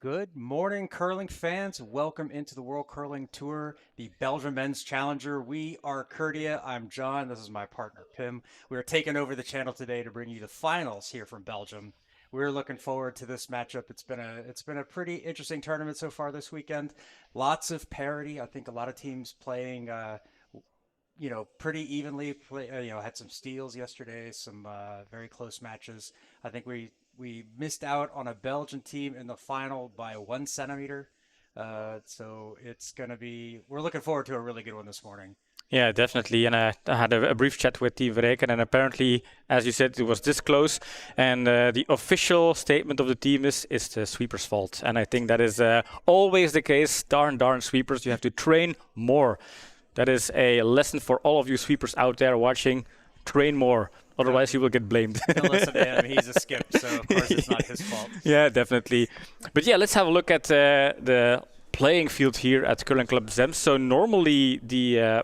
Good morning, curling fans. Welcome into the World Curling Tour, the Belgium Men's Challenger. We are Curtia. I'm John. This is my partner, Pim. We are taking over the channel today to bring you the finals here from Belgium. We're looking forward to this matchup. It's been a pretty interesting tournament so far this weekend. Lots of parity. I think a lot of teams playing pretty evenly. Had some steals yesterday, some very close matches. I think we missed out on a Belgian team in the final by 1 centimeter. So it's gonna be. We're looking forward to a really good one this morning. Yeah, definitely. And I had a brief chat with Team Verreken, and apparently, as you said, it was this close. And the official statement of the team is it's the sweepers' fault. And I think that is always the case. Darn sweepers, you have to train more. That is a lesson for all of you sweepers out there watching. Train more. Otherwise, you will get blamed. Don't listen to him. He's a skip, so of course it's not his fault. Yeah, definitely. But yeah, let's have a look at the playing field here at Curling Club Zems. So normally the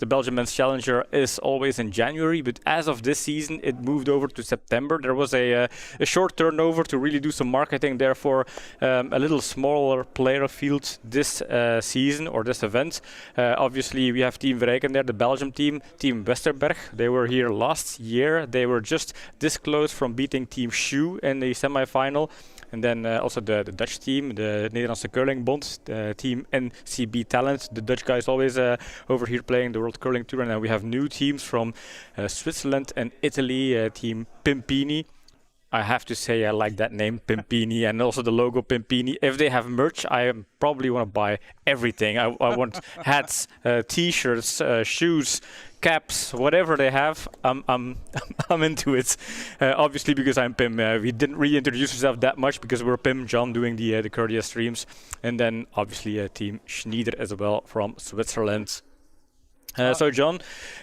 Belgian men's challenger is always in January, but as of this season it moved over to September. There was a short turnover to really do some marketing, therefore a little smaller player field this season or this event. Obviously we have Team Verreken there, the Belgium team, Team Westerberg. They were here last year. They were just this close from beating Team Shu in the semi-final. And then also the Dutch team, the Nederlandse Curlingbond, the team NCB Talent. The Dutch guys always over here playing the World Curling Tour. And then we have new teams from Switzerland and Italy, team Pimpini. I have to say I like that name, Pimpini, and also the logo Pimpini. If they have merch, I probably want to buy everything. I want hats, t-shirts, shoes, caps, whatever they have. I'm I'm into it. Obviously, because I'm Pim. We didn't really introduce ourselves that much because we're Pim, John doing the Kurdia streams, and then obviously Team Schneider as well from Switzerland. So John,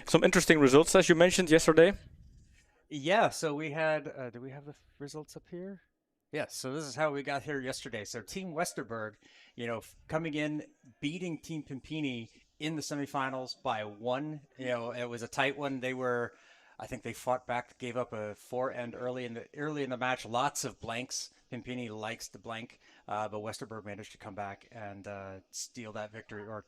some interesting results as you mentioned yesterday. Yeah, so we had, do we have the results up here? Yes, so this is how we got here yesterday. So Team Westerberg, coming in, beating Team Pimpini in the semifinals by one. It was a tight one. I think they fought back, gave up a forehand early in the match. Lots of blanks. Pimpini likes to blank, but Westerberg managed to come back and steal that victory or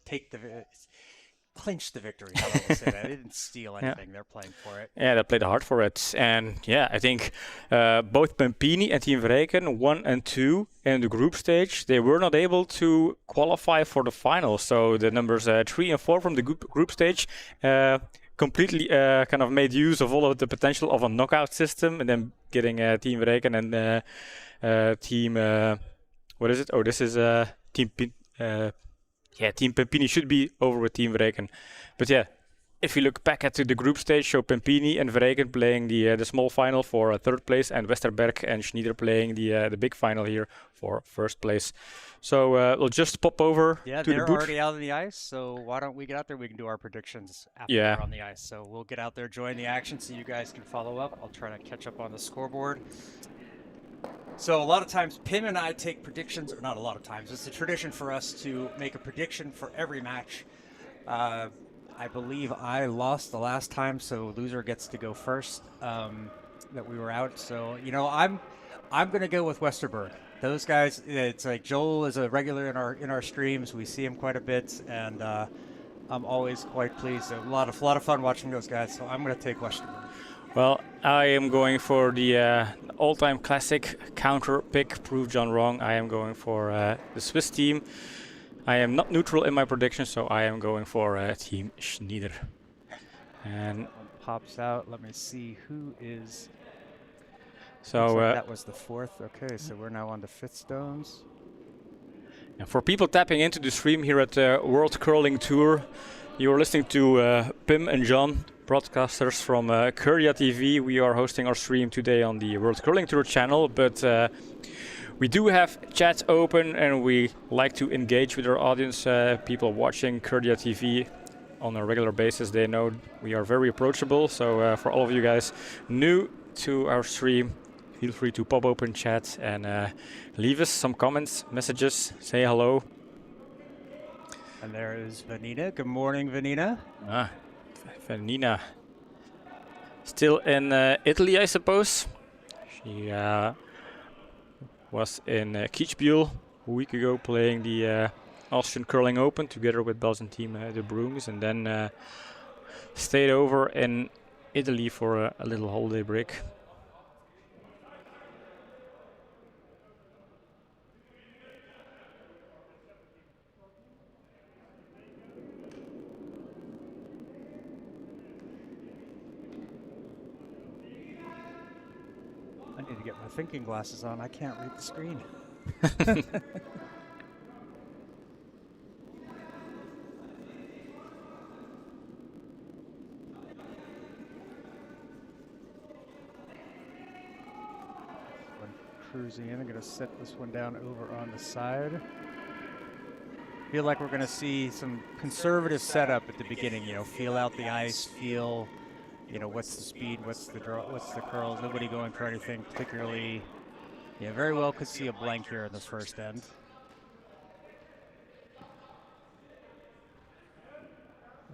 clinch the victory. How do I say that? They didn't steal Yeah. anything. They're playing for it. Yeah, they played hard for it. And yeah, I think both Pampini and Team Verreken 1 and 2 in the group stage, they were not able to qualify for the final. So the numbers 3 and 4 from the group stage completely kind of made use of all of the potential of a knockout system, and then getting Team Verreken and Team what is it? Oh, this is Team Team Pampini should be over with Team Verreken. But yeah, if you look back at the group stage, so Pampini and Verreken playing the small final for third place, and Westerberg and Schneider playing the big final here for first place. So we'll just pop over Yeah, to the they're booth. already out on the ice, so why don't we get out there? We can do our predictions after Yeah. they're on the ice. So we'll get out there, join the action so you guys can follow up. I'll try to catch up on the scoreboard. So a lot of times, Pim and I take predictions, or not a lot of times, it's a tradition for us to make a prediction for every match. I believe I lost the last time, so loser gets to go first. That we were out, so I'm gonna go with Westerberg. Those guys, it's like Joel is a regular in our streams. We see him quite a bit, and I'm always quite pleased. A lot of fun watching those guys. So I'm gonna take Westerberg. Well, I am going for the all-time classic counter pick, prove John wrong. I am going for the Swiss team. I am not neutral in my prediction, so I am going for Team Schneider. And That one pops out. Let me see who is. so Looks like that was the fourth. Okay, so we're now on the fifth stones. and for people tapping into the stream here at the World Curling Tour, you are listening to Pim and John, broadcasters from Kuria TV. We are hosting our stream today on the World Curling Tour channel, but we do have chat open and we like to engage with our audience. People watching Kuria TV on a regular basis, they know we are very approachable. So for all of you guys new to our stream, feel free to pop open chat and leave us some comments, messages, say hello. And there is Vanina. Good morning, Vanina. Vanina. Still in Italy, I suppose. She was in Kitzbühel a week ago playing the Austrian Curling Open together with Belgian team the Brooms, and then stayed over in Italy for a little holiday break. I need to get my thinking glasses on. I can't read the screen. Cruising in. I'm going to set this one down over on the side. Feel like we're going to see some conservative setup at the beginning. You know, feel out the ice, feel, you know, what's the speed, what's the draw, what's the curls. Nobody going for anything particularly. Yeah, very well could see a blank here in this first end.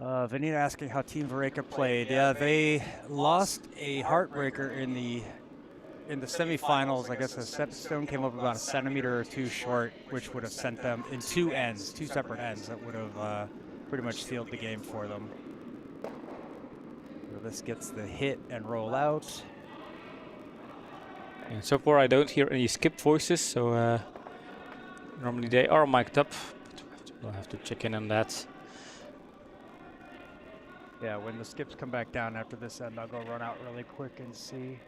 Vanina asking how Team Vareka played. Yeah, they lost a heartbreaker in the semifinals. I guess the set stone came up about a centimeter or two short, which would have sent them in two separate ends. That would have pretty much sealed the game for them. So this gets the hit and roll out. And so far I don't hear any skip voices, so normally they are mic'd up, but we'll have to check in on that. Yeah, when the skips come back down after this end, I'll go run out really quick and see.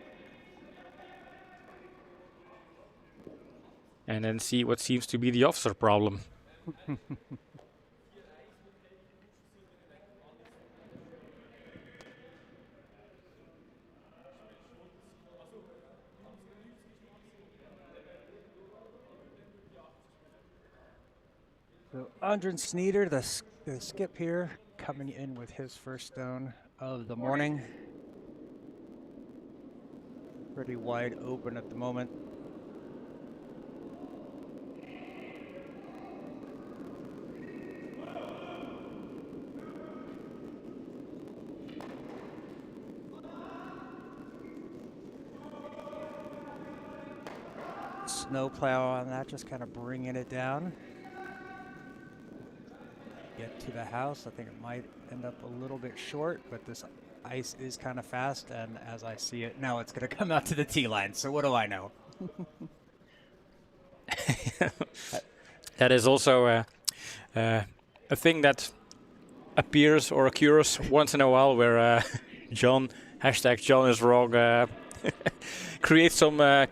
And then see what seems to be the officer problem. So Andren Sneeder, the skip here, coming in with his first stone of the morning. Pretty wide open at the moment. Snow plow on that, just kind of bringing it down. Get to the house. I think it might end up a little bit short, but this ice is kind of fast, and as I see it now, it's going to come out to the tee line. So what do I know? That is also a thing that appears or occurs once in a while, where John is wrong creates some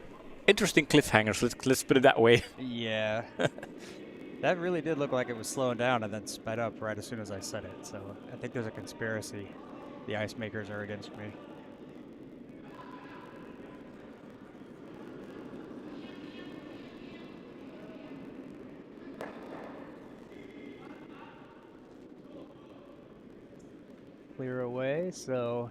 interesting cliffhangers. Let's put it that way. Yeah. That really did look like it was slowing down and then sped up right as soon as I said it. So I think there's a conspiracy. The ice makers are against me. Clear away, so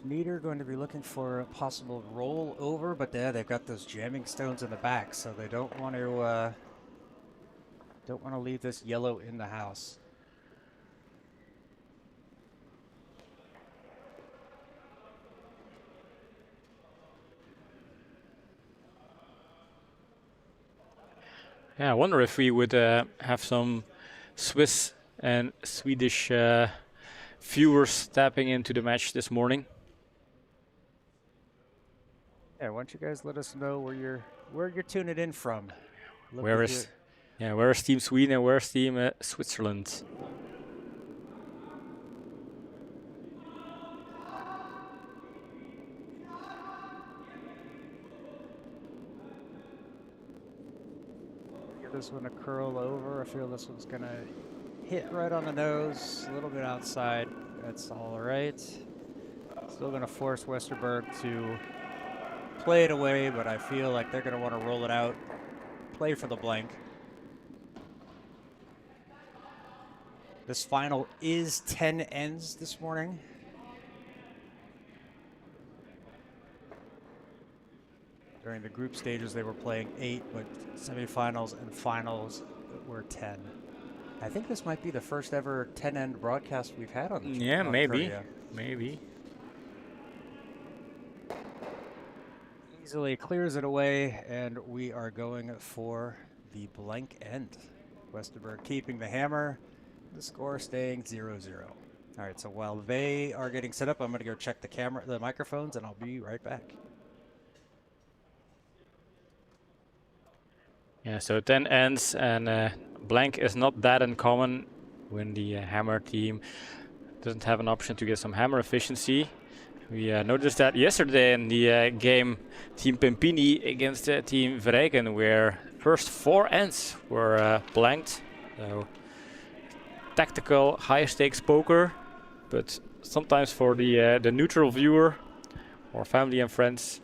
Sneeder going to be looking for a possible roll over, but yeah, they've got those jamming stones in the back, so they don't want to leave this yellow in the house. Yeah, I wonder if we would have some Swiss and Swedish viewers tapping into the match this morning. Yeah, why don't you guys let us know where you're tuning in from? Where is Team Sweden and where is Team Switzerland? Give this one a curl over. I feel this one's gonna hit right on the nose, a little bit outside. That's all right. Still gonna force Westerberg to play it away, but I feel like they're going to want to roll it out, play for the blank. This final is 10 ends this morning. During the group stages, they were playing 8, but semifinals and finals were 10. I think this might be the first ever 10-end broadcast we've had on the channel. Yeah, maybe. Maybe. Easily clears it away, and we are going for the blank end. Westerberg keeping the hammer, the score staying 0-0. All right, so while they are getting set up, I'm going to go check the microphones, and I'll be right back. Yeah, so it then ends, and blank is not that uncommon when the hammer team doesn't have an option to get some hammer efficiency. We noticed that yesterday in the game, Team Pimpini against Team Verrijken, where first 4 ends were blanked. So tactical, high-stakes poker, but sometimes for the neutral viewer or family and friends,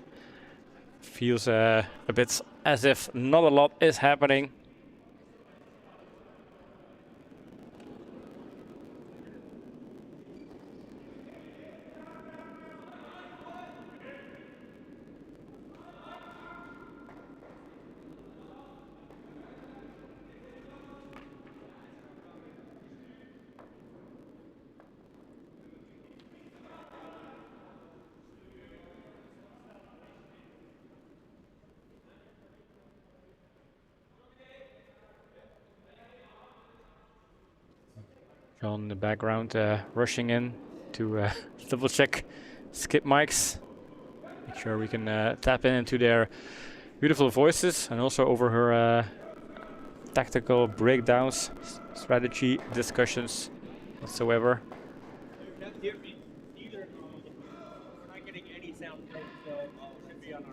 feels a bit as if not a lot is happening. John in the background rushing in to double check skip mics. Make sure we can tap into their beautiful voices and also over her tactical breakdowns, strategy discussions whatsoever. You can't hear me either. We're not getting any sound, so should be on our.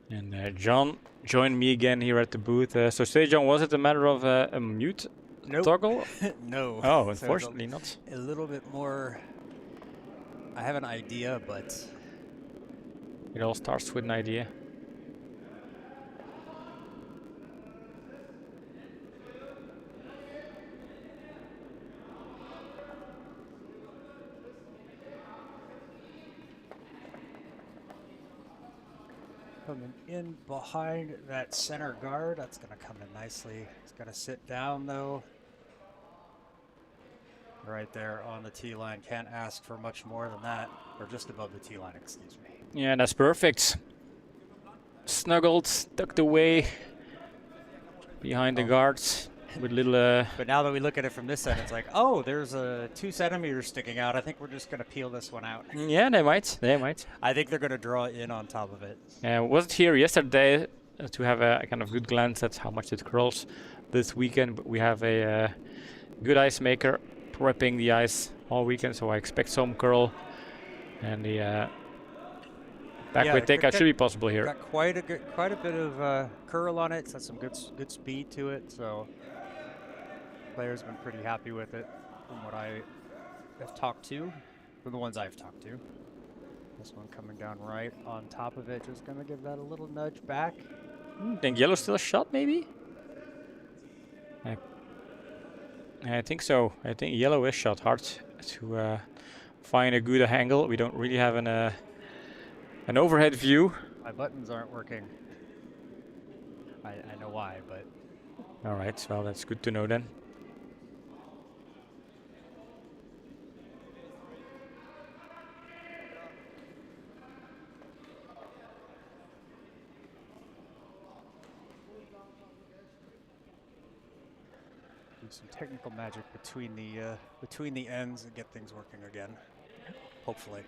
And John joined me again here at the booth. So say, John, was it a matter of a mute toggle? No. Oh, unfortunately not. A little bit more. I have an idea, but It all starts with an idea. coming in behind that center guard. That's going to come in nicely. It's going to sit down, though. Right there on the tee line. Can't ask for much more than that. Or just above the tee line, excuse me. Yeah, that's perfect. Snuggled, tucked away behind the guards with little. But now that we look at it from this end, it's like, oh, there's 2 centimeters sticking out. I think we're just going to peel this one out. Yeah, they might. They might. I think they're going to draw in on top of it. Wasn't here yesterday to have a kind of good glance at how much it curls this weekend, but we have a good ice maker prepping the ice all weekend, so I expect some curl, and the backward takeout should be possible here. Got quite a bit of curl on it. It's got some good speed to it, so players have been pretty happy with it from what I have talked to, from the ones I've talked to. This one coming down right on top of it, just gonna give that a little nudge back. Think yellow still a shot, maybe? I think so. I think yellow is shot hard to find a good angle. We don't really have an overhead view. My buttons aren't working. I know why, but. All right, well, that's good to know then. Do some technical magic between the ends and get things working again. Hopefully.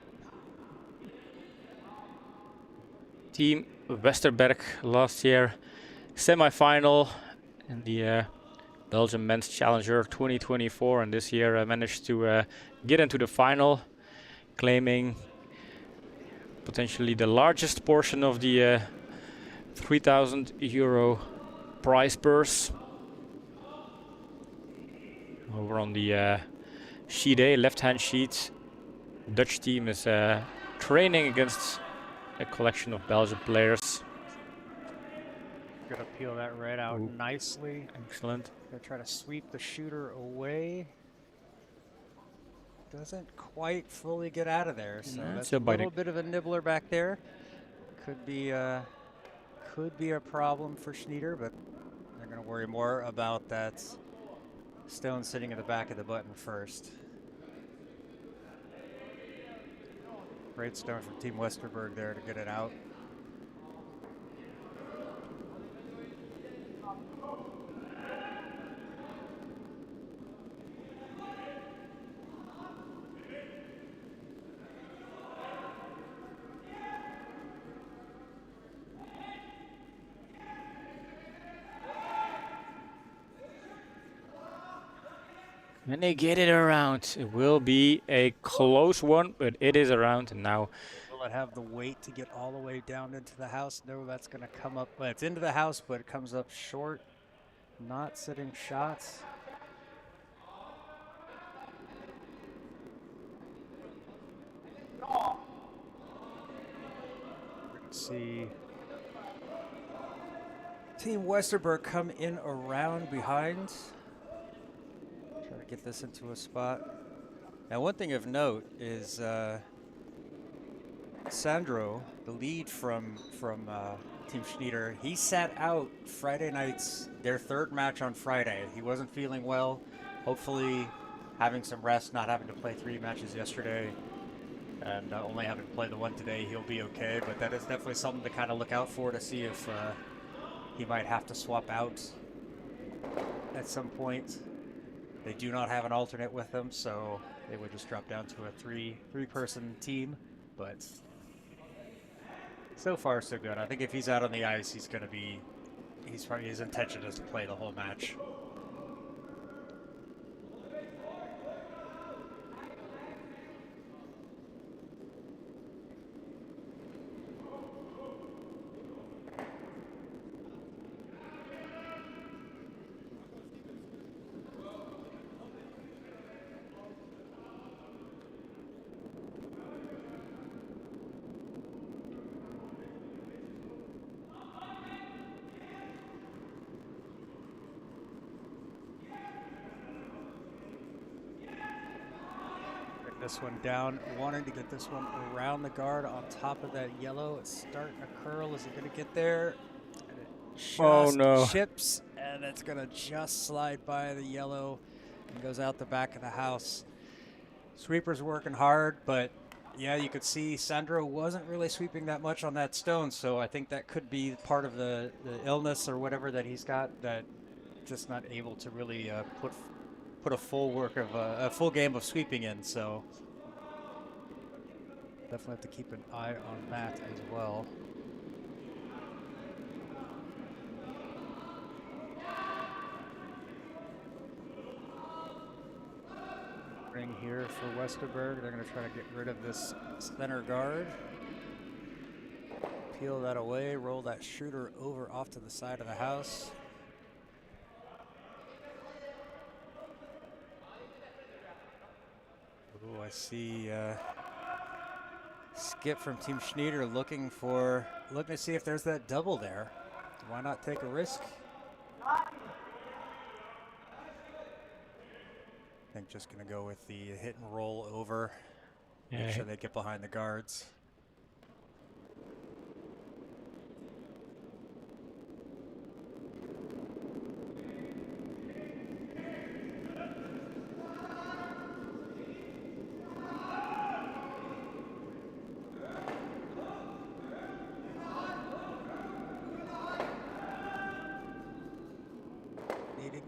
Team Westerberg last year, semi-final in the Belgium Men's Challenger 2024, and this year managed to get into the final, claiming potentially the largest portion of the 3,000 euro prize purse. Over on the sheet A, left-hand sheet, Dutch team is training against a collection of Belgian players. Gonna peel that red out nicely. Excellent. Gonna try to sweep the shooter away. Doesn't quite fully get out of there, so Yeah, that's still a biting. little bit of a nibbler back there. Could be a problem for Schneider, but they're gonna worry more about that stone sitting at the back of the button first. Great stone from Team Westerberg there to get it out. And they get it around. It will be a close one, but it is around. And now, Will it have the weight to get all the way down into the house? No, that's going to come up. Well, it's into the house, but it comes up short. Not sitting shots. Let's see. Team Westerberg come in around behind. Try to get this into a spot. Now, one thing of note is Sandro, the lead from Team Schneider, he sat out Friday nights, their third match on Friday. He wasn't feeling well. Hopefully having some rest, not having to play 3 matches yesterday, and only having to play the one today, he'll be okay. But that is definitely something to kind of look out for, to see if he might have to swap out at some point. They do not have an alternate with them, so they would just drop down to a three-person team. But so far, so good. I think if he's out on the ice, he's going to be. His intention is to play the whole match. This one down, wanting to get this one around the guard on top of that yellow. It's starting to curl. Is it going to get there? And it just chips, and it's going to just slide by the yellow and goes out the back of the house. Sweeper's working hard, but yeah, you could see Sandro wasn't really sweeping that much on that stone, so I think that could be part of the illness or whatever that he's got, that just not able to really put a full game of sweeping in, so definitely have to keep an eye on that as well. Ring here for Westerberg. They're going to try to get rid of this center guard. Peel that away, roll that shooter over off to the side of the house. Oh, I see Skip from Team Schneider looking to see if there's that double there. Why not take a risk? I think just going to go with the hit and roll over. Make sure they get behind the guards.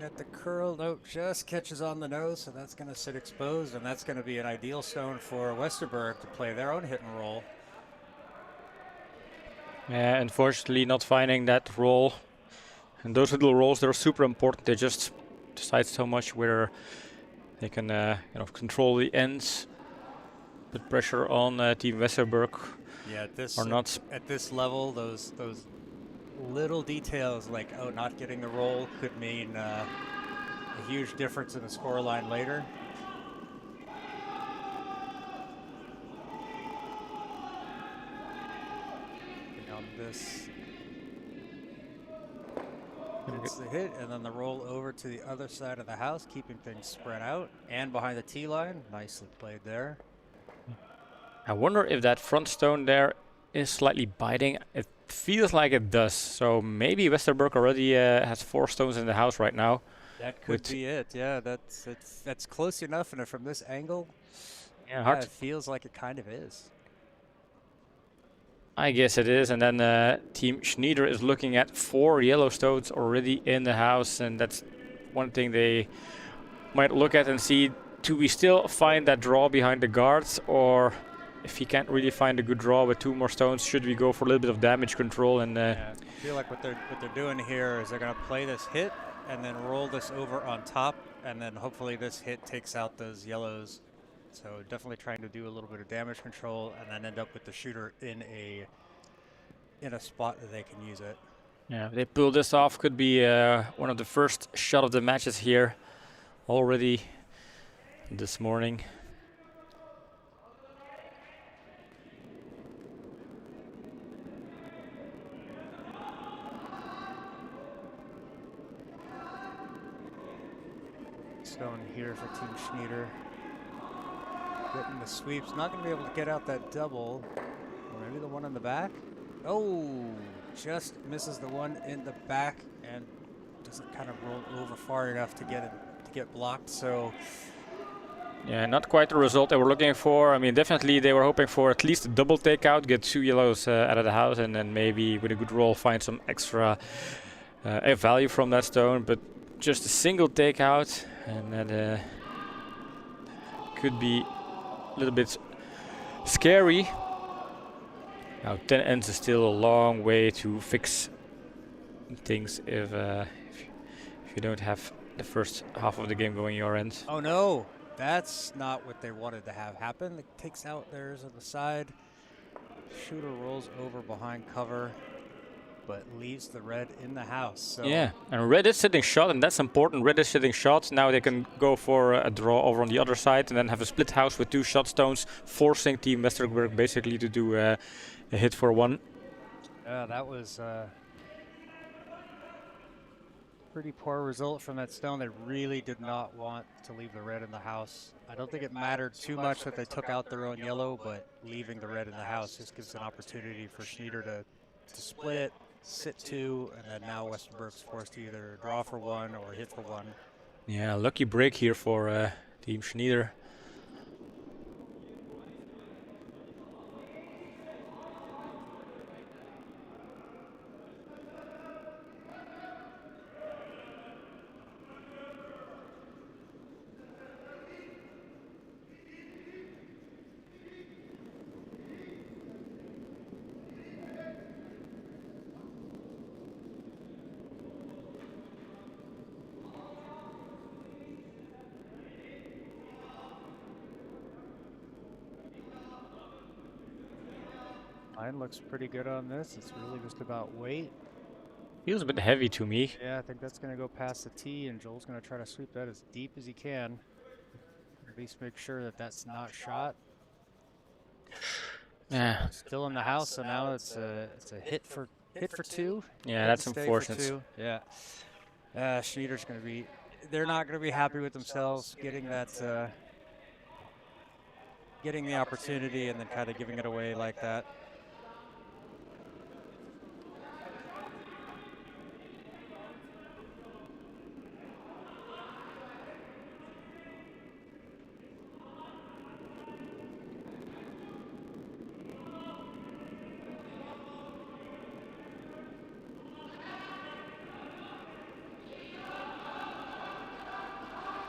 At the curl, nope, just catches on the nose, so that's going to sit exposed, and that's going to be an ideal stone for Westerberg to play their own hit and roll. Unfortunately, not finding that roll. And those little rolls, they're super important. They just decide so much where they can control the ends, put pressure on Team Westerberg Yeah, or not. at this level, those little details like not getting the roll could mean a huge difference in the scoreline later. On this, it's the hit, and then the roll over to the other side of the house, keeping things spread out and behind the tee line. Nicely played there. I wonder if that front stone there is slightly biting. It feels like it does. So maybe Westerberg already has 4 stones in the house right now. That could be it. Yeah, that's close enough, and from this angle, yeah, it feels like it kind of is. I guess it is, and then Team Schneider is looking at 4 yellow stones already in the house, and that's one thing they might look at and see, do we still find that draw behind the guards, or if he can't really find a good draw with 2 more stones, should we go for a little bit of damage control? And yeah, I feel like what they're doing here is they're going to play this hit and then roll this over on top, and then hopefully this hit takes out those yellows. So definitely trying to do a little bit of damage control, and then end up with the shooter in a spot that they can use it. Yeah, they pull this off. Could be one of the first shot of the matches here already this morning. Stone here for Team Schneider. Getting the sweeps. Not going to be able to get out that double. Or maybe the one in the back. Oh, just misses the one in the back and doesn't kind of roll over far enough to get blocked. So yeah, not quite the result they were looking for. I mean, definitely they were hoping for at least a double takeout, get 2 yellows out of the house, and then maybe with a good roll find some extra value from that stone. But just a single takeout, and that could be a little bit scary. Now 10 ends is still a long way to fix things if you don't have the first half of the game going your end. Oh no, that's not what they wanted to have happen. It takes out theirs on the side. Shooter rolls over behind cover, but leaves the red in the house. So yeah, and red is sitting shot, and that's important. Red is sitting shot. Now they can go for a draw over on the other side and then have a split house with 2 shot stones, forcing Team Westerberg basically to do a hit for 1. Yeah, that was pretty poor result from that stone. They really did not want to leave the red in the house. I don't think it mattered too much that they took out their own yellow, but leaving the red in the house just gives an opportunity for Schneider to split it, sit 2, and then now Westerberg's forced to either draw for 1 or hit for 1. Yeah, lucky break here for Team Schneider. Line looks pretty good on this. It's really just about weight. Feels a bit heavy to me. Yeah, I think that's going to go past the tee, and Joel's going to try to sweep that as deep as he can. At least make sure that that's not shot. Yeah. Still in the house, so now it's a hit for 2. Yeah, that's unfortunate. Yeah. Schneider's going to be. They're not going to be happy with themselves getting that. Getting the opportunity and then kind of giving it away like that.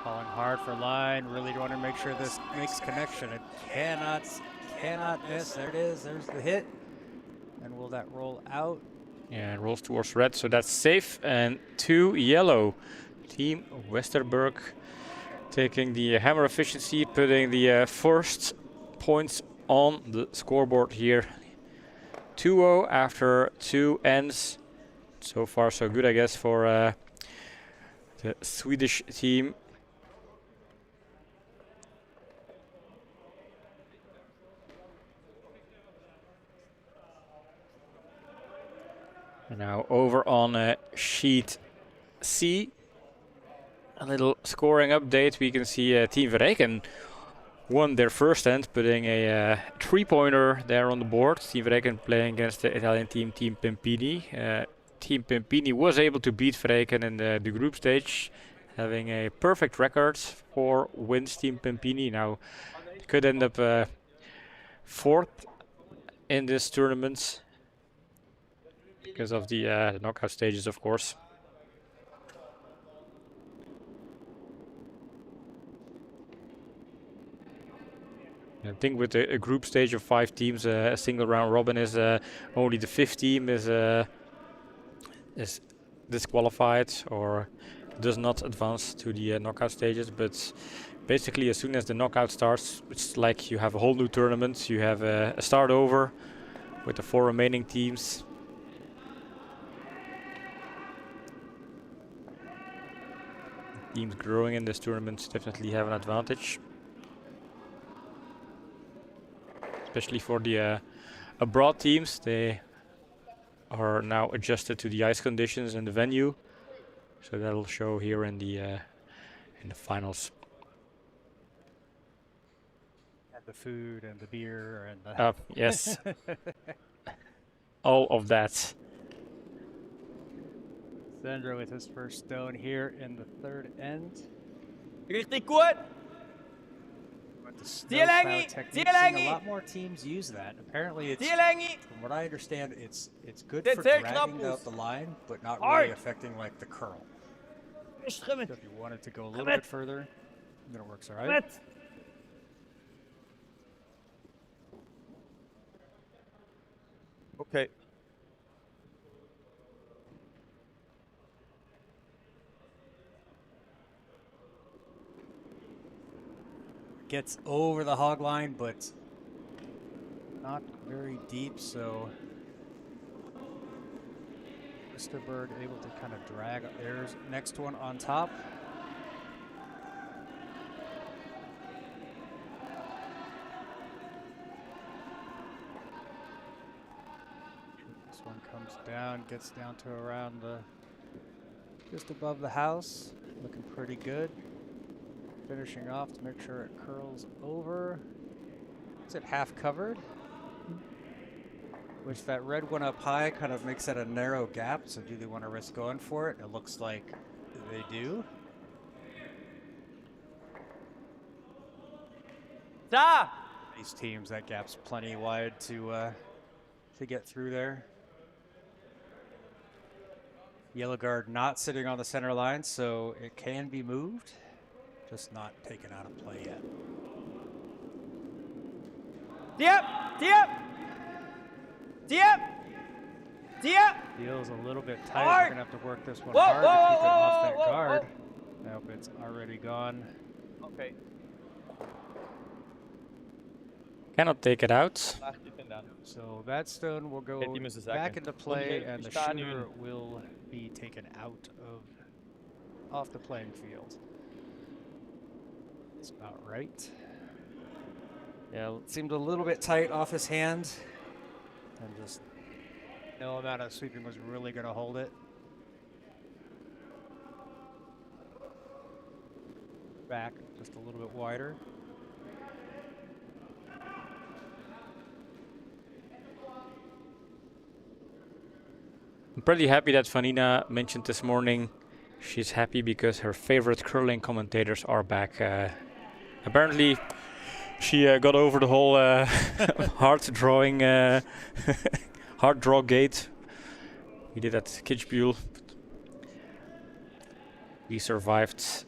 Calling hard for line. Really want to make sure this makes connection. It cannot miss. There it is. There's the hit. And will that roll out? Yeah, it rolls towards red, so that's safe. And 2 yellow. Team Westerberg taking the hammer efficiency, putting the first points on the scoreboard here. 2-0 after 2 ends. So far so good, I guess, for the Swedish team. And now over on sheet C. A little scoring update. We can see Team Verreken won their first end, putting a 3-pointer there on the board. Team Verreken playing against the Italian team, Team Pimpini. Team Pimpini was able to beat Verreken in the group stage, having a perfect record for wins. Team Pimpini now could end up fourth in this tournament because of the knockout stages, of course. I think with a group stage of 5 teams, a single round robin is only the 5th team is disqualified or does not advance to the knockout stages. But basically, as soon as the knockout starts, it's like you have a whole new tournament. You have a start over with the 4 remaining teams. Teams growing in this tournament definitely have an advantage. Especially for the abroad teams, they are now adjusted to the ice conditions and the venue, so that'll show here in the finals. And the food and the beer and the Yes, all of that. Sandro with his first stone here in the 3rd end. Richtig gut. But the Sehr snowplow lange, technique, sehr seeing lange. a lot more teams use that. Apparently, it's Sehr lange. from what I understand, it's good Dit for very dragging knap out is. the line, but not Hard. really affecting like the curl. Schimmen. So if you wanted to go a little Come bit further, then it works all right. Met. Okay. Gets over the hog line, but not very deep, so Westerberg able to kind of drag. There's next one on top. This one comes down, gets down to around the just above the house, looking pretty good. Finishing off to make sure it curls over. Is it half covered? Which that red one up high kind of makes that a narrow gap, so do they want to risk going for it? It looks like they do. Da. These teams, that gap's plenty wide to get through there. Yellow guard not sitting on the center line, so it can be moved. Just not taken out of play yet. Diep. Diep. Diep. Diep. Feels a little bit tight. Hard. We're gonna have to work this one Whoa, hard to whoa, keep it off whoa, that whoa, whoa, guard. Nope, it's already gone. Okay. Cannot take it out. So that stone will go die müssen sagen. back into play, and the Ich sta shooter nu. will be taken out of off the playing field. That's about right. Yeah, it seemed a little bit tight off his hand, and just no amount of sweeping was really going to hold it. Back just a little bit wider. I'm pretty happy that Vanina mentioned this morning she's happy because her favorite curling commentators are back. Apparently, she got over the whole hard draw gate. We did at Kitzbühel. We survived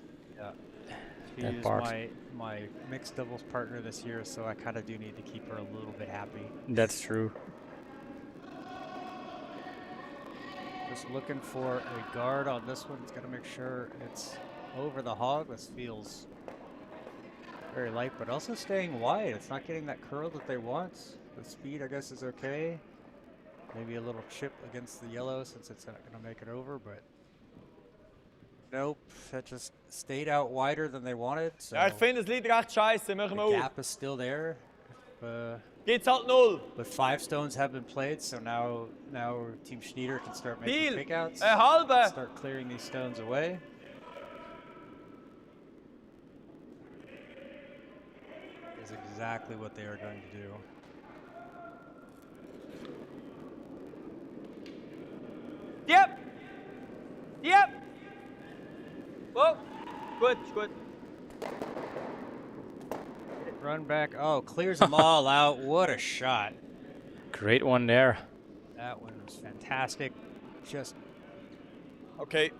She that is part. my mixed doubles partner this year, so I kind of do need to keep her a little bit happy. That's true. Just looking for a guard on this one. It's got to make sure it's over the hog. This feels very light, but also staying wide. It's not getting that curl that they want. The speed, I guess, is okay. Maybe a little chip against the yellow since it's not going to make it over, but nope. That just stayed out wider than they wanted. So Ja, ich finde das Lied recht scheiße. Machen wir the auf. gap is still there. Geht's halt 0. But 5 stones have been played, so now Team Schneider can start making Deal. kickouts. Halbe. Start clearing these stones away. Is exactly what they are going to do. Yep. Yep. Whoa. Gut, gut. Run back. Oh, clears them all out. What a shot. Great one there. That one was fantastic. Just Okay.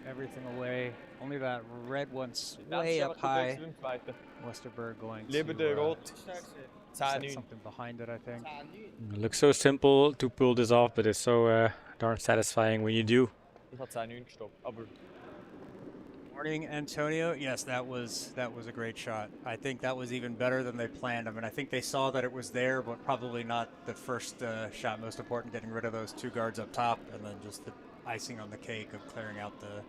everything away. Only that red one's way up high. Westerberg going Lieber to der Rot. set 10-9. something behind it, I think. It looks so simple to pull this off, but it's so darn satisfying when you do. Ich habe 10-9 gestoppt, aber Morning, Antonio. Yes, that was a great shot. I think that was even better than they planned. I mean, I think they saw that it was there, but probably not the first shot. Most important, getting rid of those 2 guards up top, and then just the icing on the cake of clearing out the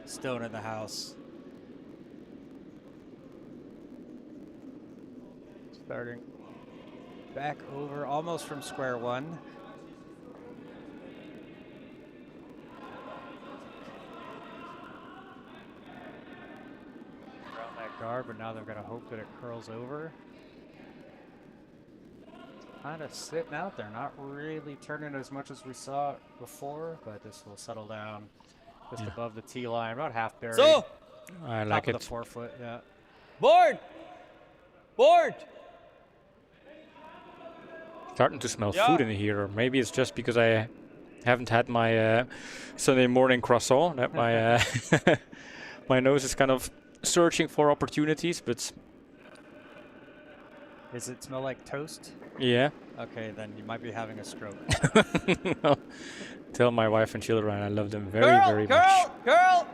stone in the house. Starting back over, almost from square one. Guard, but now they're going to hope that it curls over. Kind of sitting out there, not really turning as much as we saw before, but this will settle down just above the tee line, about half buried. So, I top like of it. the forefoot, yeah. Board! Board! Starting to smell Yeah. food in here, or maybe it's just because I haven't had my Sunday morning croissant that my my nose is kind of searching for opportunities, but Does it smell like toast? yeah. Okay, then you might be having a stroke. Tell my wife and children I love them very, Girl, very girl, much. girl!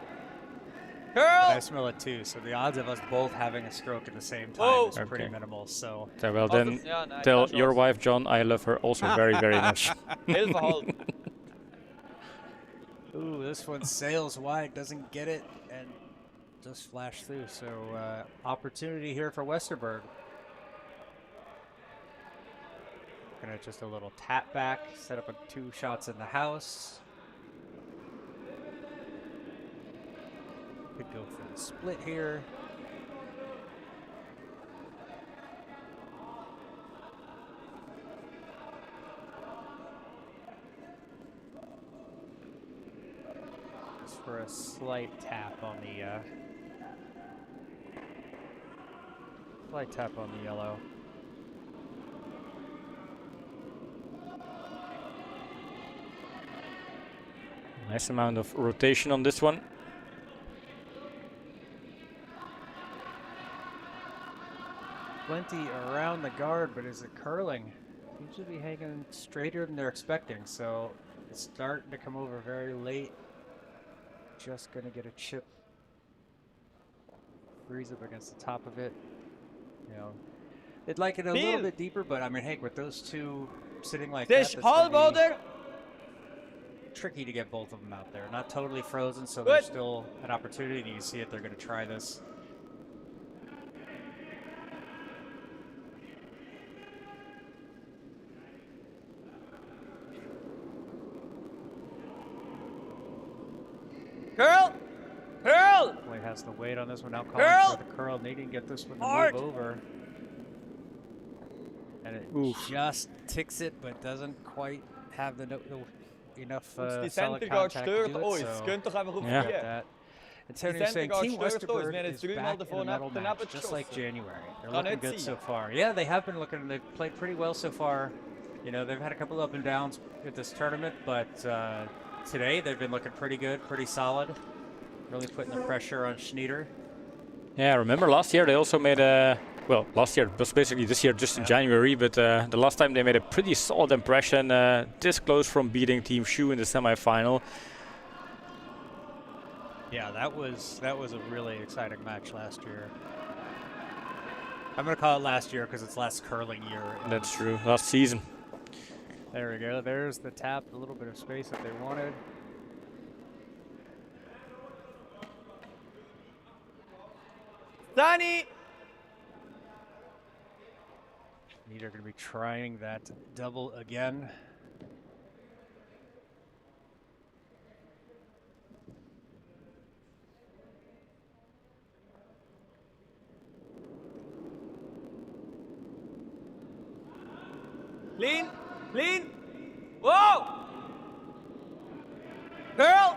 But I Girl! smell it too, so the odds of us both having a stroke at the same time Oh. is pretty Okay. minimal, so... So, well, then Ja, nein, tell keine your Chance. wife, John, I love her also very, very much. 11,5. Ooh, this one sails wide, doesn't get it, and just flash through. So opportunity here for Westerberg. Gonna just a little tap back, set up 2 shots in the house. Could go for the split here. For a slight tap on the yellow. Nice amount of rotation on this one. Plenty around the guard, but is it curling? Seems to be hanging straighter than they're expecting, so it's starting to come over very late. Just gonna get a chip. Freeze up against the top of it. You know, they'd like it a little Deal. bit deeper, but I mean, hey, with those 2 sitting like This that, that's gonna be halvboden! tricky to get both of them out there. Not totally frozen, so there's Good. still an opportunity. And you can see it. They're gonna try this. Girl! Girl! Play has the weight on this one. Now calling Curl! for the curl, needing to get this one to Hard! move over. And it Oof. just ticks it, but doesn't quite have the enough Die solid Center Guard contact to stört do it, uns. so Könnt doch einfach auf Ja. get hier. that. And Die Tony's saying Center Team Guard stört uns. Westerberg Wir haben is jetzt 3 Mal back in davon the medal daneben match, just like geschossen. January. They're Kann looking nicht good so sein. far. Yeah, they have been looking, they've played pretty well so far. You know, they've had a couple up and downs at this tournament, but today they've been looking pretty good, pretty solid. Really putting the pressure on Schneider. Yeah, remember last year they also made a well, last year, it was basically this year just in January, but the last time they made a pretty solid impression, this close from beating Team Shu in the semi-final. Yeah, that was a really exciting match last year. I'm gonna call it last year because it's last curling year. That's true, last season. There we go. There's the tap, a little bit of space that they wanted. Danny! Neither going to be trying that double again. Clean! Clean! Whoa! Curl!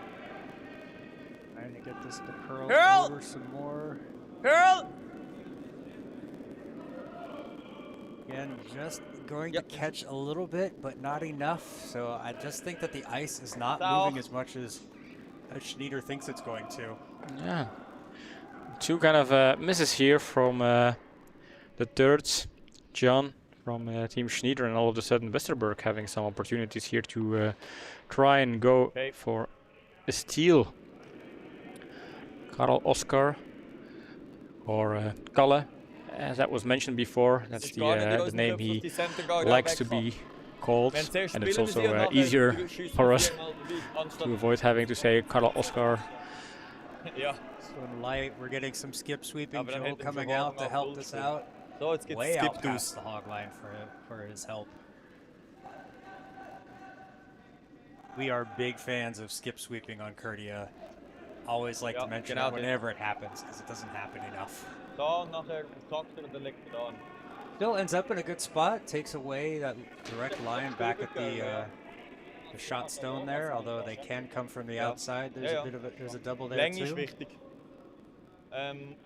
Trying to get this to curl Curl! over some more. Curl! Again, just going to catch a little bit, but not enough. So I just think that the ice is not moving as much as Schneider thinks it's going to. Yeah. Two kind of misses here from the thirds. John from Team Schneider, and all of a sudden Westerberg having some opportunities here to try and go for a steal. Karl Oskar or Kalle, as that was mentioned before. That's the name he likes to be called, and it's also easier for us to avoid having to say Karl Oskar. Ja. So in light, we're getting some skip sweeping. Joel coming out to help this out. So it's Way out past the hog line for his help. We are big fans of skip sweeping on Kurdia. Always like to mention it whenever it happens because it doesn't happen enough. Still ends up in a good spot. Takes away that direct line back at the shot stone there. Although they can come from the outside. There's a bit of there's a double there too.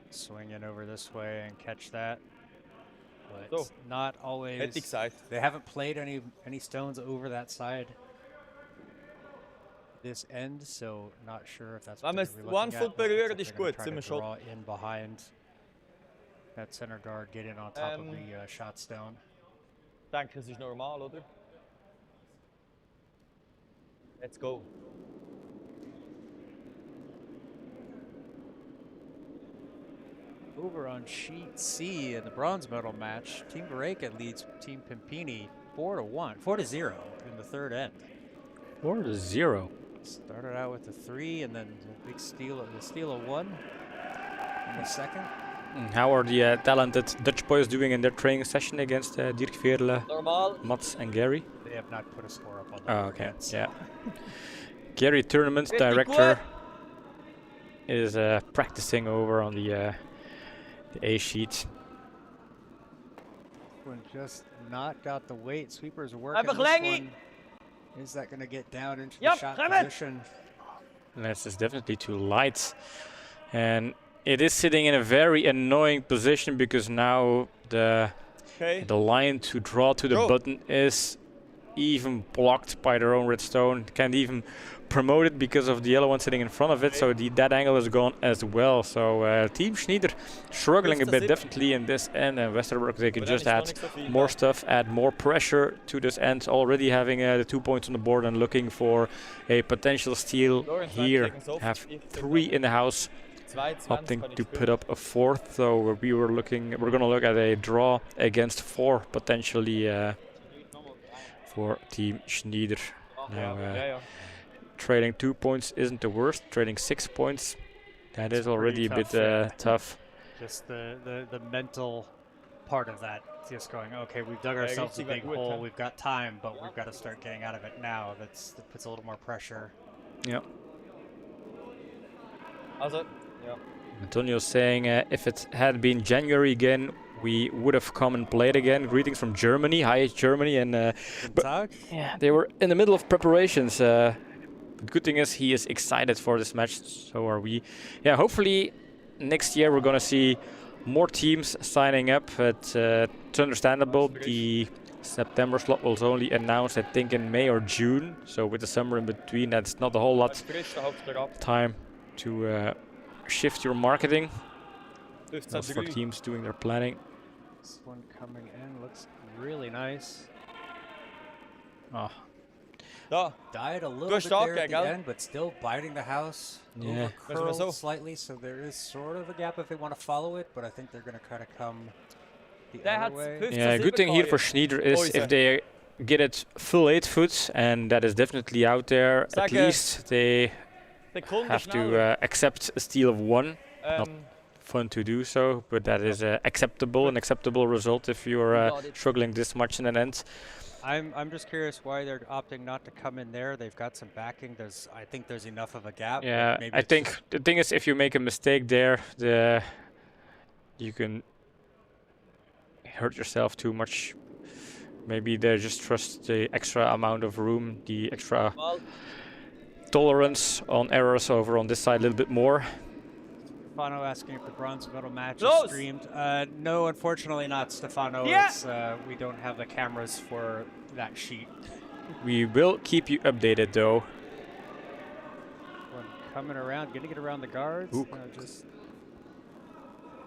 Swing in over this way and catch that. But not always. They haven't played any stones over that side. This end, so not sure if that's what they're looking 1 foot berühren at. is gut, sind wir schon. Draw in behind that center guard, get in on top of the shot stone. Ich denke, es ist normal, oder? Let's go. Over on sheet C in the bronze medal match, Team Bareka leads Team Pimpini 4-0 in the third end. 4-0. Started out with the 3 and then the big steal of 1 in the second. How are the talented Dutch boys doing in their training session against Dirk Veerle, Normaal. Mats and Gary? They have not put a score up on Oh, that. okay. Yet, so. Yeah. Gary, tournament director, is practicing over on the A sheet. One just not got the weight. Sweepers are working this one. Is that going to get down into the shot position? This is definitely too light. And it is sitting in a very annoying position because now the line to draw to the button is even blocked by their own red stone. Can't even promote it because of the yellow one sitting in front of it, so that angle is gone as well. So Team Schneider struggling a bit definitely in this end, and Westerberg, they can just add more stuff, add more pressure to this end, already having the 2 points on the board and looking for a potential steal here. Have 3 in the house, opting to put up a 4th, so we're gonna look at a draw against 4 potentially for Team Schneider. Now, trading 2 points isn't the worst. Trading 6 points, that is already a bit tough. Just the mental part of that. Just going, okay, we've dug ourselves a big hole. We've got time, but we've got to start getting out of it now. That puts a little more pressure. Yep. Yeah. Antonio's saying if it had been January again, we would have come and played again. Greetings from Germany. Hi, Germany. And yeah, they were in the middle of preparations. The good thing is he is excited for this match. So are we. Yeah, hopefully next year we're gonna see more teams signing up. It's understandable. The September slot was only announced, I think, in May or June. So with the summer in between, that's not a whole lot of time to shift your marketing. Also for teams doing their planning. This one coming in looks really nice. Oh, Da. Died a little Good bit start, there at the Gal. end, but still biting the house. Yeah. Over so. curled slightly, so there is sort of a gap if they want to follow it, but I think they're going to kind of come the Der other hat way. 15 Yeah, good thing here for Schneider is Oise. if they get it full 8 foot, and that is definitely out there, at Sage, least they Sekunde have to schneller. accept a steal of 1. Not Ähm, fun to do so, but that is acceptable, an acceptable result if you're Got it. struggling this much in an end. I'm just curious why they're opting not to come in there. They've got some backing. I think there's enough of a gap. but Yeah, maybe I it's think just- the thing is, if you make a mistake there, you can hurt yourself too much. Maybe they just trust the extra amount of room, the extra mal. tolerance on errors over on this side a little bit more. Stefano asking if the bronze medal match Close. is streamed. No, unfortunately not, Stefano. Yeah. It's, we don't have the cameras for that sheet. We will keep you updated though. One coming around, getting it around the guards. Ooh. Just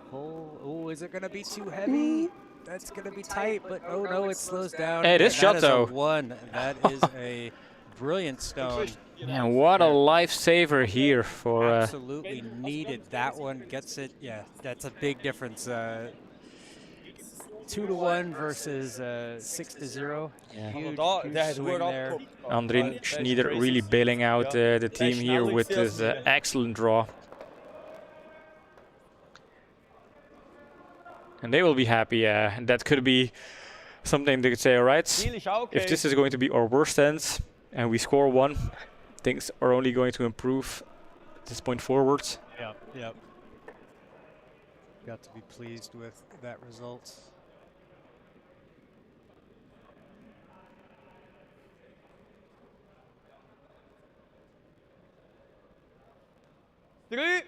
pull. Oh, is it going to be too heavy? That's going to be tight, but oh no, it slows down. Hey, it is and shot that is a though. 1. That is a brilliant stone. Man, what a lifesaver here for Absolutely needed. That one gets it. Yeah, that's a big difference. 2-1 versus 6-0. Yeah. Huge, Da, huge der hat swing gut there. abgeguckt. Andrin Schneider really bailing out the team here with his excellent draw. And they will be happy. And that could be something they could say, all right, Ziel ist auch okay. if this is going to be our worst end and we score 1, things are only going to improve at this point forwards. Yep. Got to be pleased with that result. Drei.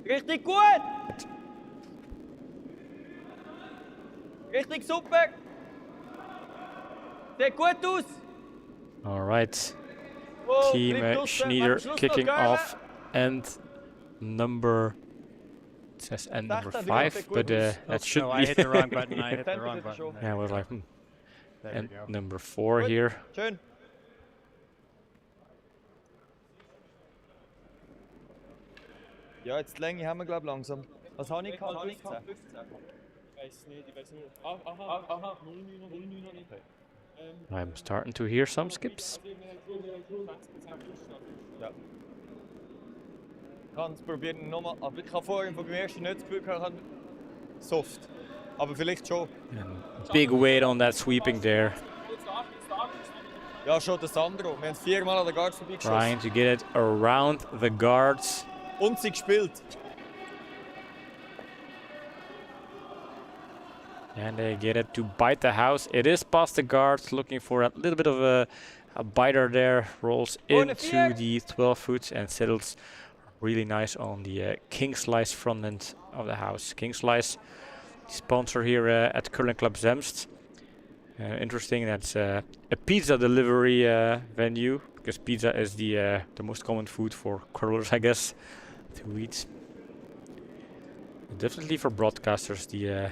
Richtig gut! Richtig super! Sieht gut aus! All right, Wow, team bleibt draussen, Schneider macht Schluss noch, kicking Gerben. off end number, it says end number 5, but that should No, be I hit the wrong button. I hit the wrong Temperature button. show. yeah, I was like, There and we go. number 4 Gut. here. Schön. Ja, jetzt die Länge haben wir, glaube ich, langsam. Was habe ich gehabt? 15? Weiß nicht, ich weiß nicht. Aha, 09 nicht. I'm starting to hear some skips. Ja. Ich kann es probieren nochmal, aber ich habe vorhin beim ersten nicht das Gefühl gehabt, soft. Aber vielleicht schon. And big weight on that sweeping there. Ja, schon der Sandro. Wir haben es 4-mal an der Guard vorbeigeschossen. Trying to get it around the guards. Und sie gespielt. And they get it to bite the house. It is past the guards, looking for a little bit of a biter there. Rolls Ohne into vier. the 12 foot and settles really nice on the King Slice front end of the house. King Slice, the sponsor here at Curling Club Zemst. Interesting, that's a pizza delivery venue, because pizza is the most common food for curlers, I guess, to eat. Definitely for broadcasters, the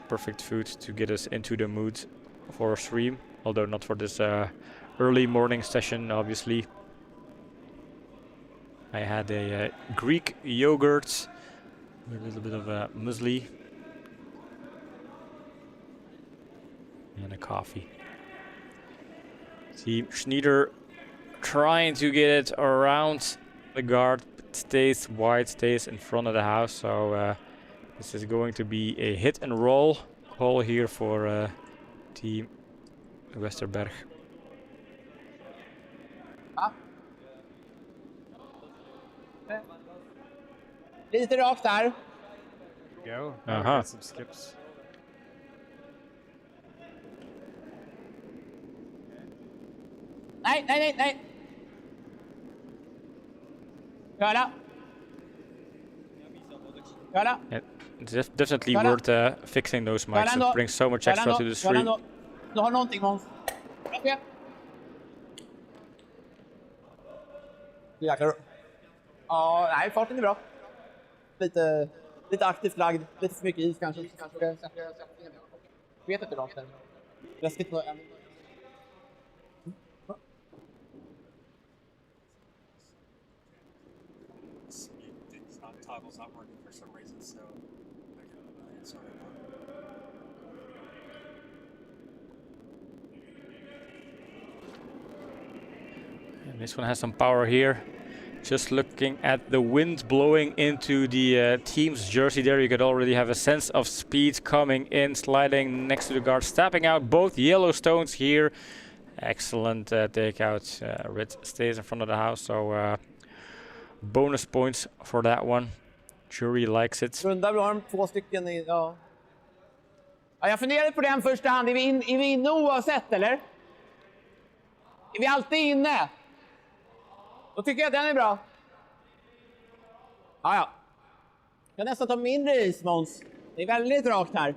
perfect food to get us into the mood for a stream, although not for this early morning session, obviously. I had a Greek yogurt, a little bit of a muesli, and a coffee. See Schneider trying to get it around the guard, but stays wide, stays in front of the house, so this is going to be a hit and roll call here for Team Westerberg. Lite rakt där. Go. Uh-huh. Some skips. Nej, Nej, nej, nej, nej. Köra. Köra. Yeah, it's definitely Got it. worth fixing those mics. Köra ändå. It brings so much Köra extra ändå. to the Köra stream. ändå. Du har någonting, Måns. Okej. Jäklar. Ja, nej, farten är bra. Lite aktivt lagd. Lite för mycket is kanske. Vet inte rakt där. Läskigt nog än. It's not toggle's not working for some reason, so I can sort it out. And this one has some power here. Just looking at the wind blowing into the team's jersey there, you could already have a sense of speed coming in, sliding next to the guard, stepping out both yellow stones here. Excellent takeout. Red stays in front of the house, so bonus points for that one. Jury likes it. Runda bra, 2 stycken i... Ja. Ja, jag funderade på den första hand. Är vi inne oavsett, eller? Är vi alltid inne? Då tycker jag att den är bra. Ja, ja. Jag kan nästan ta mindre is, Måns. Det är väldigt rakt här.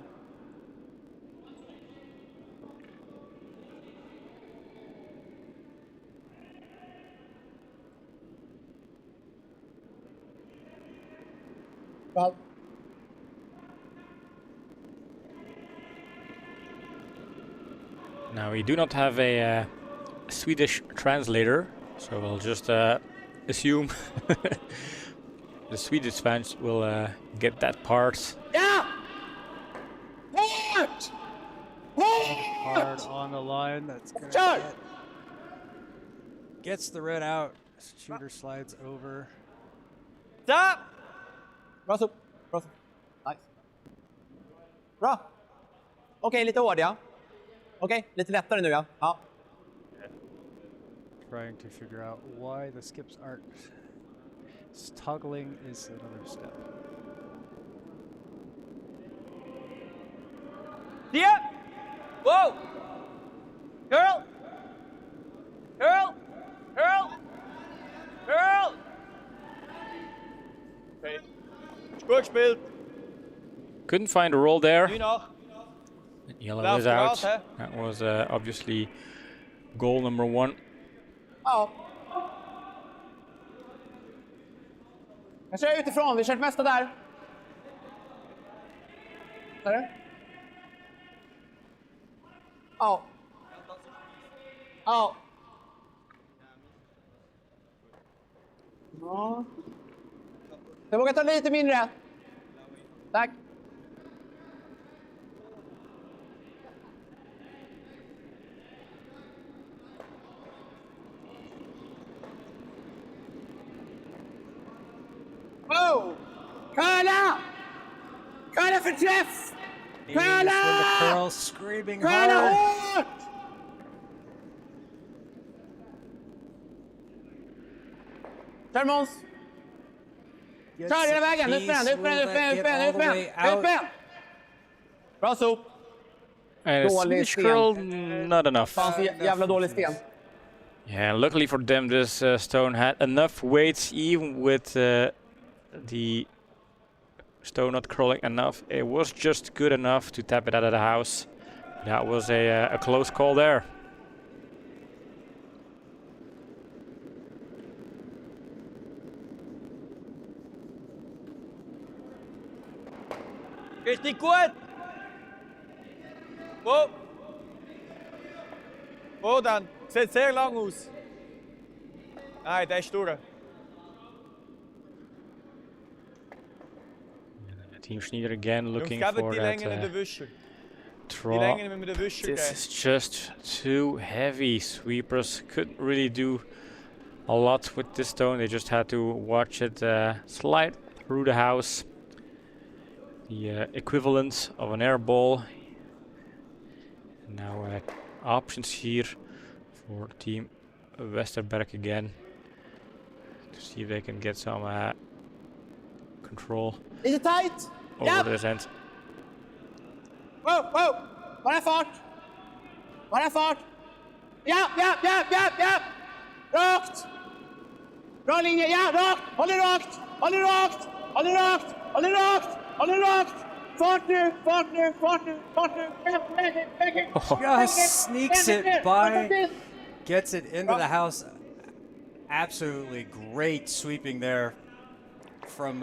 Bra. Now we do not have a Swedish translator, so we'll just assume the Swedish fans will get that part. Ja! Hårt! Hard Hårt! on the line. That's gonna Kör! gets the red out. Shooter slides over. Stop! Bra så. Bra så. Nice. Bra. Okej, lite hård, ja. Okej, lite lättare nu, ja. Ja. Trying to figure out why the skips aren't. Toggling is another step. Yeah! Whoa! Girl! Girl! Girl! Girl! Okay. Gut gespielt. Couldn't find a roll there. Nu nog. Yellow Left is out. cross, hè? That was obviously goal number 1. Ja. Jag kör utifrån. Vi kör det mesta där. Ser du? Ja. Ja. Ja. Jag vågar ta lite mindre. Tack. Oh! Curla! Curla för träff! Curla! Curl screaming Curla hard. hårt! Kör Måns! Gets Kör hela a vägen! Upp med piece. den, upp med den, Will upp that med den, get upp med den, all upp the med way den! Upp out? med den! Bra sop! And a Dålig Swedish sten. curl, not enough. Fan så jävla dålig sten. Yeah, luckily for them, this stone had enough weight, even with the stone not curling enough. It was just good enough to tap it out of the house. That was a close call there. Richtig gut! Wo? Wo dann? Sieht sehr lang aus. Nein, der ist durch. Team Schneider again Jungs, looking gebt for die that Längen in den Wischer. Die draw. Längen müssen wir den Wischer This geben. is just too heavy. Sweepers couldn't really do a lot with this stone. They just had to watch it slide through the house. The equivalent of an air ball. Now options here for Team Westerberg again to see if they can get some control Is it tight? over this end. Wow, wow! Bara fart! Bara fart! Ja, ja, ja, ja, ja! Rakt! Bra linje, ja, rakt! Håll det rakt! Håll det rakt! Håll det rakt! Håll det rakt! Håll det rakt! Fart nu, fart nu, fart nu, fart nu! Just sneaks it by, gets it into the house. Absolutely great sweeping there from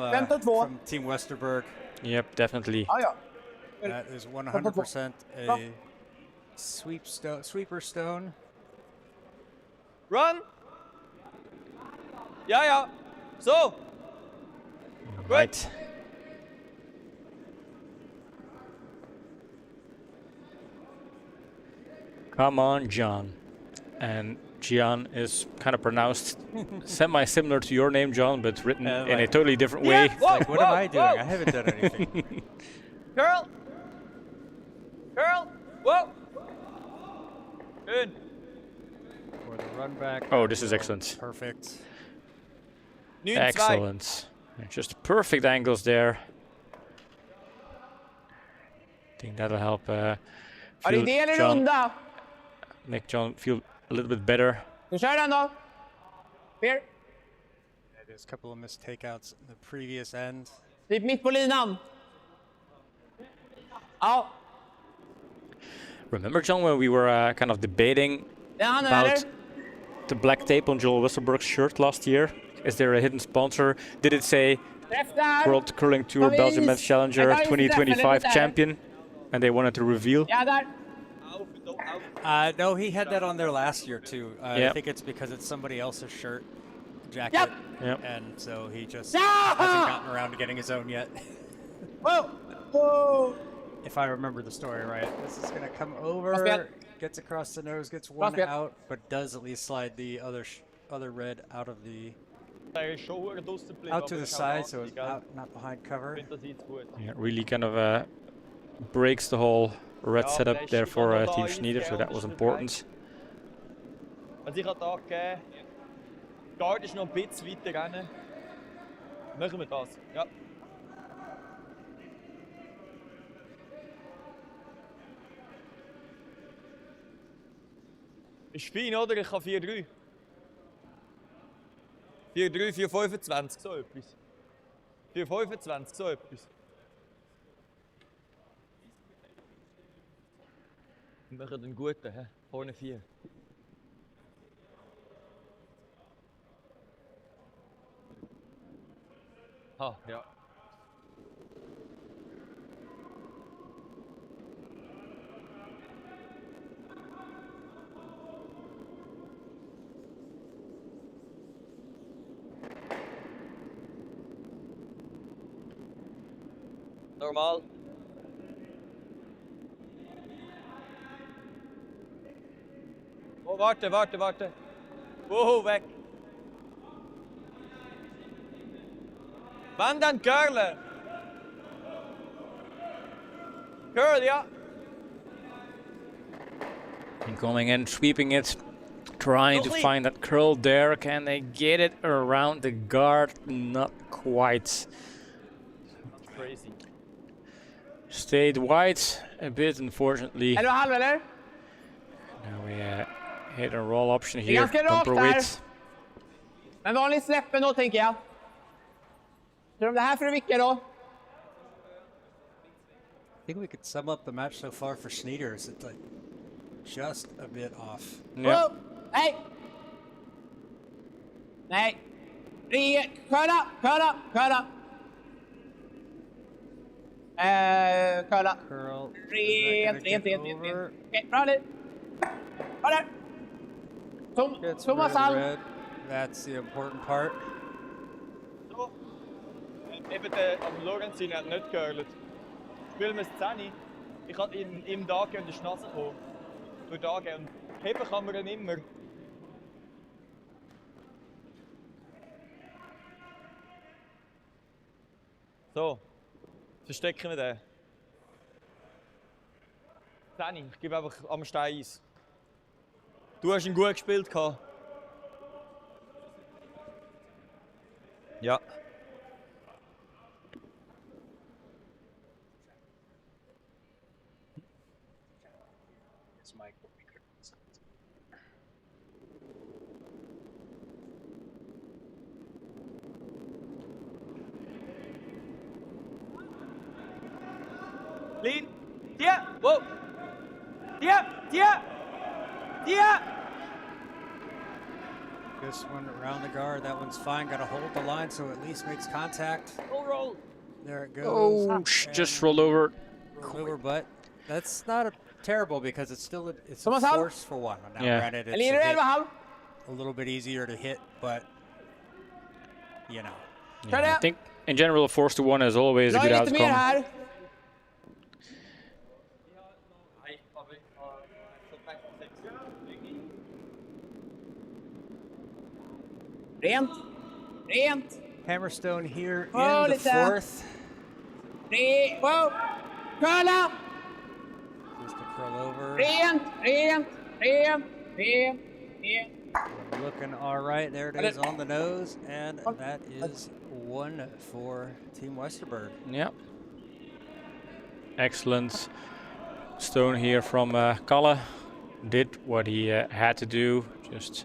Team Westerberg. Yep, definitely. Ja, ja. That is 100% a sweeper stone. Run! Ja, ja. So. Right. Come on, John. And Gian is kind of pronounced semi-similar to your name, John, but written in a totally different way. Whoa, Like, what am I doing? whoa. I haven't done anything. Curl. Curl. Whoa. Good. For the run back. Oh, this is excellent. Perfect. Nu een 2. Excellent. Just perfect angles there. I think that'll help Ja, det är feel del i John, runda. make John feel a little bit better. Du kör den då. Fer. There's a couple of missed takeouts in the previous end. Typ mitt på linan. Ja. Remember, John, when we were kind of debating Den han eller? about the black tape on Joel Westerberg's shirt last year? Is there a hidden sponsor? Did it say Träff där. World Curling Tour Kom Belgium is. Men's Challenger Jag kan ju inte träffa 2025 den där. champion? And they wanted to reveal? Ja, där. No, he had that on there last year too. I Yep. think it's because it's somebody else's shirt jacket, Yep. Yep. and so he just Ah! hasn't gotten around to getting his own yet. Whoa. Whoa. If I remember the story right, this is gonna come over, Crossbed. gets across the nose, gets one Crossbed. out, but does at least slide the other red out of the out to the side, so it's out, not behind cover. Yeah, really kind of breaks the whole red setup there for Team Schneider, so that was important. Also ich habe da gegeben. Guard ist noch ein bisschen weiter rennen. Machen wir das. Ja. Ist fein, oder? Ich kann 4-3. 4-3, 4-25, so etwas. 4-25, so etwas. Wir machen den guten, hä? Vorne 4. Ah, ja. Normal. Oh, warte, warte, warte. Oh, weg. Wann dann curlen? Curl, ja. And going in, sweeping it, trying to Nog niet. find that curl there. Can they get it around the guard? Not quite. Crazy. Stayed wide a bit, unfortunately. Är du halv eller? Now we hit a roll option är here. ganska rakt Bumper där. width. Men vanlig släppen då, tänker jag. Tror de det här för vilka då? I think we could sum up the match so far for Schneider. It's like just a bit off. Yeah. Oh, nej! Nej. Curla, curla, curla. Curla. Curl. Rent, rent, rent, rent, rent. Okej, bra nu. Bra där. Gets Thomas rid of Hall. red. That's the important part. So. Eben am Lorenzin hat nicht gehört. Spielen wir es 10. Ich kann ihm da gehen und in die Schnauze kommen. Durch da gehen. Und heben kann man ihn immer. So. Verstecken wir den. 10. Ich gebe einfach am Stein Eis. Du hast ihn gut gespielt. Ja. Clean. Tia. Whoa. Tia. Tia. Tia. This one around the guard. That one's fine. Got to hold the line so it at least makes contact. Roll. There it goes. Oh, just rolled over. Rolled over, but that's not terrible because it's still it's a Thomas out. force for one. Now, Yeah. granted, it's Leader a, hit, 11,5. a little bit easier to hit, but you know. Kör I det. think in general, 4-1 is always a Dra good lite mer outcome. här. Rent. Rent. Hammerstone here Oh, in the lite där. fourth. Wow. Curla. Just to curl over. Rent. Rent. Rent. Rent. Rent. Looking all right. There it is on the nose, and that is one for Team Westerberg. Yeah. Excellent stone here from Kalle. Did what he had to do, just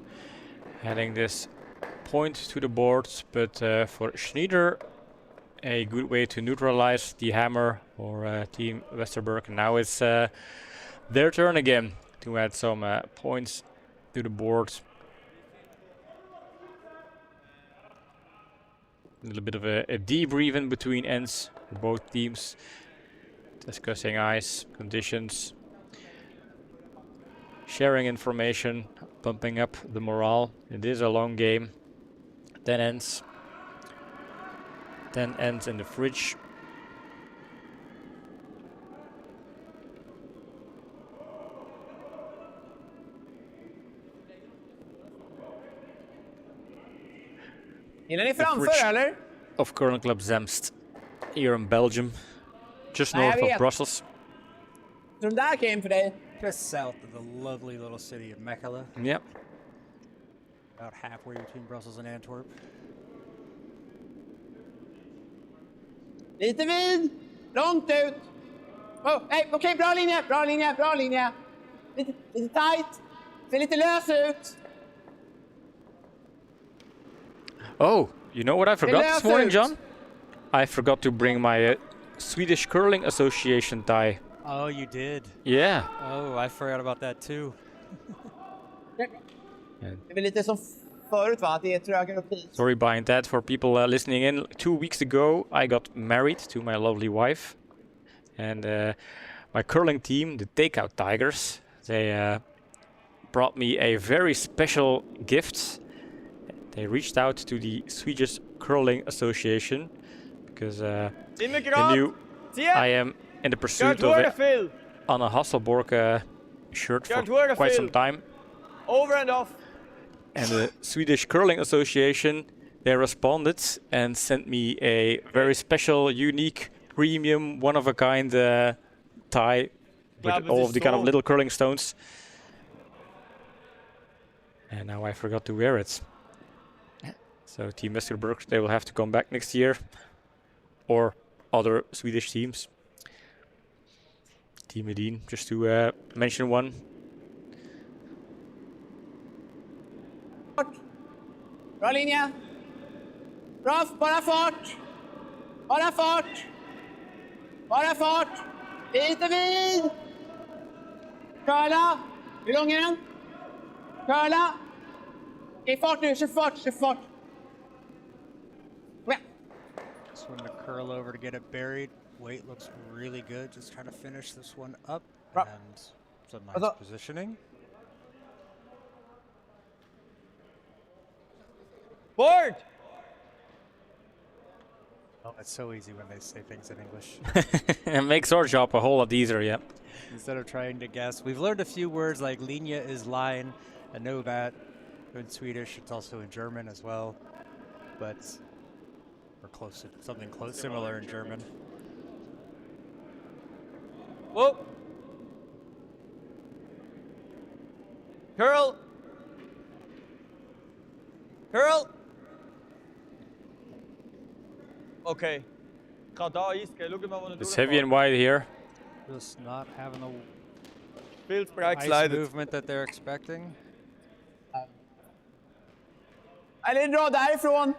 heading this point to the boards. But for Schneider, a good way to neutralize the hammer for Team Westerberg. Now it's their turn again to add some points to the board. A little bit of a debrief in between ends for both teams, discussing ice conditions, sharing information, pumping up the morale. It is a long game. 10 ends. 10 ends in the fridge. Hinner ni framför fridge. eller? Of Curling Club Zemst here in Belgium, just Nej, jag north of vet. Brussels. Så de där came för dig. Just south of the lovely little city of Mechelen, Yep. about halfway between Brussels and Antwerp. Lite vid. Långt ut. Oh, nej, okej, bra linje, bra linje, bra linje. Lite tight. Ser lite lös ut. Oh, you know what I forgot this morning, out. John? I forgot to bring my Swedish Curling Association tie. Oh, you did? Yeah. Oh, I forgot about that too. Det är väl lite som förut va, att det är trögare och pris. Sorry behind that for people listening in. 2 weeks ago, I got married to my lovely wife. And my curling team, the Takeout Tigers, they brought me a very special gift. They reached out to the Swedish Curling Association because they knew I am in the pursuit of a Phil. Anna Hasselborg shirt for Can't work, quite Phil. some time. Over and off. And the Swedish Curling Association, they responded and sent me a very special, unique, premium, one-of-a-kind tie Glad with with all the of the kind of stone. little curling stones. And now I forgot to wear it. So Team Westerberg, they will have to come back next year. Or other Swedish teams. Team Edin, just to mention one. Bra linje. Bra, bara fart. Bara fart. Bara fart. Lite vid. Curla. Hur lång är den? Curla. I fart nu, kör fart, kör fart. Kom igen. This one to curl over to get it buried. Weight looks really good. Just trying to finish this one up. Right. And it's a nice Alltså- positioning. Board. Oh, it's so easy when they say things in English. It makes our job a whole lot easier, yeah. Instead of trying to guess. We've learned a few words like linje is line. I know that in Swedish. It's also in German as well. But we're close to something close similar in German. Whoa. Curl. Curl. Okej. Ga daar is. Kijk, look at me It's heavy and wide here. Just not having the Field spread ice slide. movement that they're expecting. Eller dra därifrån.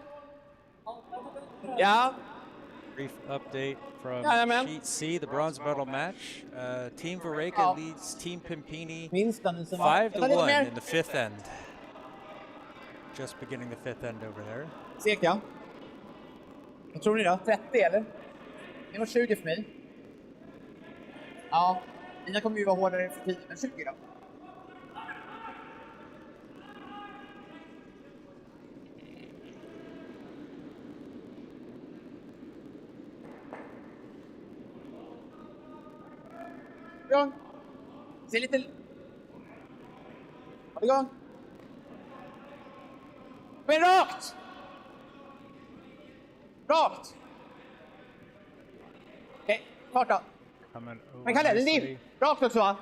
Ja. Brief update from Yeah, man. Sheet C, the bronze medal match. Team Vareka Ja. leads Team Pimpini Minst den som 5-1 in the fifth end. Just beginning the fifth end over there. Seka. Vad tror ni då? 30 eller? Det var 20 för mig. Ja, mina kommer ju vara hårdare för 10, men 20 då. Igång. Se lite... Håll igång. Men rakt! Rakt! Okej, fart då. Coming over Men Kalle, det är nicely. din. Rakt också va?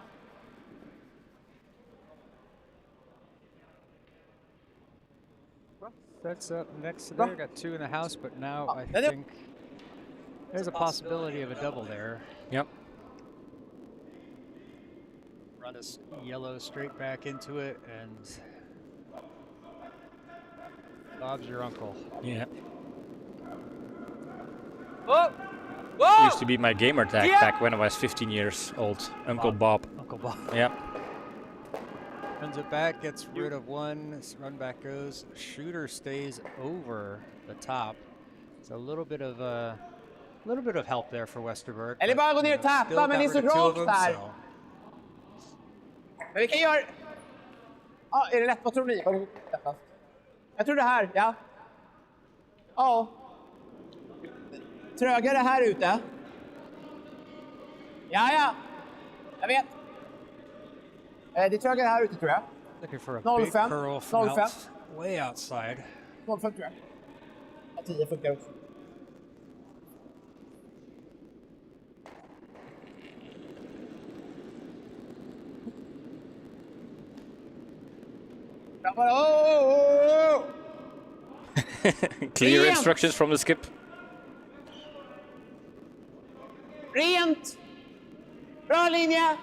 Sets up next to there. Got 2 in the house, but now I Yep. think there's a possibility of a double there. Yep. Run us yellow straight back into it, and Bob's your uncle. Yeah. Whoa! Whoa! Used to be my gamer tag Yeah. back when I was 15 years old. Uncle Bob. Uncle Bob. Yeah. Runs it back, gets rid of one. Run back goes. Shooter stays over the top. It's a little bit of help there for Westerberg. Eller but, bara gå ner you och know, tappa, still men got det är rid så of 2 of rakt them, där. so- Men vi kan göra... Ja, är det lätt? Vad tror ni? Vad är det lättast? Jag tror det här, ja. Ja. Trögare här ute. Ja, ja. Jag vet. Det är trögare här ute tror jag. Looking for a 05, big curl from 05. way outside. 05 tror jag. Ja, 10 funkar också. Jag bara, åh! Clear Rent. instructions from the skip. Rent! Bra linje!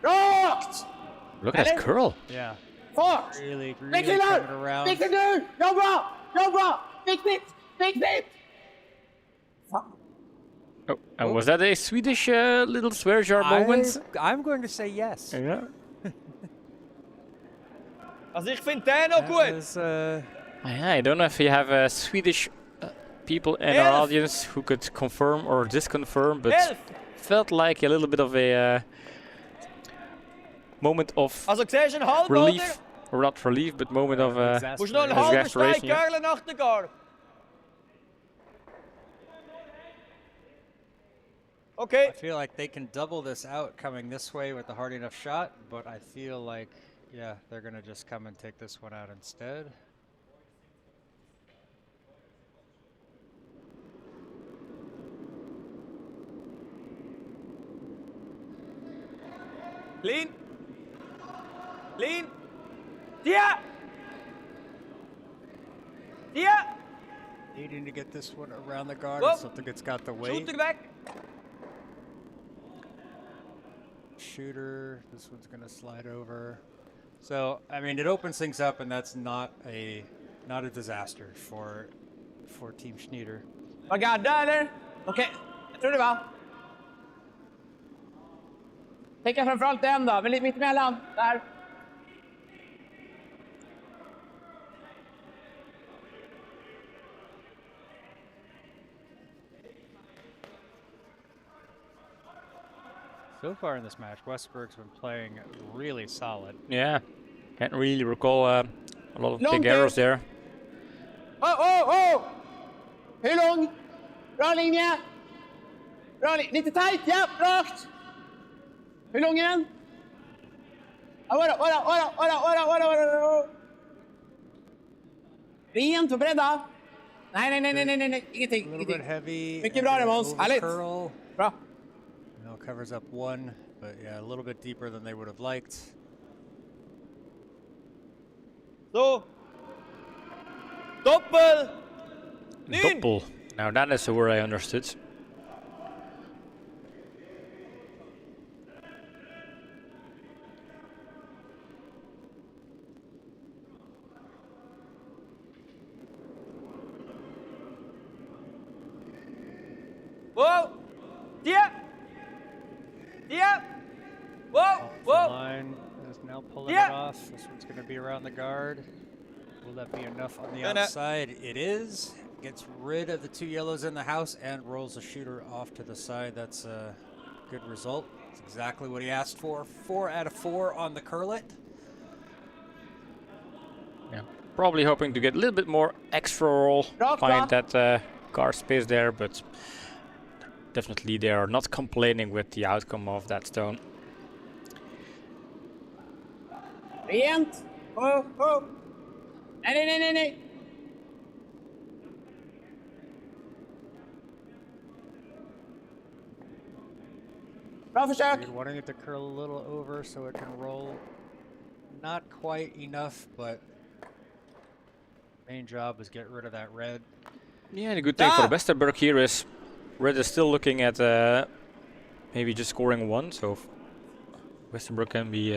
Rakt! Look at that Eller? curl. Yeah. Fart! Really Viktigt coming nu! around. Viktigt nu! Jobba! Jobba! Viktigt! Viktigt! Fan. Oh, and was that a Swedish little swear jar moment? I'm going to say yes. Yeah. Also ich finde den noch That gut. was, Yeah, I don't know if you have Swedish people in our Elf. audience who could confirm or disconfirm, but Elf! felt like a little bit of a moment of Also siehst du einen halben, relief, or not relief, but moment of oder? Musst du noch einen exasperation. halben Stein Exasperation, ja. Görle nach der Gar. Okay. I feel like they can double this out coming this way with the hard enough shot, but I feel like, yeah, they're going to just come and take this one out instead. Lean. Lean. Dia! Dia! Needing to get this one around the guard. Whoa. I still think it's got the weight. Shooter weg. Shooter. This one's going to slide over. So, I mean, it opens things up, and that's not a disaster for Team Schneider. Var gadda eller? Okej, jag tror det va. Tänka framförallt den då, men lite mitt emellan. Där. So far in this match, Westberg's been playing really solid. Yeah, can't really recall a lot of Long big game. arrows there. Oh! Hur lång? Bra linje. Bra linje. Lite tajt, ja, rakt. Hur lång är den? Ja, vara. Rent och beredda. Nej, ingenting. A little bit heavy. Mycket bra, and Måns. over Härligt. curl. Bra. No, covers up one, but yeah, a little bit deeper than they would have liked. So. Doppel. Lean. Doppel. Now that is a word I understood. Whoa! Yeah! Yeah! Whoa! Off the Whoa! line is now pulling Yeah. it off. This one's going to be around the guard. Will that be enough on the Gonna- outside? It is. Gets rid of the 2 yellows in the house and rolls the shooter off to the side. That's a good result. That's exactly what he asked for. 4 out of 4 on the curlet. Yeah. Probably hoping to get a little bit more extra roll, find that guard space there, but definitely they are not complaining with the outcome of that stone. Rent! Oh, oh! Nej. Bra försök! You're wanting it to curl a little over so it can roll. Not quite enough, but main job is get rid of that red. Yeah, the good thing for Westerberg here is Red is still looking at maybe just scoring 1, so Westerberg can be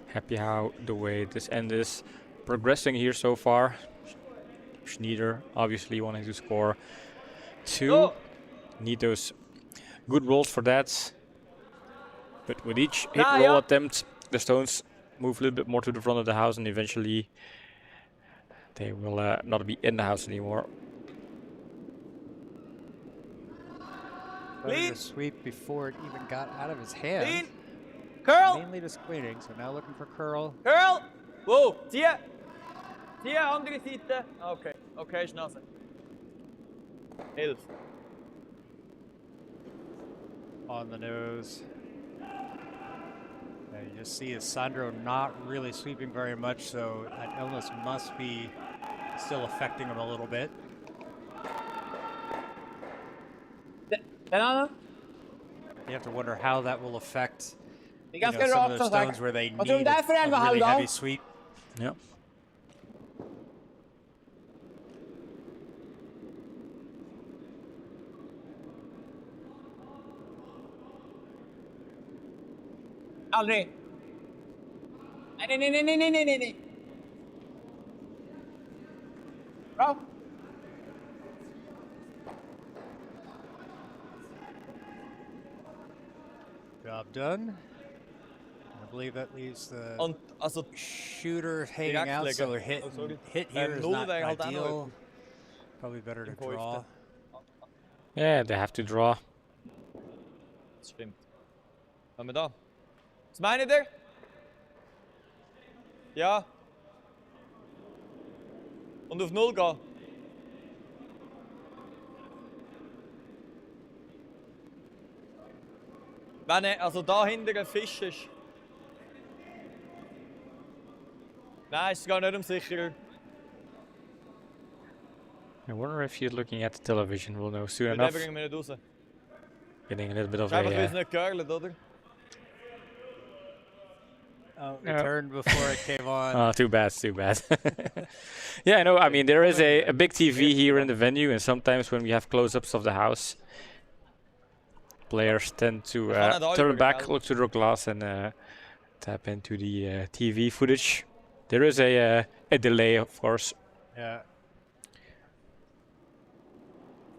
happy how the way this end is progressing here so far. Schneider obviously wanting to score 2. Need those good rolls for that. But with each hit roll attempt, the stones move a little bit more to the front of the house, and eventually they will not be in the house anymore. Better to sweep before it even got out of his hand. Lean! Curl! Mainly just cleaning, so now looking for curl. Curl! Wow! Tia! Tia, andere Seite. Okay, okay, Schnase. Hilf. On the nose. You just see Sandro not really sweeping very much, so that illness must be still affecting him a little bit. You have to wonder how that will affect some of those stones where they need a really heavy sweep. Yeah. Aldrig! Nej. Bra! Job done. I believe that leaves the Und, also, shooter hanging out, so a hit here is not ideal. Probably better to draw. Yeah, they have to draw. das stimmt. Haben wir da? Was meint ihr? Ja. Und auf 0 gehen. Wenn also da hinten ein Fisch ist. Nein, es geht nicht um sicherer. I wonder if you're looking at the television. We'll know soon Den enough. bringen wir nicht raus. Getting a little bit of Einfach, weil es a nicht gehört, oder? Oh, it turned before it came on. oh, too bad, too bad. Yeah, I know. I mean, there is a big TV here in the venue, and sometimes when we have close-ups of the house, players tend to turn back, look to the glass, and tap into the TV footage. There is a delay, of course. Yeah.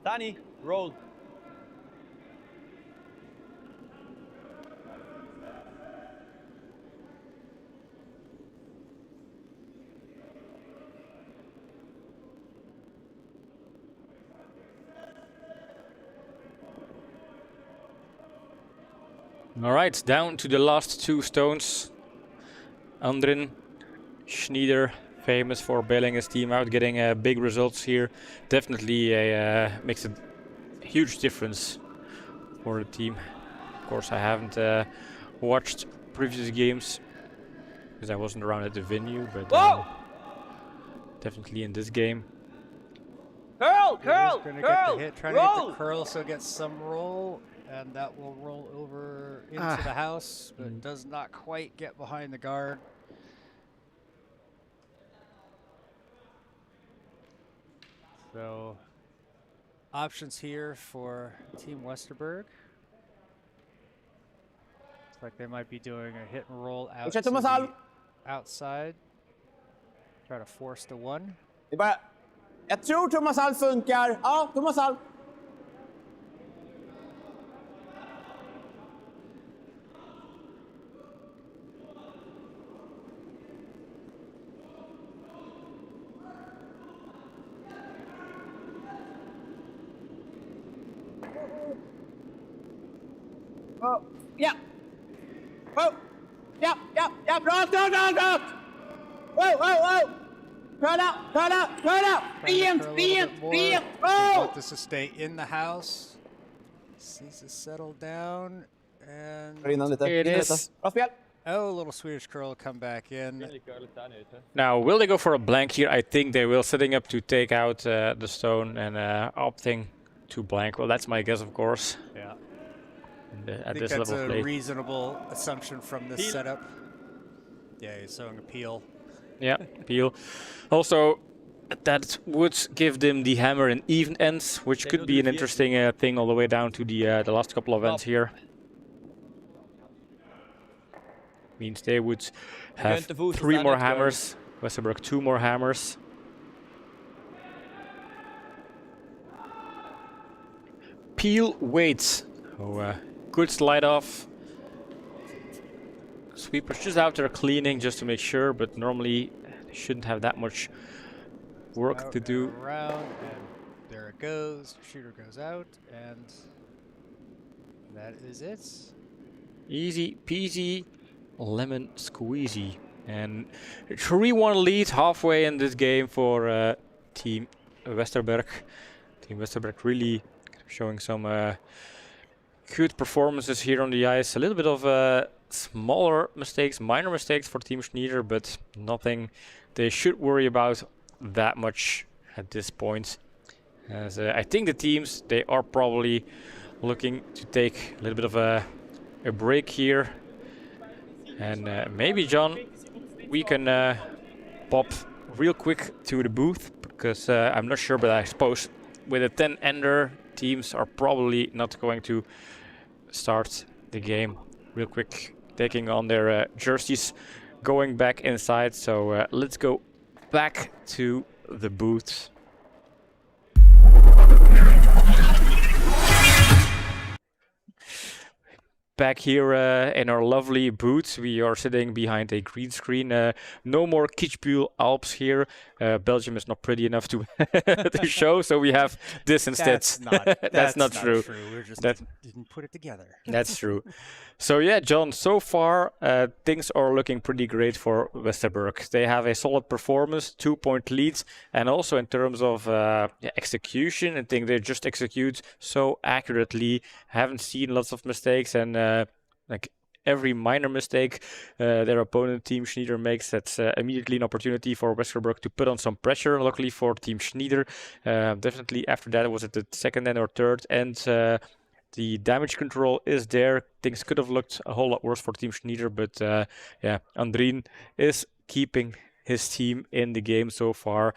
Danny, roll. All right, down to the last 2 stones. Andrin Schneider, famous for bailing his team out, getting big results here. Definitely makes a huge difference for the team. Of course, I haven't watched previous games because I wasn't around at the venue, but definitely in this game. Curl, He's curl, gonna curl, get the hit, trying to roll. get the curl so it gets some roll, and that will roll over into the house, but does not quite get behind the guard. So, options here for Team Westerberg. Looks like they might be doing a hit and roll out to the outside. Try to force the 1. Det är bara... Jag tror Thomas Alf funkar. Ja, Thomas Alf. Oh, ja. Oh, ja, ja, ja, rakt, rakt, rakt, rakt. Whoa, whoa, whoa. Turn up, turn up, turn up. Trying to Rent, curl a little rent, bit more. rent. They Oh. want this to stay in the house. This needs to settle down. And Innan lite, It innan is. lite. Bra spel. oh, a little Swedish curl come back in. Egentlig curlet der nede. Now, will they go for a blank here? I think they will, setting up to take out the stone and opting to blank. Well, that's my guess, of course. Yeah. And, I at think this that's level a of play. reasonable assumption from this Peel. setup. Yeah, he's showing a peel. Yeah, peel. Also, that would give them the hammer in even ends, which They could will be do an here. interesting thing all the way down to the last couple of ends here. Means they would have going to vote for 3 more Senate, hammers. Westerberg 2 more hammers. Peel waits. Oh, good slide off. Sweeper's just out there cleaning just to make sure, but normally they shouldn't have that much work Out to and do. around, and there it goes. Shooter goes out, and that is it. Easy peasy, lemon squeezy. And 3-1 lead halfway in this game for Team Westerberg. Team Westerberg really showing some good performances here on the ice. A little bit of smaller mistakes, minor mistakes for Team Schneider, but nothing they should worry about that much at this point. As I think the teams, they are probably looking to take a little bit of a break here. And maybe, John, we can pop real quick to the booth, because I'm not sure, but I suppose with a 10-ender, teams are probably not going to start the game real quick, taking on their jerseys, going back inside. So let's go back to the booth. Back here in our lovely booth, we are sitting behind a green screen. No more Kitzbühel Alps here. Belgium is not pretty enough to to show, so we have this instead. That's not true. We just That- didn't put it together. That's true. So yeah, John, so far things are looking pretty great for Westerberg. They have a solid performance, 2-point leads, and also in terms of execution, I think they just execute so accurately. Haven't seen lots of mistakes, and like every minor mistake their opponent, Team Schneider, makes, that's immediately an opportunity for Westerberg to put on some pressure. Luckily for Team Schneider, definitely after that, was it the second end or third end? The damage control is there. Things could have looked a whole lot worse for Team Schneider, but yeah, Andrien is keeping his team in the game so far.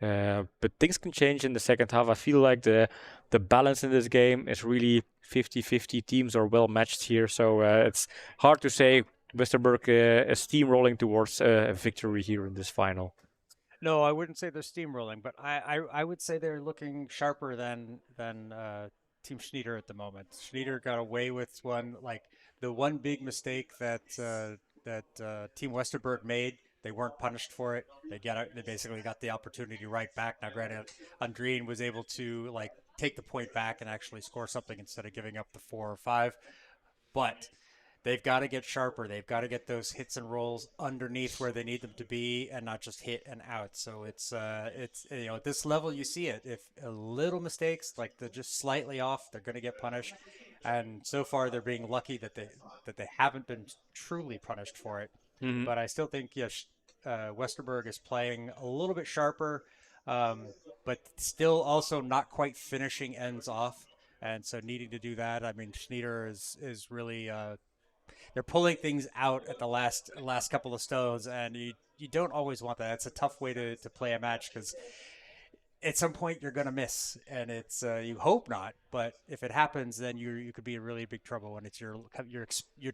But things can change in the second half. I feel like the balance in this game is really 50-50. Teams are well matched here, so it's hard to say Westerberg is steamrolling towards a victory here in this final. No, I wouldn't say they're steamrolling, but I would say they're looking sharper than Team Schneider at the moment. Schneider got away with one, like the one big mistake that Team Westerberg made. They weren't punished for it. They basically got the opportunity right back. Now, granted, Andrien was able to like take the point back and actually score something instead of giving up the 4 or 5. But they've got to get sharper. They've got to get those hits and rolls underneath where they need them to be, and not just hit and out. So it's you know, at this level you see it. If a little mistakes, like they're just slightly off, they're going to get punished. And so far they're being lucky that they haven't been truly punished for it. Mhm. But I still think yes, Westerberg is playing a little bit sharper, but still also not quite finishing ends off. And so needing to do that, I mean, Schneider is really they're pulling things out at the last couple of stones, and you don't always want that. It's a tough way to play a match, because at some point you're gonna miss, and it's you hope not, but if it happens, then you could be in really big trouble when it's you're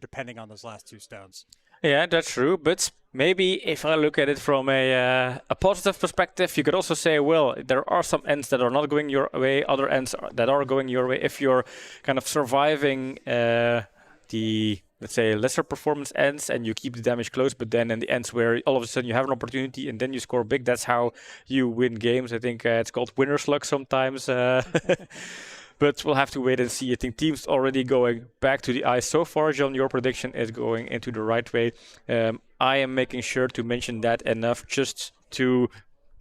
depending on those last 2 stones. Yeah, that's true. But maybe if I look at it from a positive perspective, you could also say, well, there are some ends that are not going your way, other ends that are going your way. If you're kind of surviving the, let's say, lesser performance ends, and you keep the damage close, but then in the ends where all of a sudden you have an opportunity and then you score big, that's how you win games. I think it's called winner's luck sometimes. but we'll have to wait and see. I think teams already going back to the ice so far. John, your prediction is going into the right way. I am making sure to mention that enough just to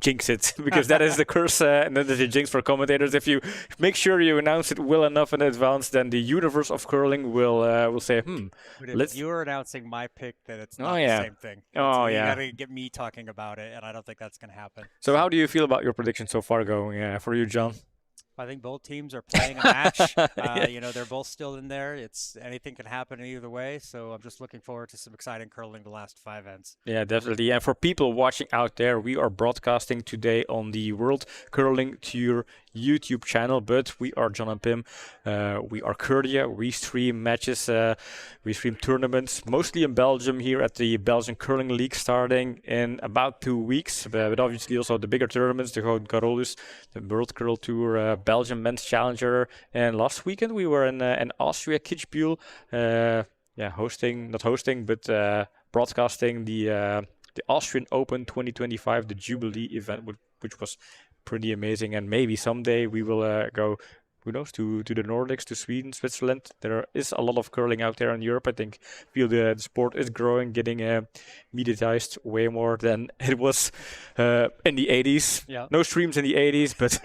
jinx it, because that is the curse, and that is the jinx for commentators. If you make sure you announce it well enough in advance, then the universe of curling will say, But if let's. you're announcing my pick, then it's Oh, not the yeah. same thing. Oh, You yeah. gotta get me talking about it, and I don't think that's gonna happen. So how do you feel about your prediction so far going for you, John? I think both teams are playing a match. Yeah. You know, they're both still in there. It's anything can happen either way. So I'm just looking forward to some exciting curling the last 5 ends. Yeah, definitely. And for people watching out there, we are broadcasting today on the World Curling Tour YouTube channel, but we are John and Pim. We are Curdia. We stream matches, we stream tournaments, mostly in Belgium here at the Belgian Curling League starting in about 2 weeks. But obviously also the bigger tournaments, the Gouden Carolus, the World Curl Tour, Belgium Men's Challenger. And last weekend we were in Austria, Kitzbühel, broadcasting the Austrian Open 2025, the Jubilee event, which was pretty amazing. And maybe someday we will go, who knows, to the Nordics, to Sweden, Switzerland. There is a lot of curling out there in Europe. I think feel the sport is growing, getting mediatized way more than it was in the 80s. Yeah. No streams in the 80s, but,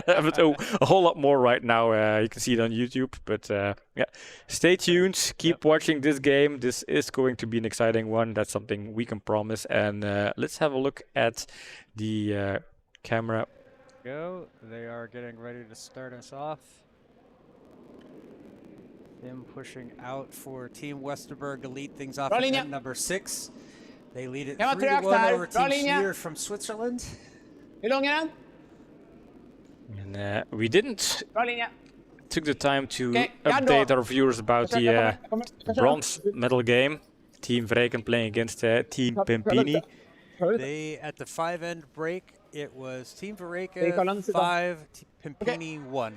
but a whole lot more right now. You can see it on YouTube. But yeah, stay tuned. Keep watching this game. This is going to be an exciting one. That's something we can promise. And let's have a look at the camera. Go. They are getting ready to start us off. Them pushing out for Team Westerberg to lead things off at end number 6. They lead it 3-1 over Team Scheer from Switzerland. Hur lång är den? And we didn't Bra linje. took the time to Okay, update our viewers about the Jag kommer. bronze medal game. Team Vreken playing against Team Pimpini. They, at the 5-end break, it was Team Kollar, Vareka sit 5, Pimpini 1.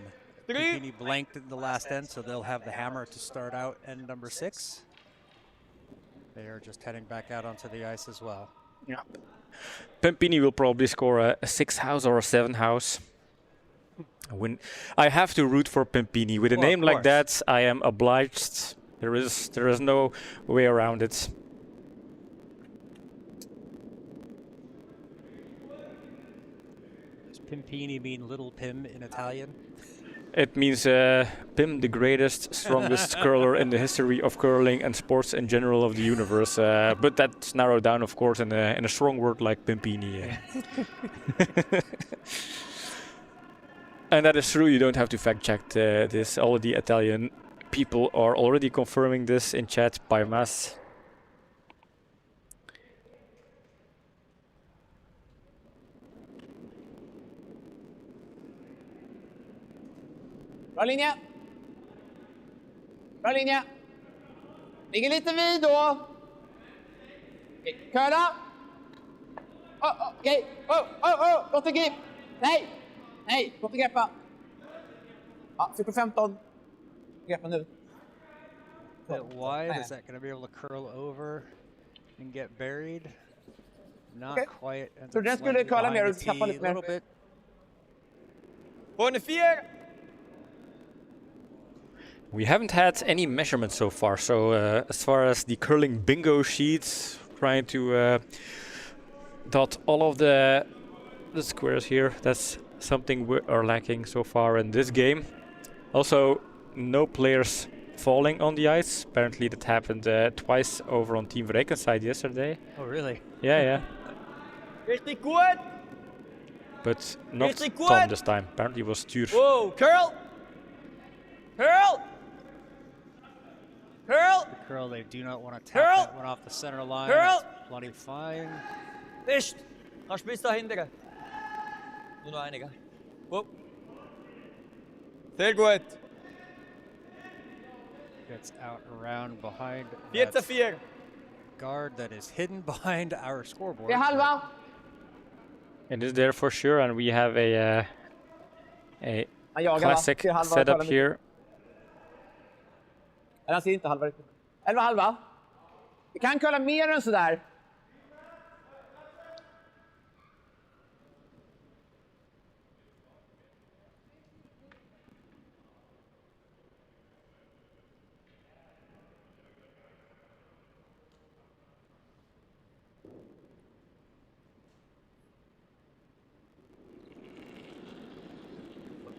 Pimpini blanked in the last end, so they'll have the hammer to start out end number 6. They are just heading back out onto the ice as well. Yeah. Pimpini will probably score a 6 house or a 7 house. When I have to root for Pimpini with a Well, name of like course. that, I am obliged. There is no way around it. Does Pimpini mean Little Pim in Italian? It means Pim, the greatest, strongest curler in the history of curling and sports in general of the universe. But that's narrowed down, of course, in a strong word like Pimpini. And that is true. You don't have to fact check this. All the Italian people are already confirming this in chat by mass. Bra linje. Bra linje. Ligger lite vid då. Curla. Okej. Låt det grip. Nej. Nej, låt det greppa. Ja, 14-15. Greppa nu. Bit wide, is that going to be able to curl over and get buried? Not Okay. quite. Så den skulle curla mer och tappa lite A little mer. bit. Vorne 4. We haven't had any measurements so far. So as far as the curling bingo sheets, trying to dot all of the squares here. That's something we are lacking so far in this game. Also, no players falling on the ice. Apparently that happened twice over on Team Vreken's side yesterday. Oh, really? Yeah. Richtig gut. But not Richtig Tom gut. this time. Apparently it was Tuur. Whoa, curl. Curl. Curl. The curl, they do not want to tap Curl. that one off the center line. Curl. That's plenty fine. Nicht. Kannst bis da hinten. Nur noch einige. Whoop. Sehr gut. Gets out around behind that 14-4. guard that is hidden behind our scoreboard. Det är halva. It is there for sure, and we have a Han jagar, va? classic Ser halva, setup kollar here. mycket. Eller han ser inte halva riktigt. 11 halva. Vi kan kolla mer än sådär.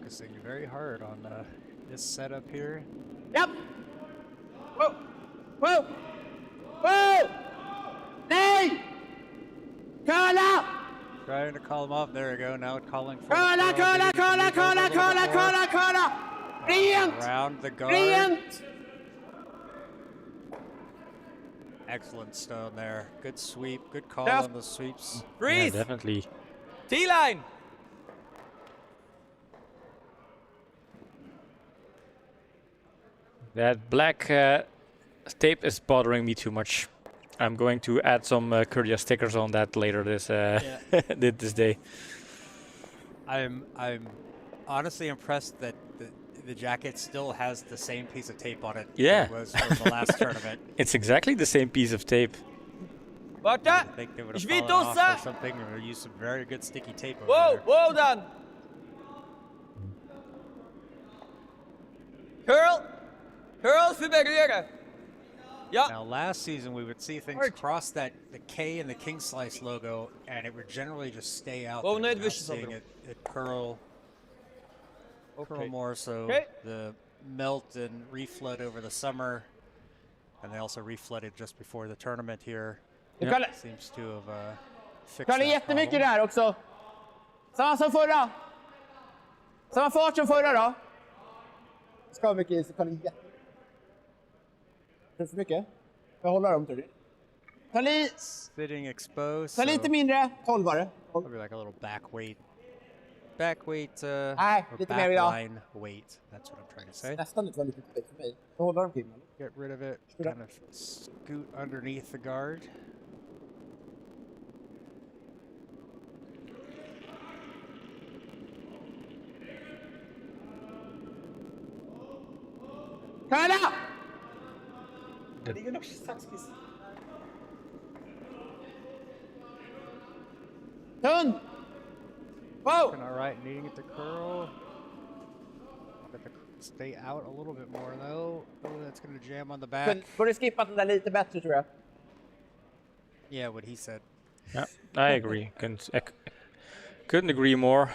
focusing very hard on this setup here. Yep. Whoa. Whoa. Whoa. Nej! Curla! Trying to call him off. There we go. Now calling for Curla, the curl. curla, Maybe we can curla, move over a curla, little curla, bit more. curla, curla! Rent! Around the guard. Rent! Excellent stone there. Good sweep. Good call Yes. on the sweeps. Yeah, Freeze! definitely. T-line! That black tape is bothering me too much. I'm going to add some Courtier stickers on that later this this day. I'm honestly impressed that the jacket still has the same piece of tape on it Yeah. that it was for the last tournament. It's exactly the same piece of tape. I Warte! think they would Ich have will fallen off or tussen! something or used some very good sticky tape over Wow, there. wow dan! Curl! Curl för beröra! Ja, Now, last season we would see things Arch. cross the K and the King Slice logo, and it would generally just stay out. Oh, there. no, it We're not wishes seeing something. it curl okay. more. So Okay. the melt and reflood over the summer, and they also reflooded just before the tournament here. Du Kalle, Seems to have fixed Kalle that jättemycket problem. där också. Samma som förra. Samma fart som förra då. Ska mycket is, Kalle jätte. Är det för mycket? Jag håller dem tror du. Sitting exposed. Ta lite mindre, 12-are. Probably like a little back weight. Back weight, Nej, or lite mer vill jag ha. backline weight. That's what I'm trying to say. Nästan inte var lite för för mig. Jag håller dem Kim. Get rid of it. Scoot up. Kind of scoot underneath the guard. Kalle! Tunn! Wow! Looking all right, needing it to curl. Let the stay out a little bit more though. Oh, that's going to jam on the back. Borde skippat den där lite bättre tror jag. Yeah, what he said. Yeah, I agree. Couldn't agree more.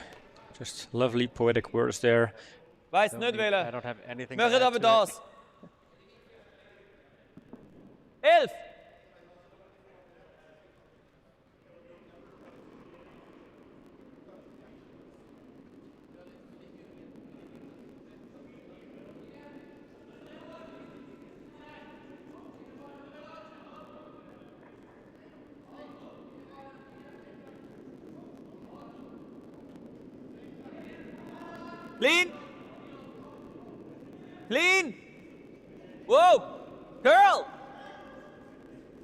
Just lovely poetic words there. Weiß Don't nicht need- I wählen. don't have anything to Möchtet add aber to it. das. 11! Clean! Clean! Whoa! Girl!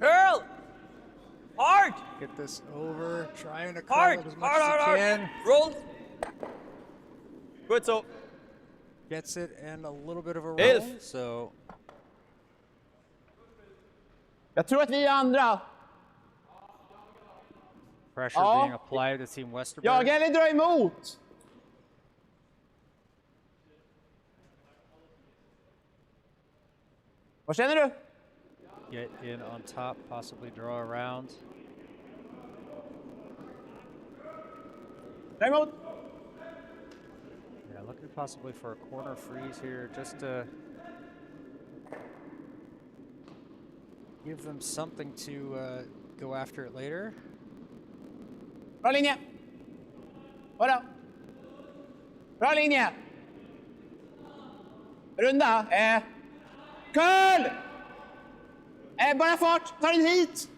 Girl! Hard! Get this over. Trying to curl Hard! it as much Hard, as hard, you hard! can. Roll! Good so. Gets it and a little bit of a roll. Elf. So Jag tror att vi är andra. pressure Ja. being applied to Team Westerberg. Jaga eller dra emot. Vad känner du? Get in on top, possibly draw around. Dra emot. Yeah, looking possibly for a corner freeze here, just to give them something to go after it later. Bra linje. Bra. Bra linje. Runda. Curl! Bara fart. Ta den hit.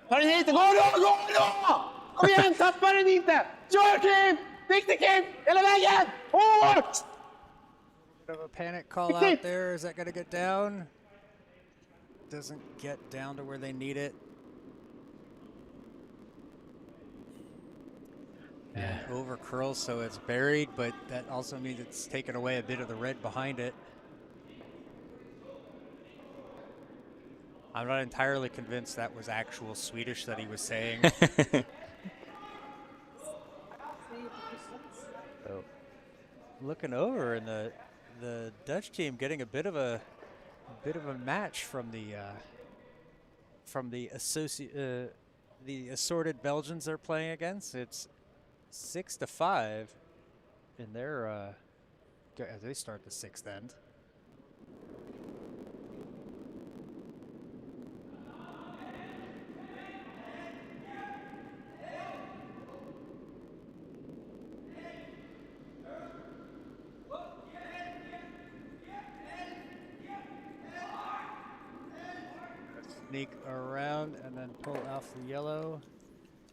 Ta den hit. Gå då! Kom igen, tappa den inte. Kör Kim! Viktig Kim! Hela vägen! Hårt! Bit of a panic call out there. Is that going to get down? Doesn't get down to where they need it. Yeah. Over curls, so it's buried, but that also means it's taken away a bit of the red behind it. I'm not entirely convinced that was actual Swedish that he was saying. So, looking over, and the Dutch team getting a bit of a match from the assorted Belgians they're playing against. It's 6-5 in their as they start the sixth end. Sneak around and then pull off the yellow.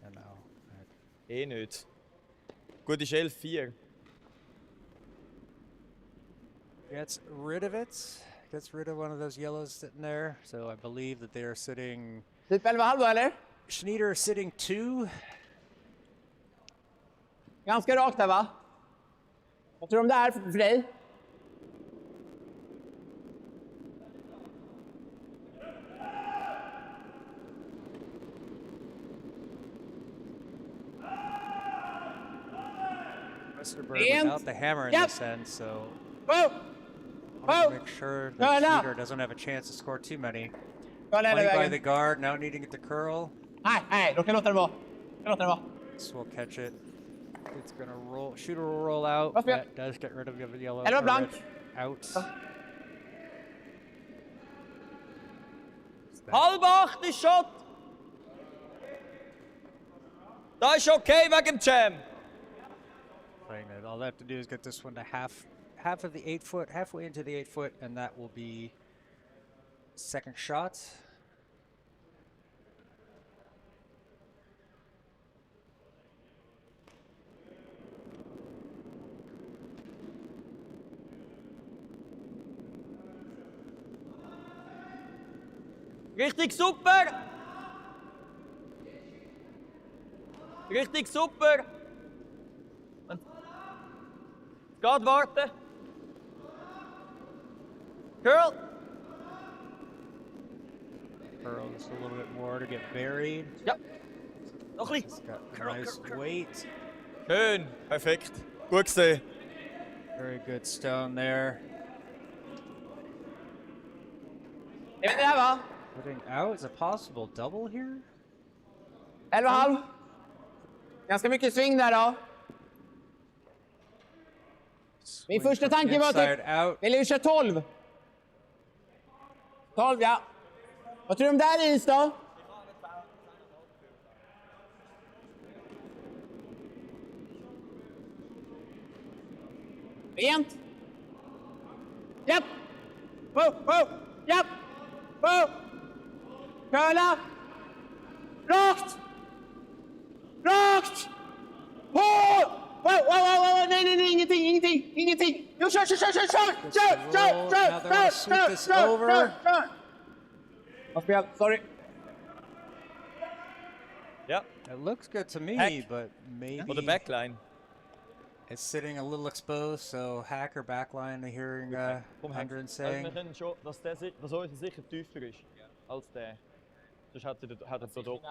And now. Eh nicht. Gut, ist 11-4. Gets rid of it. Gets rid of one of those yellows sitting there. So I believe that they are sitting. Typ 11,5 då, eller? Schneider is sitting 2. Ganska rakt här, va? Vad tror du om det här för dig? Westerberg And- without the hammer in Yep. this end, so Whoa! I want Oh! to make sure No, that no. Schneider doesn't have a chance to score too many. Kolla hela Playing by the vägen. guard, now needing it to curl. Nej, då kan jag låta det vara. This will catch it. It's gonna roll. Shooter will roll out. Varför? That does get rid of the yellow. Eller or blank. red out. Halb 8 ist Shot! Da ist okay wegen dem Jam. Playing it. All they have to do is get this one to half of the 8 foot, halfway into the 8 foot, and that will be second shot. Richtig super! Richtig super! Und geht warten. Curl! Curl just a little bit more to get buried. Ja. Noch ein It's bisschen. got a Curl, nice curl, curl. weight. Schön. Perfekt. Gut gesehen. Very good stone there. Jag vet det här, va? Putting out is a possible double here. 11,5. Ganska mycket sving där då. Min Swing första from tanke var inside typ, out. vill vi köra 12? 12, ja. Vad tror du om där is då? Rent. Japp. Wow. Japp. Wow. Curla. Rakt. Rakt. Hål. Wow. Nej, ingenting. Jo, kör. Now they wanna sweep this over. Vad spel? Sorry. Ja. It looks good to me, Heck. but maybe Oder Backline. it's sitting a little exposed. So hack or backline, hearing Hendren Also saying. wir können schon, dass der unser sicher tiefer ist als der. Sonst hat er so dort.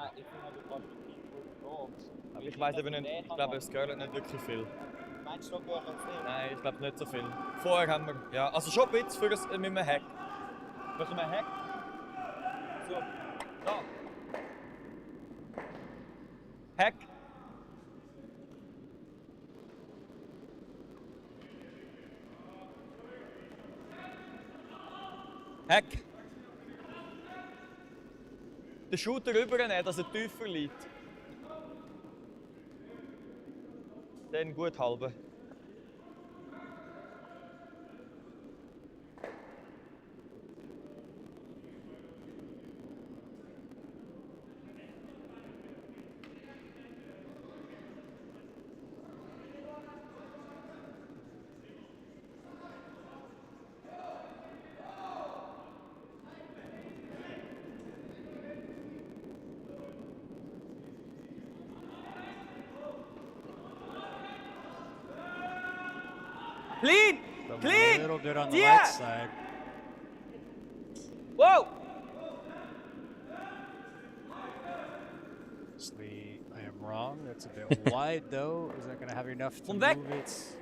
Aber ich weiß eben nicht, ich glaube, es Girl hat nicht wirklich viel. Meinst du, wir können es nicht? Nein, ich glaube nicht so viel. Vorher haben wir, ja, also schon ein bisschen für das, mit einem Hack. Machen wir einen Hack? So, da. Hack. Hack. Den Shooter rübernehmen, dass er tiefer liegt. Dann gut halbe. Clean! A Clean! little bit on the Yeah! right side. Whoa! Obviously, I am wrong. That's a bit wide, though. Is that going to have enough to Kom weg. move it?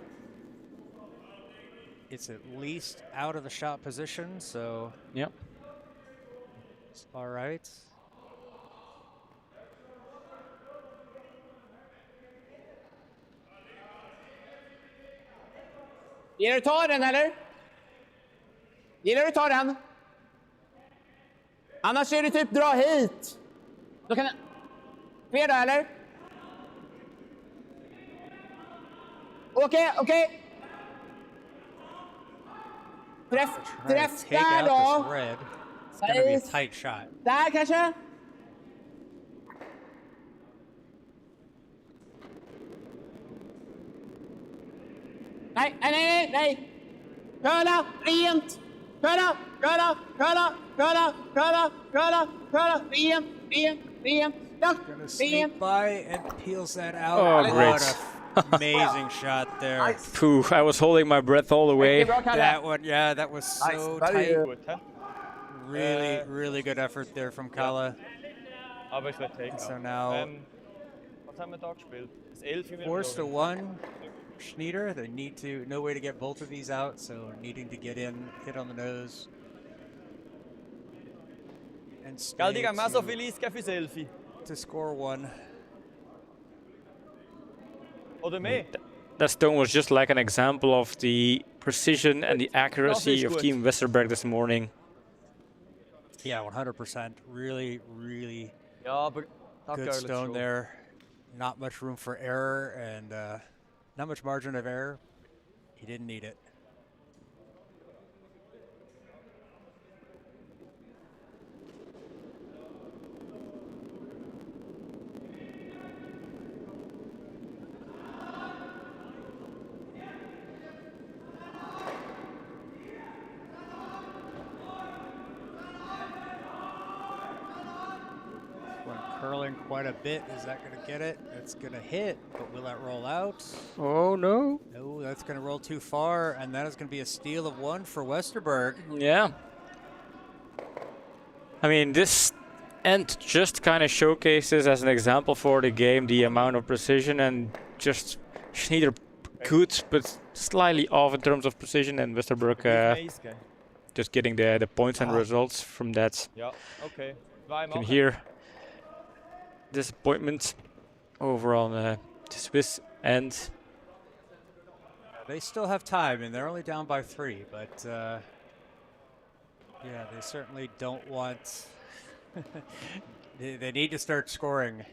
It's at least out of the shot position, so Yep. it's all right. Gillar du ta den eller? Gillar du ta den? Annars är det typ dra hit. Då kan jag... Fler då eller? Okej. Träff Trying to take där out då. this red. It's gonna be a tight shot. Där kanske? Nej. Curla, rent. Curla. Rent. Gonna sneak by and peels that out. Oh, great. What a amazing shot there. Phew, I was holding my breath all the way. That one, yeah, that was so tight. Gut, hä? Really good effort there from Kala. Aber ich werde Takeout. So now, was haben wir da gespielt? Das 11 mit dem forced to Logan. 1. Schneider, they need to, no way to get both of these out, so needing to get in, hit on the nose. And Gell, stay die haben auch so viel Eis gegeben fürs 11. to score 1. Oder mehr? That stone was just like an example of the precision and the accuracy of good. Team Westerberg this morning. Yeah, 100%. Really Ja, aber da good Girl stone schon. there. Not much room for error and not much margin of error. He didn't need it. One curling quite a bit. Is that going to get it? It's going to hit, but will that roll out? Oh no. No, that's going to roll too far, and that is going to be a steal of 1 for Westerberg. Yeah. I mean, this end just kind of showcases as an example for the game the amount of precision and just Schneider good, but slightly off in terms of precision, and Westerberg Mehr Eis geben. just getting the points and results from that. Ja, okay. Zwei You can machen. hear disappointment over on the Swiss end. They still have time, and they're only down by 3, but yeah, they certainly don't want... they need to start scoring.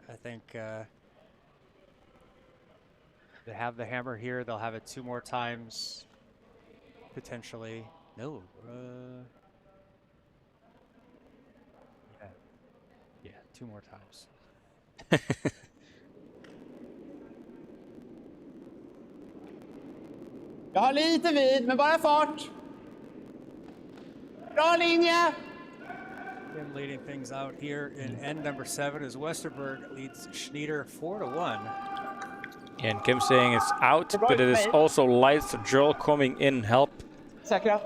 I think they have the hammer here. They'll have it 2 more times, potentially. No. Yeah, 2 more times. Jag har lite vid, men bara fart. Bra linje. Him leading things out here in end number 7 as Westerberg leads Schneider 4-1. And Kim saying it's out, but it is also light. So Joel coming in help. Säkra.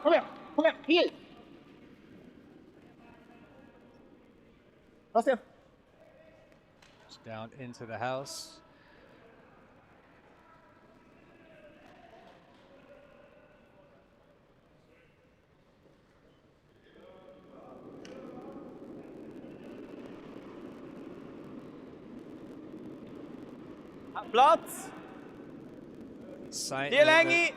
Kom igen. Hit. Bra Sten. Just down into the house. Platz! Side Die Länge!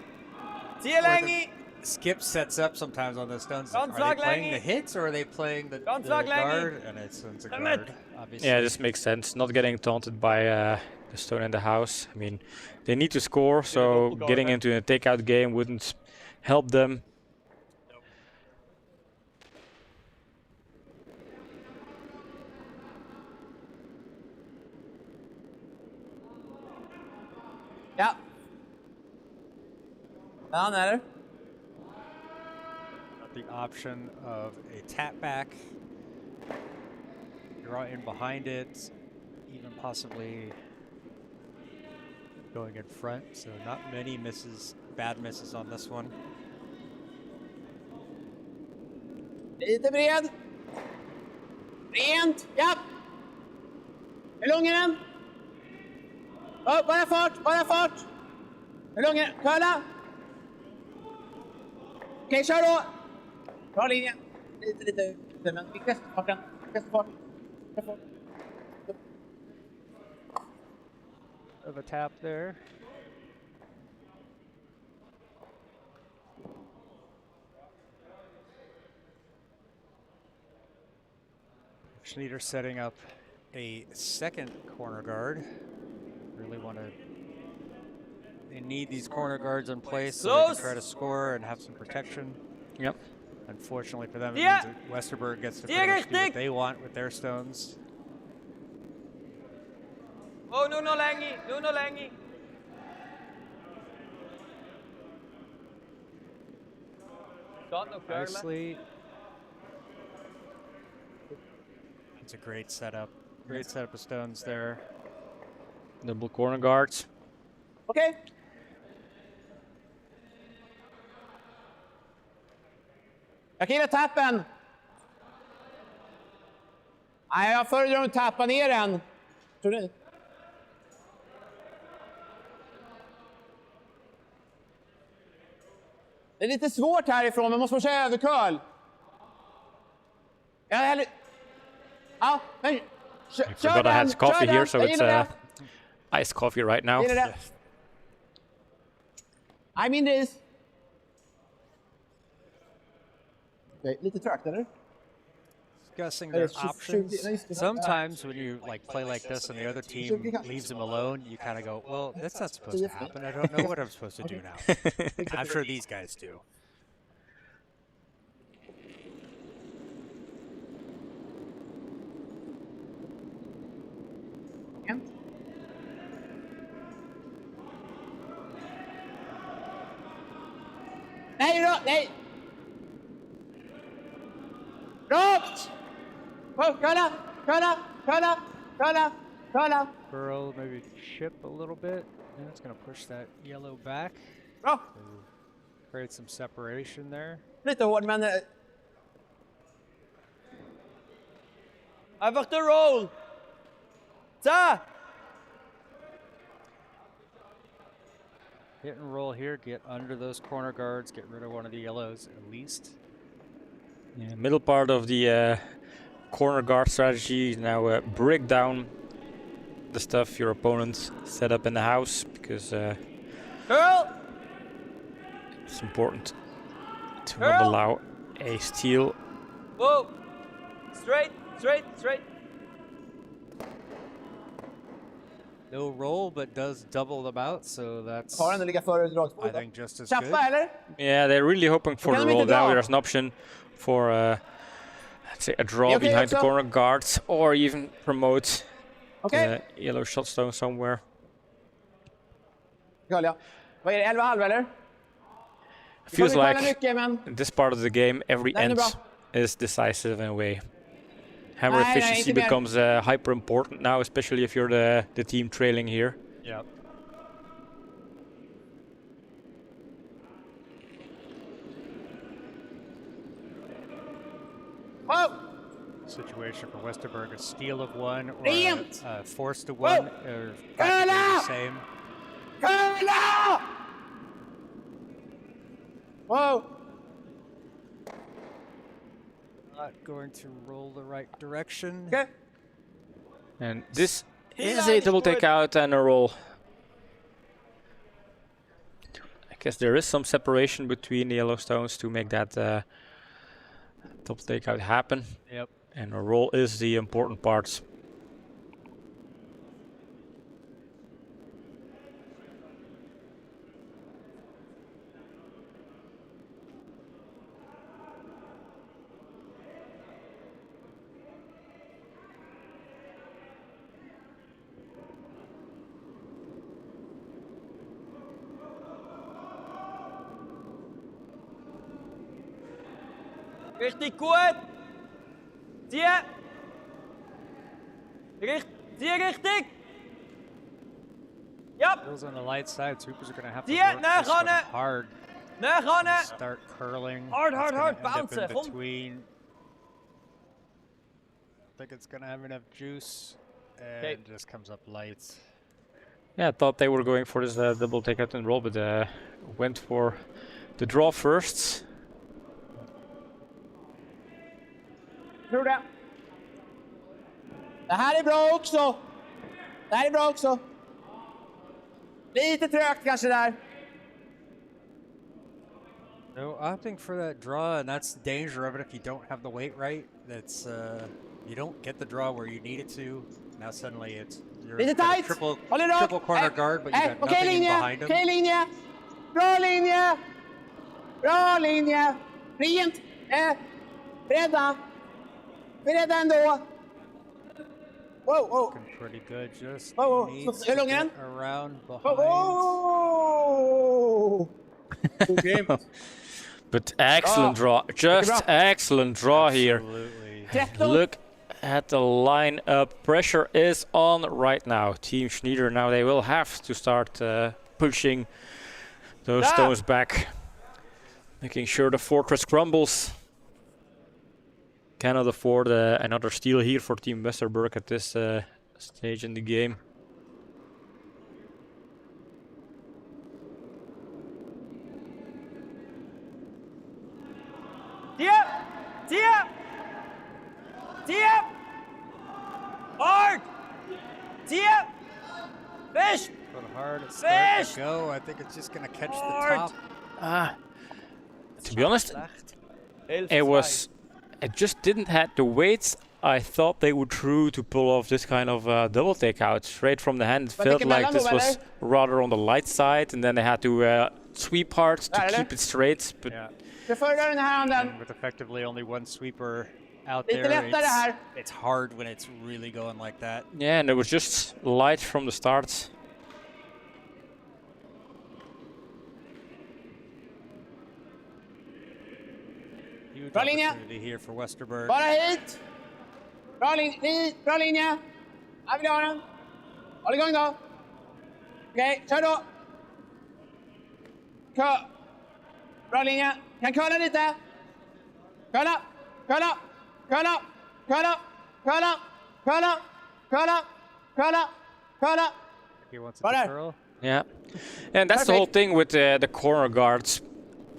Die Länge! Skip sets up sometimes on those stones. Ganz Are they lag playing the länge. hits or are they playing the Ganz lag länge. guard? And it's a Damn guard, it. obviously. Yeah, this makes sense. Not getting taunted by the stone in the house. I mean, they need to score, so double getting guard, into a takeout game wouldn't help them. Ja. Ja, han är där. The option of a tap back, draw in behind it, even possibly going in front. So not many misses, bad misses on this one. Lite bred. Rent. Ja. Hur lång är den? Oh, bara fart. Hur lång är den? Curla. Okej, kör då. Bra linje. Lite, men vi kastar farten. Of a tap there. Schneider setting up a second corner guard. Really want to. They need these corner guards in place so they can try to score and have some protection. Yep. Unfortunately for them, it means that Westerberg gets to pretty much do what they want with their stones. Oh, nu nog lenge. Nu nog lenge. Start nog curlen. Nicely. It's a great setup. Great setup of stones there. Double corner guards. Okej. Jag killar tappen. Nej, jag föredrar att tappa ner den. Tror du? Det är lite svårt härifrån, man måste få köra övercurl. Ja, men I forgot I had coffee here, so it's iced coffee right now. I mean this. Okay, lite trögt eller? Discussing their options. Sometimes when you play like this and the other team leaves them alone, you kind of go, well, that's not supposed to happen. I don't know what I'm supposed to do now. I'm sure these guys do. Nej! Rakt! Curla! Burrow maybe chip a little bit. And it's going to push that yellow back. Bra! Create some separation there. Lite hård, men... Einfach the roll. Ta! Hit and roll here, get under those corner guards, get rid of one of the yellows at least. Yeah, middle part of the corner guard strategy. Now break down the stuff your opponents set up in the house, because Curl. it's important to not allow a steal. Whoa. Straight. No roll, but does double them out, so that's, Har den ligga före I dragspåret? think, just as good. Chappa eller? Yeah, they're really hoping for the Kan de roll. inte Now dra? there's an option for let's say a draw Okay, behind the so- corner guards, or even promote Okej. the yellow shotstone somewhere. Curl ja. Vad är det, 11,5 eller? Feels Vi kommer like mycket, men... in this part of the game, every Nej, det är end bra. is decisive in a way. Hammer Nej, efficiency inte mer. becomes hyper important now, especially if you're the team trailing here. Yep. Wow! Situation for Westerberg, a steal of one or Rent! a force to one, or practically the Curla! same. Curla! Whoa! Not going to roll the right direction. Okay. And this is a double takeout and a roll. I guess there is some separation between the Yellowstones to make that double takeout happen. Yep. And a roll is the important part. Richtig gut. Zieh. Zieh richtig. Yep. Bills on the light side. Hoopers are going to have to Yeah, work no, this one Ronne. hard. Naar Ronne. Start curling. Hard, It's hard, gonna hard. end up Bounce, in kom. between. I think it's going to have enough juice. And Okay. just comes up light. Yeah, I thought they were going for this double takeout and roll, but went for the draw first. Tror det. Det här är bra också. Det här är bra också. Lite trögt kanske där. No, opting for that draw, and that's the danger of it if you don't have the weight right. That's you don't get the draw where you need it to. Now suddenly you're Lite got a tight! triple Håll i rakt! corner guard, but you got Okej nothing in linje! behind him. Okej linje! Bra linje! Bra linje! Rent! Beredda! Beredda ändå! Wow, wow! Looking pretty good. Just Whoa. needs Hur to lång är get den? around Wow! behind. wow. Grymt. But excellent draw. Just excellent draw here. Absolutely. 13. Look at the lineup. Pressure is on right now. Team Schneider now they will have to start pushing those stones back, making sure the fortress crumbles. Cannot afford another steal here for Team Westerberg at this stage in the game. Tee up! Tee up! Tee up! Hard! Tee up! Fish! But hard it's starting Fish! to go. I think it's just gonna catch the Hard. top. To be honest, 11-2. it just didn't have the weights I thought they would through to pull off this kind of double takeout straight from the hand. It felt like this was rather on the light side, and then they had to sweep hard to keep it straight. But Yeah. Förra den här handen. And with effectively only one sweeper out Lite there, lättare här. it's hard when it's really going like that. yeah, and it was just light from the start. Huge Bra linje. opportunity here for Westerberg. Bara hit! Bra linje! Bra linje! Här vill jag ha den. Håll igång då. Okej, kör då. Bra linje. Kan curla lite. Curla, curla, curla, curla, curla, curla, curla, curla, curla. He wants it Right to there. curl. Yeah, and that's the whole thing with the corner guards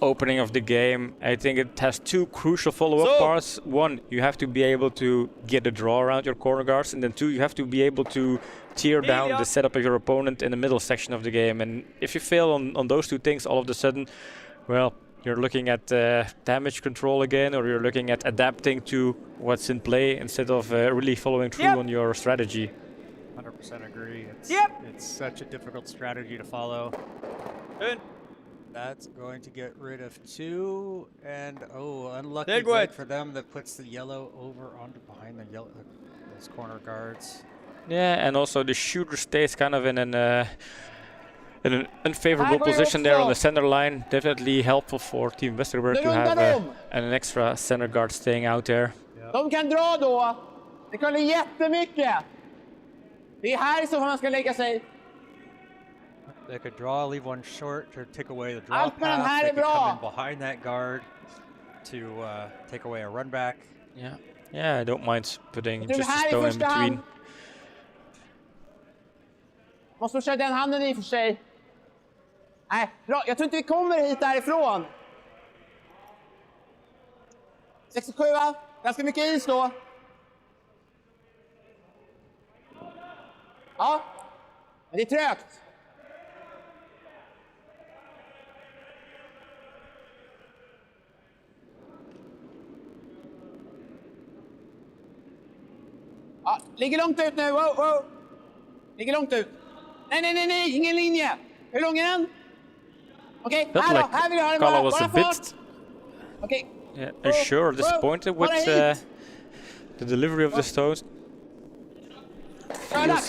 opening of the game. I think it has two crucial follow-up parts. One, you have to be able to get a draw around your corner guards, and then two, you have to be able to tear down the setup of your opponent in the middle section of the game. And if you fail on those two things, all of a sudden, well, you're looking at damage control again, or you're looking at adapting to what's in play instead of really following through on your strategy. 100% agree. Yep. It's such a difficult strategy to follow. Good. That's going to get rid of two, and unlucky Big break one. for them that puts the yellow over onto behind the yellow those corner guards. Yeah, and also the shooter stays kind of in an unfavorable position there on the center line. Definitely helpful for Team Westerberg to have an extra center guard staying out there. De kan dra då. Det kan bli jättemycket. Det är här som man ska lägga sig. They could draw, leave one short to take away the draw Allt med den path. här They är could come bra. in behind that guard to take away a run back. Yeah, I don't mind putting Det är just a här i stone in första hand. between. Måste köra den handen i och för sig. Nej, bra. Jag tror inte vi kommer hit därifrån. 67, ganska mycket is då. Ja, men det är trögt. Ja, ligger långt ut nu. Wow, wow. Ligger långt ut. Nej, ingen linje. Hur lång är den? Okej, Felt här då. like Här vill jag ha den Kala bara. was Bara a fart. bit Okej. unsure, disappointed with Bara hit. the delivery of the stones. Curla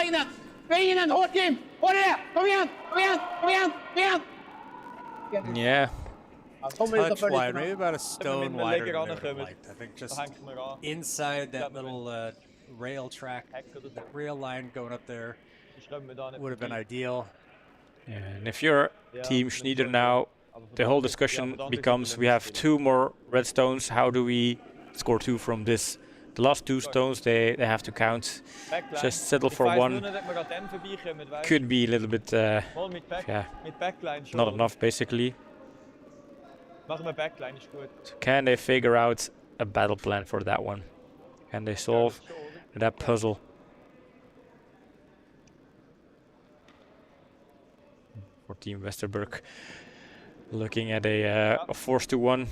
innan. Sväng in den, hårt Kim. Hårt i det. Kom igen. Yeah, Touch wide, maybe about a stone min wider lägger than an they och would kommer. like. I think Så just han kommer av. inside that That little rail track, that rail line going up there would have been ideal. and if you're Team Schneider now, the whole discussion becomes we have two more red stones. How do we score two from this? The last two stones they have to count. Just settle for one. Could be a little bit yeah, not enough basically. Machen wir Backline, ist gut. So can they figure out a battle plan for that one? Can they solve that puzzle? For Team Westerberg, looking at a force to one,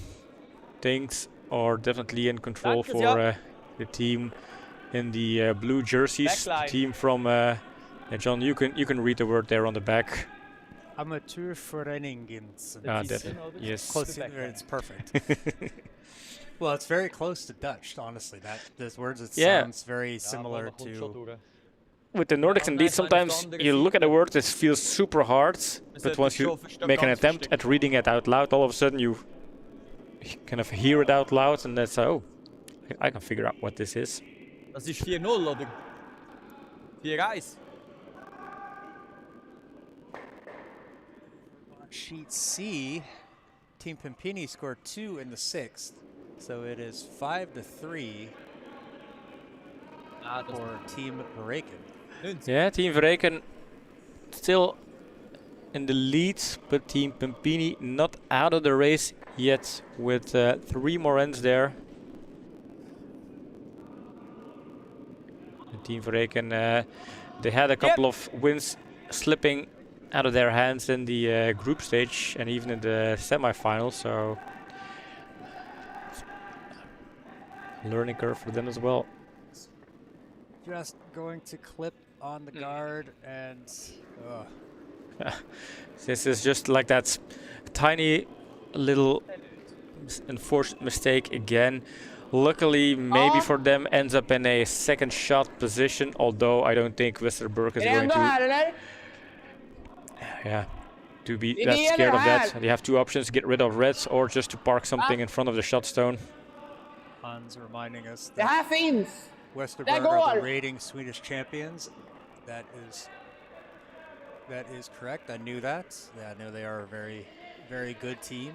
things are definitely in control Danke, for ja. the team in the blue jerseys. The Backline. team from yeah, John, you can read the word there on the back. Amateurverenigings. Ah, It's definitely. Yes. Close the to backline. it's perfect. Well, it's very close to Dutch, honestly. Those words, it Yeah. sounds very similar Ja, kommt schon to. durch. With the Nordics, Ja, indeed, nein, ich meine, auf der sometimes anderen you look at a Seite. word, it feels super hard, but sollten once you schon verstehen, make an ganz attempt verstehen. at reading it out loud, all of a sudden you kind of hear it out loud, and that's, oh, I can figure out what this is. Das ist 4-0, oder? 4-1. On sheet C, Team Pimpini scored 2 in the 6th, so it is 5-3 Ah, das for Team Bereken. 90. Yeah, Team Verreken still in the lead, but Team Pimpini not out of the race yet with 3 more ends there. And Team Verreken, they had a couple of wins slipping out of their hands in the group stage and even in the semi-finals, so learning curve for them as well. Just going to clip on the guard and. This is just like that tiny little enforced mistake again. Luckily, maybe for them, ends up in a second shot position, although I don't think Westerberg is Är det going ändå to, här eller? yeah, to be Det that är scared det of här. that. They have 2 options, get rid of reds or just to park something in front of the shot stone. Hans reminding us Det that här finns! Westerberg Där are the går! reigning Swedish champions. That is correct. I knew that. Yeah, I know they are a very good team.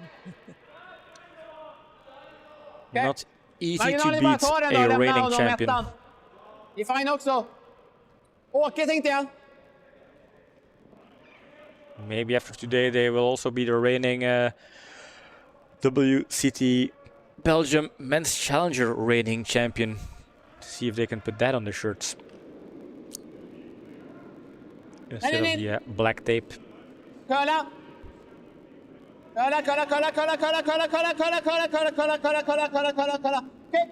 Not easy to Marginalen är bara beat ta den då, a lämna reigning honom champion. ettan. Det är fine också. Åke tänkte jag. Maybe after today they will also be the reigning WCT Belgium Men's Challenger reigning champion. See if they can put that on their shirts instead of the black tape. Curla. Curla, curla, curla, curla, curla, curla, curla, curla, curla, curla, curla, curla, curla, curla, curla, curla. Okej,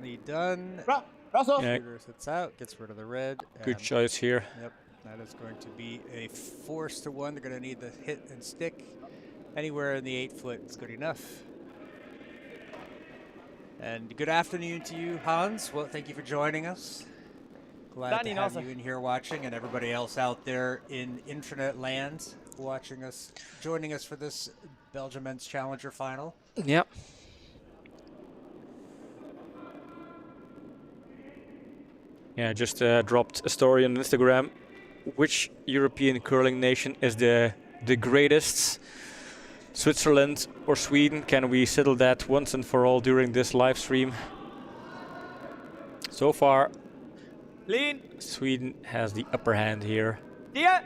Knee done. bra. Bra så. Yeah. Shooter sits out, gets rid of the red. Good and- choice here. Yep, that is going to be a 4-1. They're going to need the hit and stick. Anywhere in the 8-foot is good enough. And good afternoon to you, Hans. Well, thank you for joining us. Glad Danny to have Nasa. you in here watching, and everybody else out there in internet land watching us, joining us for this Belgium Men's Challenger final. Yep. Yeah, just dropped a story on Instagram. Which European curling nation is the greatest? Switzerland or Sweden? Can we settle that once and for all during this live stream? So far, Lean. Sweden has the upper hand here. Dir.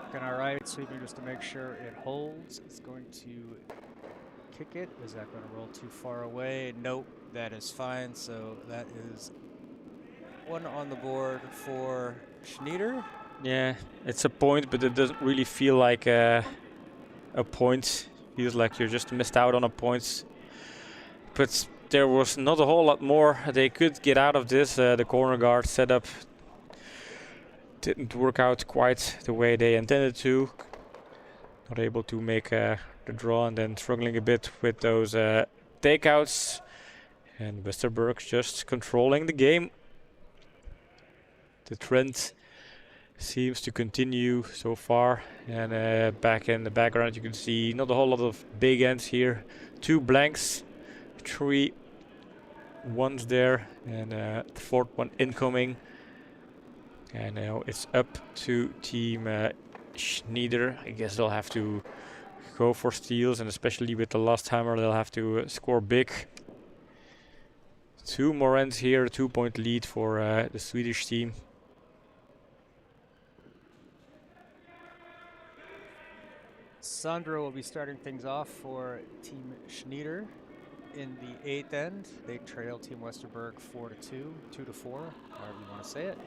Looking all right, sweeping just to make sure it holds. It's going to kick it. Is that going to roll too far away? Nope, that is fine. So that is one on the board for Schneider. Yeah, it's a point, but it doesn't really feel like a point. Feels like you just missed out on a point. But there was not a whole lot more they could get out of this. The corner guard setup didn't work out quite the way they intended to. Not able to make the draw, and then struggling a bit with those takeouts. And Westerberg just controlling the game. The trend seems to continue so far, and back in the background you can see not a whole lot of big ends here. 2 blanks, 3 ones there, and the 4th one incoming. And now it's up to Team Schneider. I guess they'll have to go for steals, and especially with the last hammer they'll have to score big. 2 more ends here, a 2-point lead for the Swedish team. Sandro will be starting things off for Team Schneider in the 8th end. They trail Team Westerberg 4-2, 2-4, however you want to say it.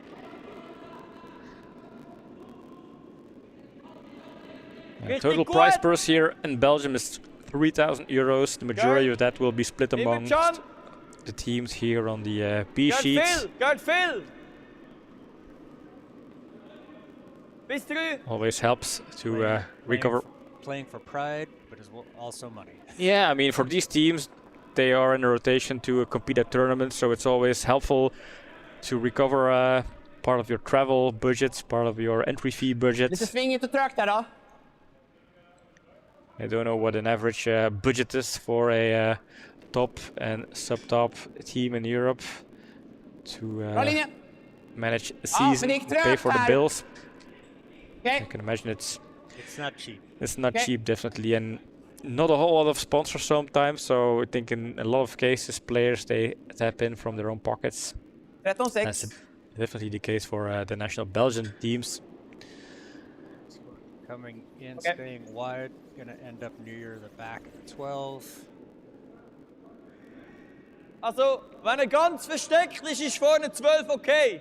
Total prize purse here in Belgium is 3,000 euros. The majority of that will be split Nimm among ihn, John. the teams here on the B Geld sheet. Phil. Geld Phil. Bis 3. Always helps to recover. Playing for pride, but is also money. Yeah, I mean, for these teams, they are in a rotation to compete at tournaments, so it's always helpful to recover part of your travel budgets, part of your entry fee budget. Lite svingigt och trögt där då. I don't know what an average budget is for a top and sub-top team in Europe to Bra linje. manage a men season, det gick pay trögt for the här. bills. Okej. I can imagine it's not cheap. not Okay. cheap, definitely, and not a whole lot of sponsors sometimes. So I think in a lot of cases, players they tap in from their own pockets. 13-6. That's definitely the case for the national Belgian teams. Coming in, Okay. staying wide, gonna end up near the back at 12. Also, wenn er ganz versteckt ist, ist vorne 12 okay.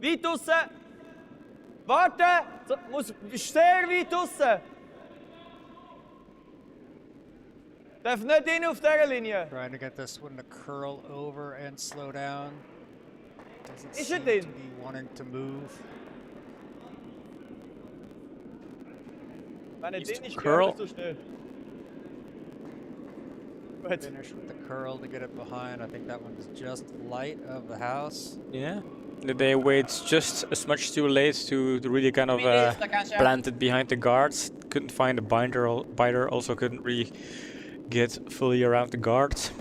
Weit draussen! Warte! So, ist sehr weit draussen! Darf nicht rein auf dieser Linie! Trying to get this one to curl over and slow down. Doesn't Is seem it in? to be wanting to move. Wenn er Needs drin to ist, curl. geht er so schnell. Gut. Finish with the curl to get it behind. I think that one's just light of the house. Yeah, they wait just as much too late to really kind of Minista kanske. plant it behind the guards. Couldn't find a biter. Also couldn't really get fully around the guards.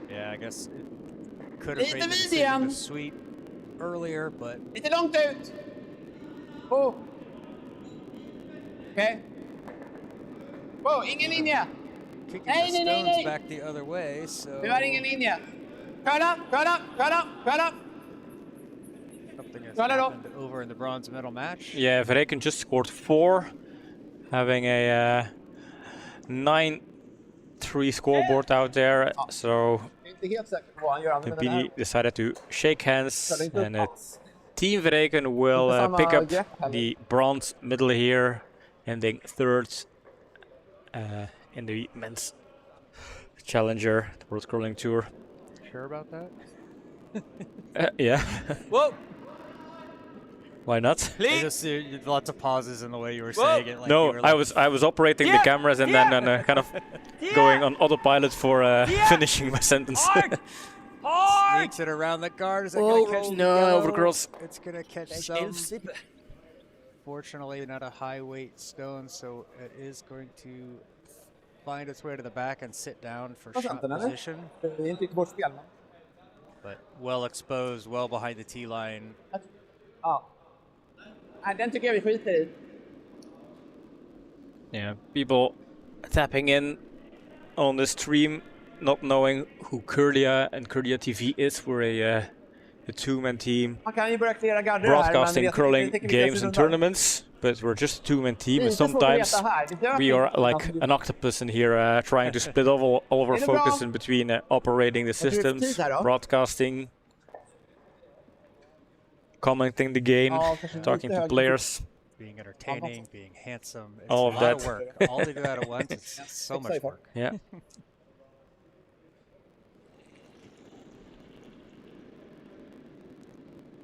Yeah, I guess it could have Lite made the vid decision igen. to sweep earlier, but Lite långt ut. Oh. Okej. Oh, ingen linje. kicking Nej, the nej, nej, stones nej. back the other way, so Vi har ingen linje. Curla, curla, curla, curla. something has Run it off. happened over in the bronze medal match. Yeah, Verreken just scored 4, having a 9-3 scoreboard out there. So Jag är inte helt säker på vad han gör. the Men den här- BD decided to shake hands, ställer inte upp and alls. Team Verreken will Inte samma pick up grepp heller. the bronze medal here, ending third in the men's challenger, the World Curling Tour. Sure about that? Yeah, Whoa! why not? I just lots of pauses in the way you were Whoa. saying it. Like No, you were I like, was operating the Yeah, cameras and yeah, then kind of yeah. going on autopilot for Yeah. finishing my sentence. Hard! Hard! sneaks it around the guard. Is that Oh, gonna catch the no, yellow? overcurls. It's gonna catch Schnell some. sippen. Fortunately, not a high weight stone, so it is going to find its way to the back and sit down for Vad shot sant, eller? position. Det är inte riktigt vårt spel. But well exposed, well behind the tee line. Ja. Nej, den tycker jag vi skiter i. Yeah, people tapping in on the stream, not knowing who Kurdia and Kurdia TV is. We're a two-man team Man kan ju börja aktivera garder broadcasting här. curling games and tournaments, but we're just a two-man team, and sometimes we are like an octopus in here, trying to split all of our Is it wrong? focus in between operating the do you systems, have to do that, broadcasting, commenting the game, Oh, kanske talking lite to högre. players. Being entertaining, being handsome. It's All a of lot of that. work. All to do that at once. It's so much Exciting. work. Yeah.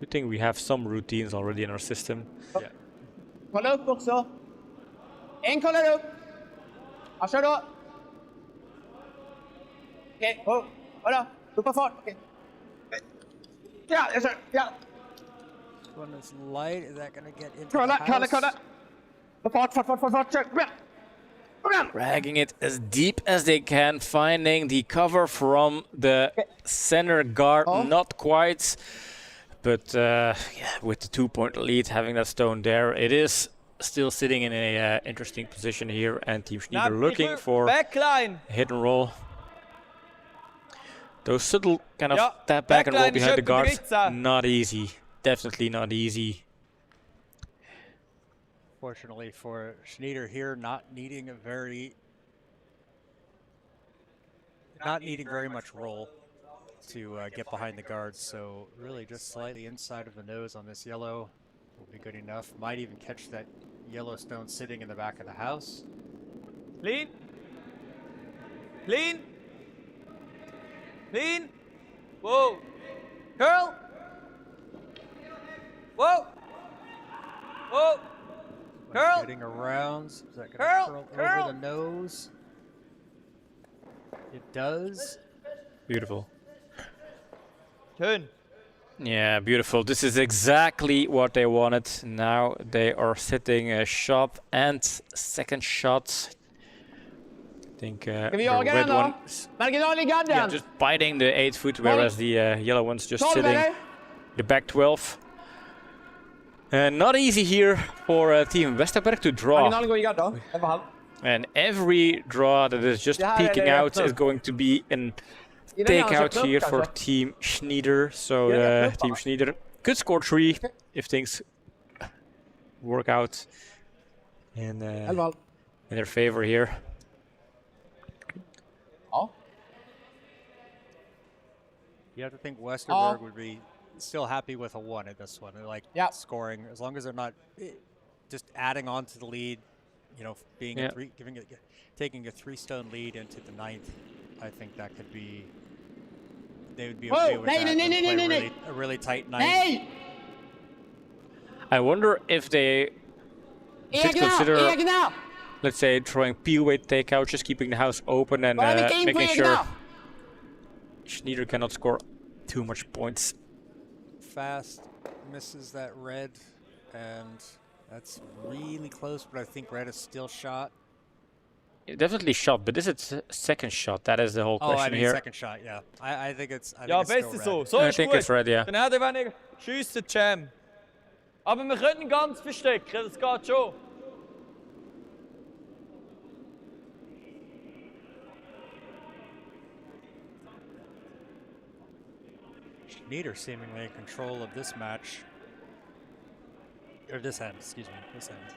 Good thing we have some routines already in our system. Kolla upp också. En kollar upp. Ja, kör då. Okej, vadå? Upp fart. Okej. Ja, jag kör. Ja. One is light. Is that gonna get into Kolla, the kolla, house? kolla. Fart, kör. Kom igen. Kom igen. Dragging it as deep as they can, finding the cover from the center guard. Oh. Not quite, but yeah, with the 2-point lead, having that stone there, it is still sitting in a interesting position here. And Team Schneider looking for Backline! hit and roll. Those subtle kind of Yeah, tap back and roll backline is behind the up to guards, Gritza. not easy. definitely not easy. Fortunately for Schneider here, not needing very much roll to get behind the guards, so really just slightly inside of the nose on this yellow will be good enough. Might even catch that Yellowstone sitting in the back of the house. Lean. Lean. Lean. Whoa. Curl. Whoa. Whoa. Curl. Getting around. Is that going to Curl. curl over the nose? It does. Beautiful. Schön. Yeah, beautiful. This is exactly what they wanted. Now they are sitting a shot and second shot. I think Ska the vi jaga den red då? one Marginal i gadden. just biting the 8 foot, whereas the yellow one's just 12 sitting eller? the back 12. Not easy here for Team Westerberg to draw. Marginalen går i gadda. 11,5. And every draw that is just Det här är peeking det out rätt is upp. going to be an I den har han takeout köpt upp here for kanske. Team Schneider. So Ja, rätt upp, Team va? Schneider could score 3 if things work out in 11,5. their favor here. Ja. You have to think Westerberg would be still happy with a 1 at this one. They're like Yeah. scoring, as long as they're not just adding on to the lead, you know, being Yeah. a 3, taking a 3-stone lead into the 9th. I think that could be, they would be Whoa, okay with nej, that. nej, and nej, play nej, nej. a really tight 9th. Nej! I wonder if they did Egna! consider, Egna! let's say, throwing peel weight takeout, just keeping the house open and Bara vilka in på making sure egna! Schneider cannot score too much points. Fast misses that red, and that's really close, but I think red is still shot. Definitely shot, but this is second shot. That is the whole Oh, I question mean here. second shot, yeah. I think it's, I think Ja, it's still besser red. so. So I ist think gut. it's red, yeah. Dann hat er weniger Schüsse, Jam. Aber wir können ganz verstecken, das geht schon. Schneider seemingly in control of this match. Or this end, excuse me, this end.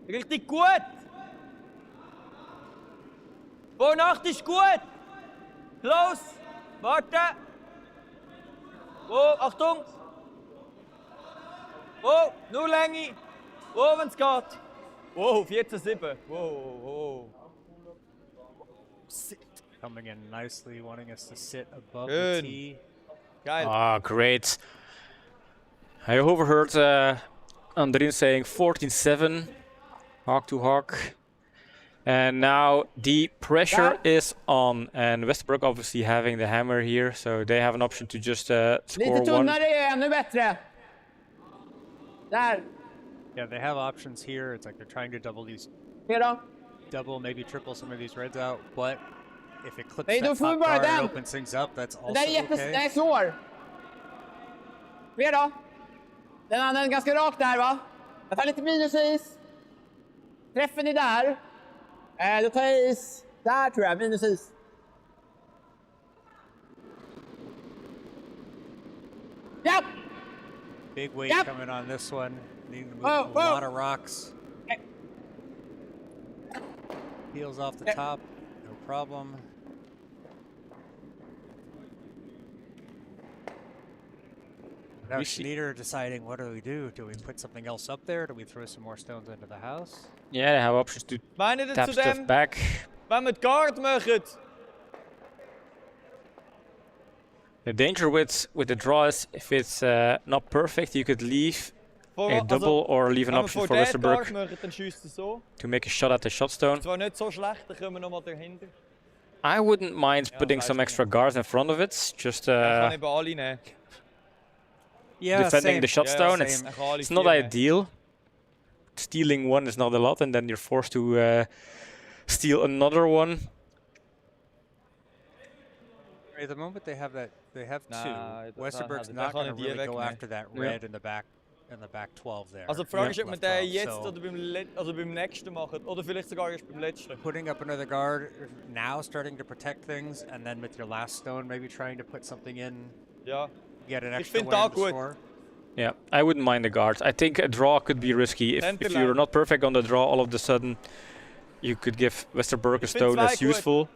Richtig gut. Vornacht ist gut. Close. Warte. Oh, Achtung. Oh, nur Länge. Oh, wenn's geht. Oh, 14-7. Oh. Coming in nicely, wanting us to sit above Good. the tee. Geil. Ah, great. I overheard Andrin saying 14-7, hawk to hawk. And now the pressure is on, and Westbrook obviously having the hammer here, so they have an option to just score Lite one. tunnare är ännu bättre. Där. Yeah, they have options here. It's like they're trying to Mer då. double, maybe triple some of these reds out, but if it clips Nej, då that får vi top bara card and den. opens things up, that's Den also där är den okay. är svår. Mer då. Den andra är ganska rak där va. Jag tar lite minusis. Träffen är där. Då tar jag is där tror jag, minusis. Japp! Big weight Yep. coming on this one. Needing to move Whoa, a whoa. lot of rocks. Okay. Peels off the Yep. top, no problem. Now We see- Schneider deciding, what do we do? Do we put something else up there? Do we throw some more stones into the house? Yeah, they have options to Meinen ihr tap zu stuff dem, back. wenn wir die Guard machen? The danger with the draw is if it's not perfect, you could leave a double or leave an wenn wir option vor for der Guard Westerberg machen, dann schießt er so. to make a shot at the shot stone. Zwar nicht so schlecht, dann kommen wir nochmal dahinter. I wouldn't mind Ja, putting weiß some ich extra guards in front of it, just Er kann eben alle nehmen. Yeah, defending the shot Yeah, stone. same. Er kann alle It's not 4 nehmen. ideal. Stealing one is not a lot, and then you're forced to steal another one. At the moment they have that, they have Nah, two. dat Westerberg's gaan not we going to die really go wegnemen. after that Yeah. red in the back in the back 12 there. Also die Frage ist, ob Left wir den 12. jetzt So oder beim nächsten machen. Oder vielleicht sogar erst beim letzten. putting up another guard now, starting to protect things, and then with your last stone, maybe trying to put something in, Ja. get an Ich extra find way da to gut. score. Yeah, I wouldn't mind the guards. I think a draw could be risky. If you're not perfect on the draw, all of a sudden you could give Westerberg a stone that's useful,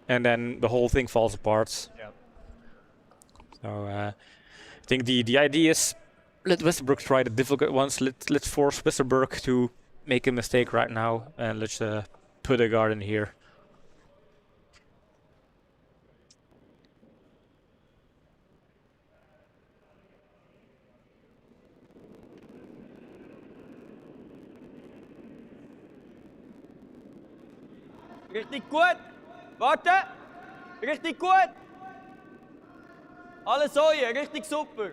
and then the whole thing falls apart. Yep. So I think the idea is let Westerberg try the difficult ones. Let's force Westerberg to make a mistake right now, and let's put a guard in here. Richtig gut. Warte. Richtig gut. Alles so hier. Richtig super.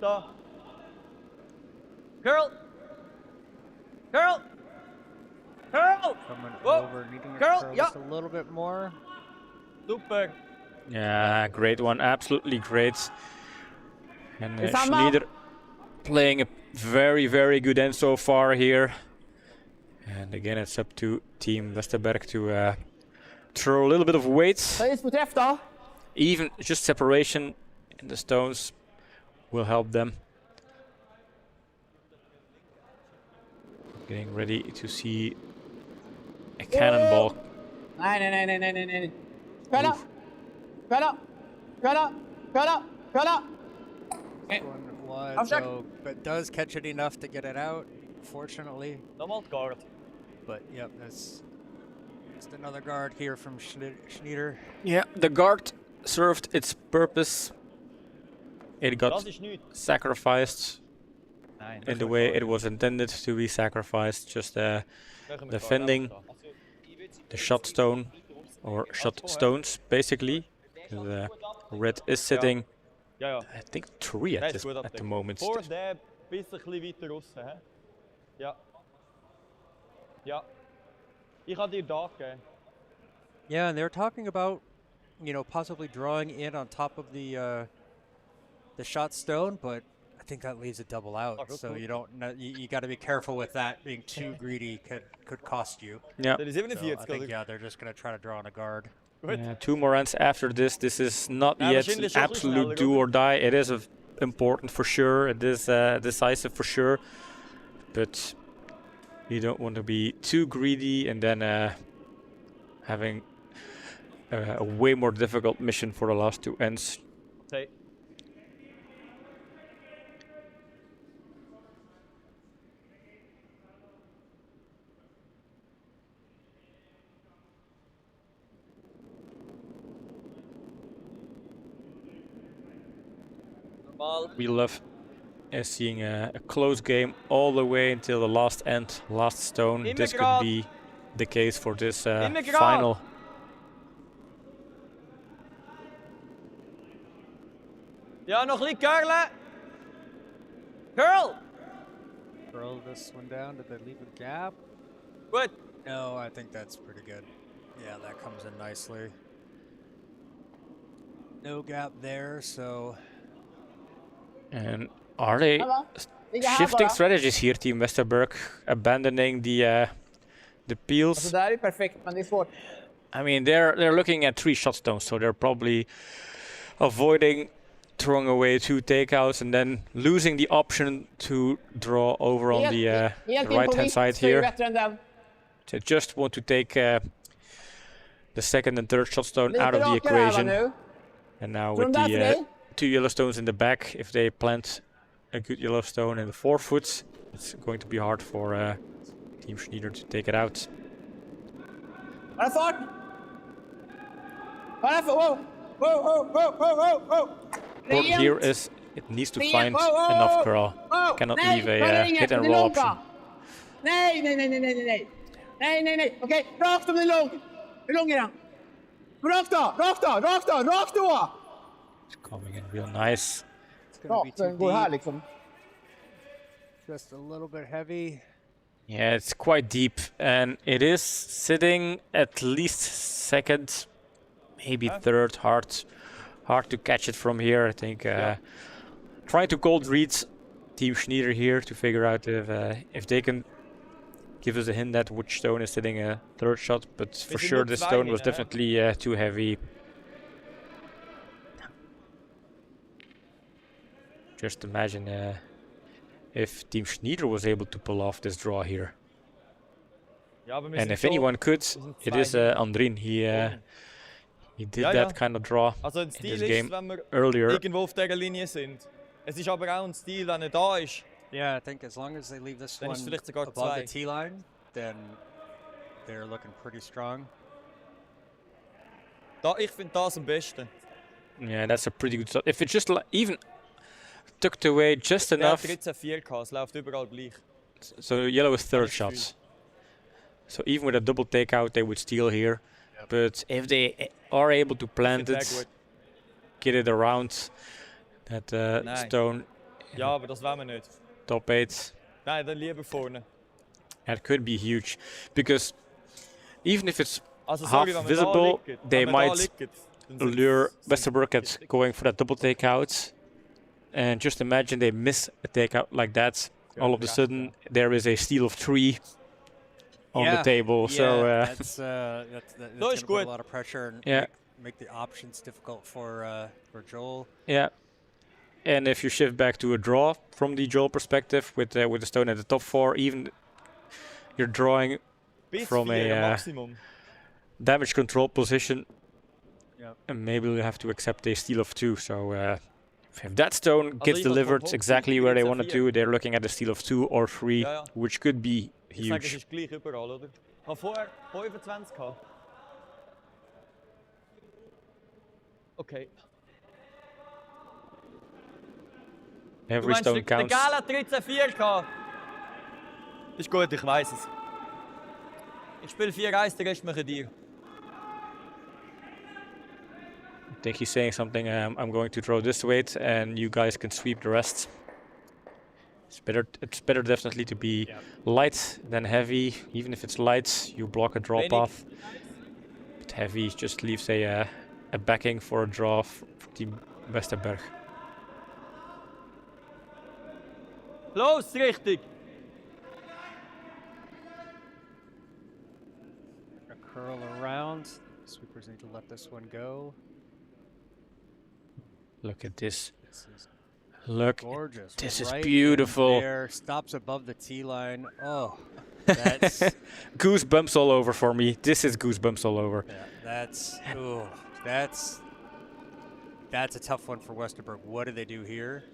Da. Curl. Curl. Curl. Coming Whoa. over, needing to Curl, curl yeah. just a little bit more. Super. Yeah, great one, absolutely great. And Is that Schneider playing a very, very good end so far here. And again, it's up to Team Westerberg to throw a little bit of weight. Höjs på träff då. Even just separation in the stones will help them. Getting ready to see a cannonball. Nej. Kolla. Kolla. Kolla. Kolla. Kolla. One, I'm check. so, but does catch it enough to get it out, fortunately. Nochmal die Guard. But yep, that's just another guard here from Schneider. Yeah, the guard served its purpose. It got Das ist nichts. sacrificed Nine. in the way it was intended to be sacrificed, just defending the shot stone or shot stones basically. The red is sitting, Ja, ja. I think 3 Der at, ist this, gut at the abgedeckt. moment. Vor der bis ein bisschen weiter raus. He? Ja. Ja. Ich habe dir da gegeben. Yeah, and they were talking about, you know, possibly drawing in on top of the shot stone, but I think that leaves a double out. So you don't know, you got to be careful with that. Being too greedy could cost you. Yeah. Der ist So 47, I think oder? yeah, they're just gonna try to draw on a guard. Gut. Yeah, 2 more ends after this. This is not Ja, yet wahrscheinlich an schon ein bisschen absolute schneller, do oder? or die. It is important for sure. It is decisive for sure. But you don't want to be too greedy and then having a way more difficult mission for the last 2 ends. Hey. Normal. We love seeing a close game all the way until the last end, last stone. This could Immigrant. be the case for this Immigrant. final. Ja, noch ein bisschen curlen. Curl. Throw this one down. Did they leave a gap? Gut. No, I think that's pretty good. Yeah, that comes in nicely. No gap there, so And are they Hello. Ligger här shifting bara. strategies here, Team Westerberg, abandoning the peels? Alltså det här är perfekt, men det är svårt. I mean, they're looking at 3 shot stones, so they're probably avoiding throwing away 2 takeouts and then losing the option to draw over on the Helt in på right-hand vitt, side så är det here. bättre än den. They just want to take the second and third shot stone Lite out of the rakare här va equation. nu. And now Tror with de där för the dig? 2 yellow stones in the back, if they plant a good yellow stone in the forefoot, it's going to be hard for Team Schneider to take it out. Har det fart? Har det fart? Wow! Wow! Important here is it needs to find enough curl. Cannot leave a hit and roll option. Nej. Okej, rakt om den är lång. Hur lång är den? Rakt då! It's coming in real nice. it's gonna be Rakt, too den går här deep. liksom. Just a little bit heavy. Yeah, it's quite deep, and it is sitting at least second, maybe third, hard hard to catch it from here. I think trying to cold read Team Schneider here to figure out if they can give us a hint at which stone is sitting a third shot. But for sind sure, nur this zwei stone was hin, ne? definitely too heavy. Just imagine if Team Schneider was able to pull off this draw here. Ja, aber wir And sind if schon- anyone could, sind it zwei is hin. Andrin. He did Ja, that ja. kind of draw Also ein in Stil this ist, game wenn wir earlier. irgendwo auf dieser Linie sind. Es ist aber auch ein Stil, wenn er da ist. Yeah, I think as long as they leave this Dann one ist vielleicht sogar above zwei. the T line, then they're looking pretty strong. Da, ich finde das am besten. Yeah, that's a pretty good shot. If it just even tucked away just Der enough, hat 13,4 gehabt, es läuft überall gleich. so yellow is third Nice shots. So even with a double takeout, they would steal here. But if they are able to plant Sehr it, gut. get it around that Nein. stone, Ja, aber das wollen wir nicht. top 8, Nein, dann lieber vorne. that could be huge. Because even if it's Also half sorry, wenn wir visible, da liegen, they wenn wir da might liegen, dann sind- lure sind- Westerberg at going for that double takeout. And just imagine they miss a takeout like that. All of a sudden, there is a steal of 3 on the table. So that's that's No, gonna it's put a good. lot of pressure and Yeah. make the options difficult for Joel. yeah. And if you shift back to a draw from the Joel perspective with the stone at the top 4, even you're drawing Bis from 4 a, Maximum. damage control position, Yep. and maybe you'll have to accept a steal of 2. So if that stone gets iemand delivered kommt exactly hoch, where they jetzt want auf it 4. to, they're looking at a steal of 2 or 3, Ja, ja. which could be Ich sage, es huge. ist gleich überall, oder? Ich habe vorher 25 gehabt. Okay. Du Every meinst, stone der counts. Gal hat 13,4 gehabt. Ist gut, ich weiß es. Ich spiele 4-1, den Rest machen dir. I think he's saying something. I'm going to throw this weight, and you guys can sweep the rest. It's better definitely to be light than heavy. Even if it's light, you block a draw Wenig. path. But heavy just leaves a backing for a draw for Team Westerberg. Los, richtig! A curl around. Sweepers need to let this one go. Look at this. This is Look. gorgeous. This is Right in beautiful. there, stops above the T line. Oh, that's Goosebumps all over for me. This is goosebumps all over. yeah, that's a tough one for Westerberg. What do they do here?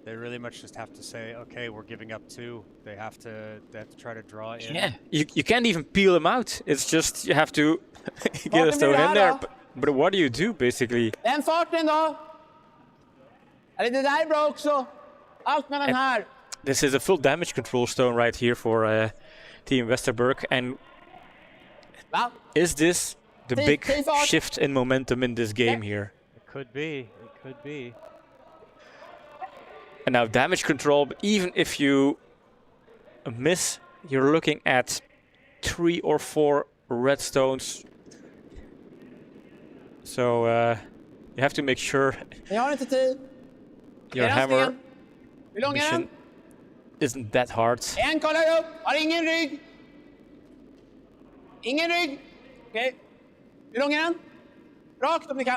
They really much just have to say, okay, we're giving up 2. They have to try to draw in. Yeah, you can't even peel them out. It's just you have to get a Farten stone vill in there. ha, But what do you do basically? Den farten då! Eller det där är bra också. Allt med den här. This is a full damage control stone right here for Team Westerberg. And Va? is this the Take- big take out. shift in momentum in this game here? It could be. It could be. And now damage control, but even if you miss, you're looking at 3 or 4 red stones. So you have to make sure Jag har inte tid. your En hammer sten. Hur lång är mission den? isn't that hard. En kollar upp. Har ingen rygg. Ingen rygg. Okej. Hur lång är den? Rakt om ni kan.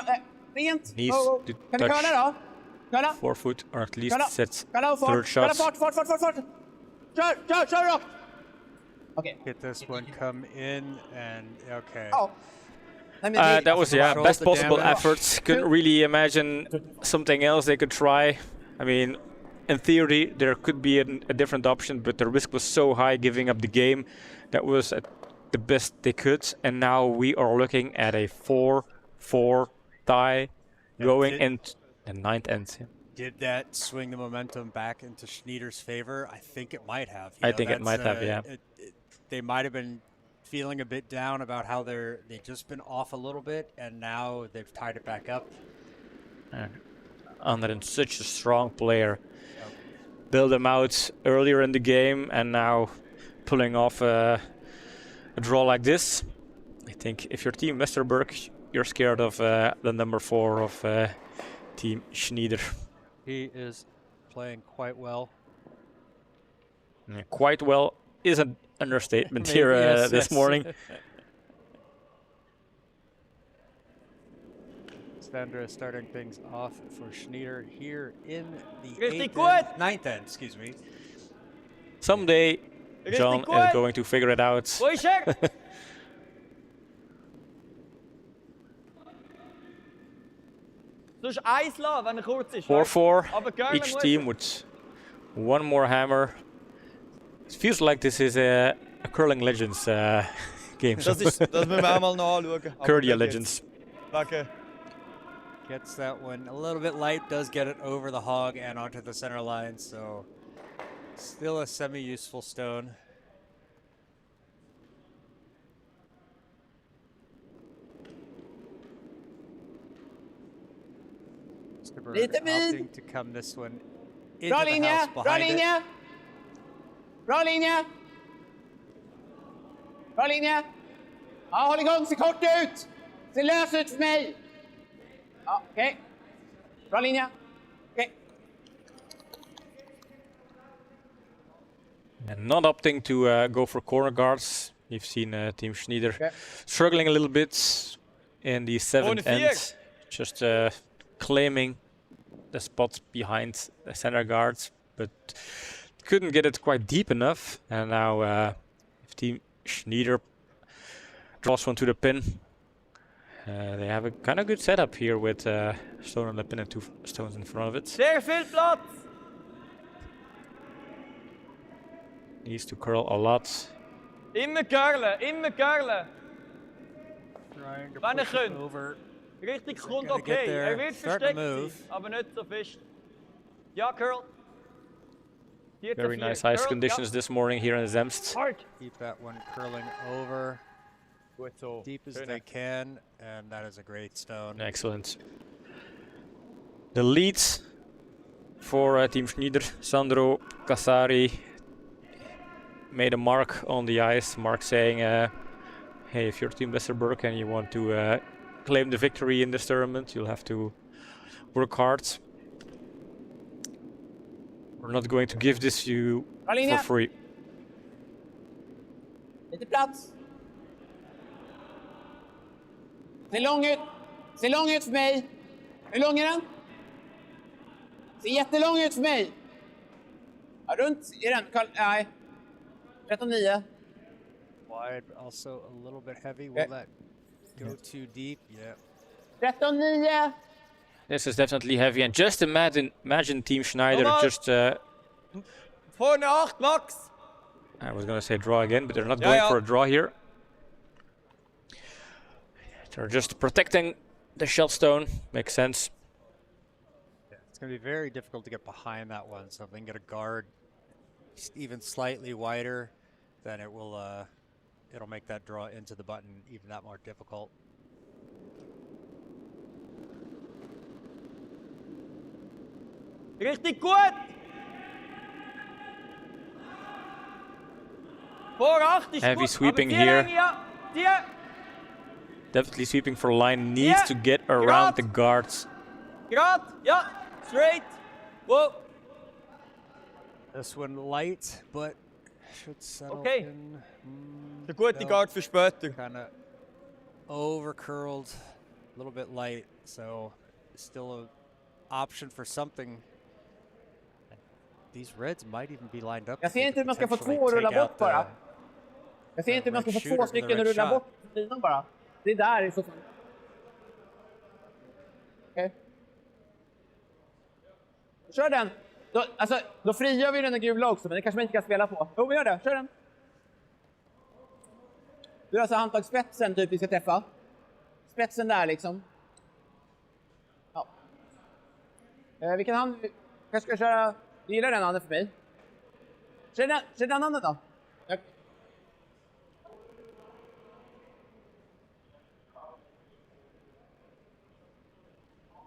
Rent. Knees Go, go. to Kan du touch. curla då? Curla. 4 foot, or at least Curla. set Curla och third fart. Curla shots. fart. Kör rakt. Okej. Get this one come in and okay. Ja. Nej, men det- That was Control best the possible damage. efforts. Couldn't really imagine something else they could try. I mean, in theory, there could be a different option, but the risk was so high giving up the game. That was at the best they could, and now we are looking at a 4-4 tie going did- in the 9th end. Did that swing the momentum back into Schneider's favor? I think it might have. I think it might have, yeah. They might have been feeling a bit down about how they've just been off a little bit, and now they've tied it back up. Anderen, such a strong player. Build him out earlier in the game, and now pulling off a draw like this. I think if you're Team Westerberg, you're scared of the number 4 of Team Schneider. He is playing quite well. Yeah, quite well is an understatement Maybe, here yes, this yes. morning. Sandra starting things off for Schneider here in the Richtig 9th end, excuse me. Someday, Richtig John gut. is going to figure it out. Ruhiger! Sonst eins lassen, wenn er kurz ist. 4-4, Aber gerne each muss team er. with one more hammer. It feels like this is a Curling Legends game. Das müssen wir auch mal noch anschauen. Aber Curdia nicht Legends. jetzt. Wegen Gets that one a little bit light, does get it over the hog and onto the center line, so still a semi-useful stone. Stubberg Lite vid. opting to come this one into Bra the linje, house bra behind it. linje! Bra linje! Bra linje! Ja, håll igång, se kort ut! Se lös ut för mig! Ja, okej. Bra linje. Okej. And not opting to go for corner guards. You've seen Team Schneider Okay. struggling a little bit in the 7th Corner vier. end. Just claiming the spots behind the center guards, but couldn't get it quite deep enough. And now if Team Schneider draws one to the pin, they have a kind of good setup here with stone on the pin and 2 stones in front of it. sehr viel Platz. Needs to curl a lot. Immer curlen, immer curlen. Trying to Wenn er push it könnt. over. Richtig So kommt gotta get okay. there, Er wird start to versteckt move. sein, aber nicht so fest. Ja, Curl. 4-4. Very nice ice Curl, conditions this morning here in Zemst. Ja. Hard. Keep that one curling over Gut so. deep as Schöne. they can, and that is a great stone. Excellent. The leads for Team Schneider, Sandro Casari made a mark on the ice, mark saying, hey, if you're Team Westerberg and you want to claim the victory in this tournament, you'll have to work hard. We're not going to give this to you for Linje. free. Lite plats. Se lång ut. Se lång ut för mig. Hur lång är den? Ser jättelång ut för mig. Ja, runt är den. Nej. 13,9. Wide, but also a little bit heavy. Will Okay. that go too deep? Yeah. 13,9. This is definitely heavy, and just imagine Team Schneider Come on. just, Vorne 8, Max. I was gonna say draw again, but they're not Yeah, going yeah. for a draw here. They're just protecting the shell stone, makes sense. Yeah, it's going to be very difficult to get behind that one. So if they can get a guard even slightly wider, then it will it'll make that draw into the button even that more difficult. Richtig gut. Vor 8 ist Heavy gut. sweeping aber die here. Länge, ja. Die. Definitely sweeping for line, needs Yeah, to get around grad. the guards. Grad. Ja. Straight. Whoa. This one light, but should settle Okay. in. Der gute no, Guard für später. kind of over curled, a little bit light, so still a option for something. These reds might even be lined up. Jag ser They inte hur could man ska få potentially två att rulla take out bort bara. the- Jag ser inte hur man ska red få shooter två with the stycken red att rulla shot. bort linan bara. Det är där i så fall. Okej. Kör den! Då frigör vi den där gula också, men det kanske man inte kan spela på. Jo, vi gör det. Kör den! Du är alltså handtagsspetsen typ vi ska träffa. Spetsen där liksom. Ja. Vilken hand? Kanske ska köra... Du gillar den handen för mig? Kör den handen då. Ja.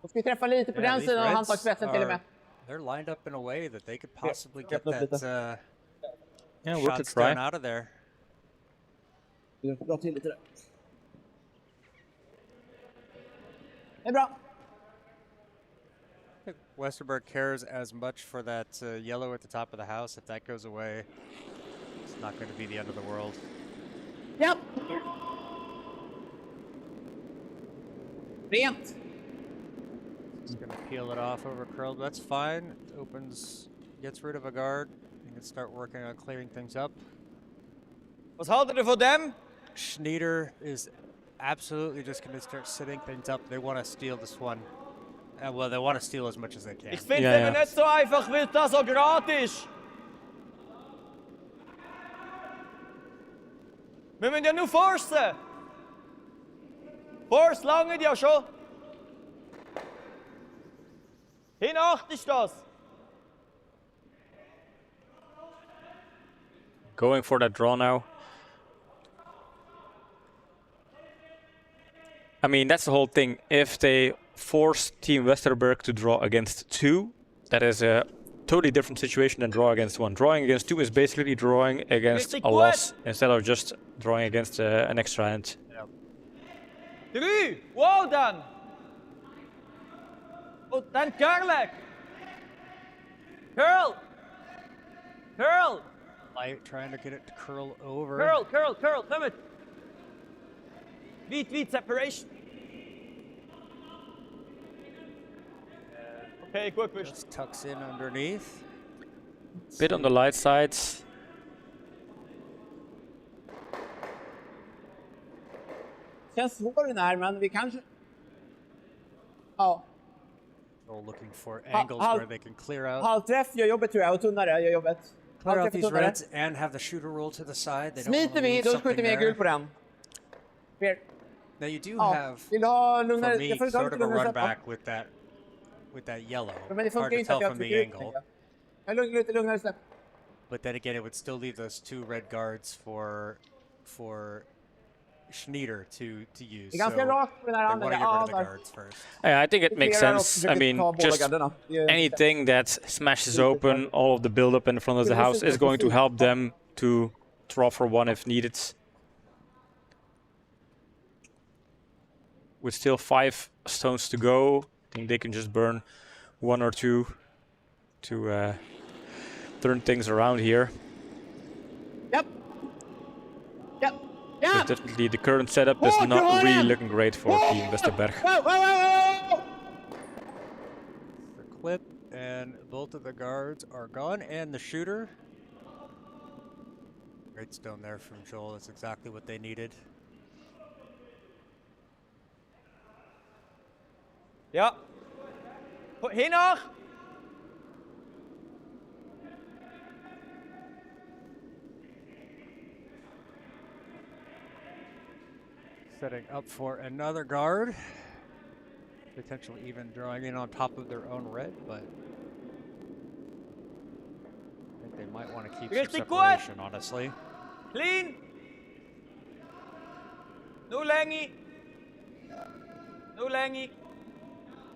Då ska vi träffa lite på Yeah, den these sidan av reds handtagsspetsen till och med. They're lined up in a way that they could possibly get look that at Yeah, worth a shot stone try. out of there. Dra till lite där. Det är bra. I think Westerberg cares as much for that yellow at the top of the house. If that goes away, it's not going to be the end of the world. Ja. Rent. He's going to peel it off over curled. That's fine. It opens, gets rid of a guard. You can start working on clearing things up. Was haltet ihr von dem? Schneider is absolutely just going to start setting things up. They want to steal this one. Well, they want to steal as much as they can. Ich finde Ja, es ja. eben nicht so einfach, weil das so gerade ist. Wir müssen ja nur forcen. Force lange ja schon. Hinacht ist das. Going for that draw now. I mean, that's the whole thing. If they force Team Westerberg to draw against 2, that is a totally different situation than draw against 1. Drawing against 2 is basically drawing against Richtig a gut. loss instead of just drawing against an extra hand. 3. Wow, dann. Und dann Curl. Curl. Curl. Light trying to get it to curl over. Curl, curl, curl. Komm mit. Weit, separation. Okay, gut gewischt. Just tucks in underneath. Bit on the light side. Känns svår den här, men vi kanske... Ja. All looking for angles where they can clear out. Halvträff gör jobbet tror jag, och tunnare gör jobbet. Clear out Halvträff och these tunnare. reds and have the shooter roll to the side. They don't Smiter wanna vi, leave då something skjuter vi en there. gul på den. Fer. Now you do Ja, have, vill du ha for lugnare? me, Jag får ta sort lite of a lugnare run släpp. Ja. back with that yellow. Men det Hard funkar to inte att tell jag from the trycker ut. angle. tänker jag. Jag lite lugnare släpp. But then again, it would still leave those 2 red guards for Schneider to use. Det är ganska So rakt på den här they andra. want to get rid of the där. guards first. Yeah, I think it makes Clearar och sense. I försöker mean, ta båda just garderna. Det är- anything that smashes open all of the build-up in front of the house is going to help them to draw for 1 if needed. With still 5 stones to go, I think they can just burn 1 or 2 to turn things around here. Japp. Japp. But Japp. definitely the current setup is Hårt, not Johan! really looking great for Team Westerberg. Wow, wow, wow, wow. The clip and both of the guards are gone, and the shooter. Great stone there from Joel. That's exactly what they needed. Ja. Hinach. Setting up for another guard. Potentially even drawing in on top of their own red, but I think they might want to keep some Richtig gut. separation, honestly. Clean. No länge. No länge.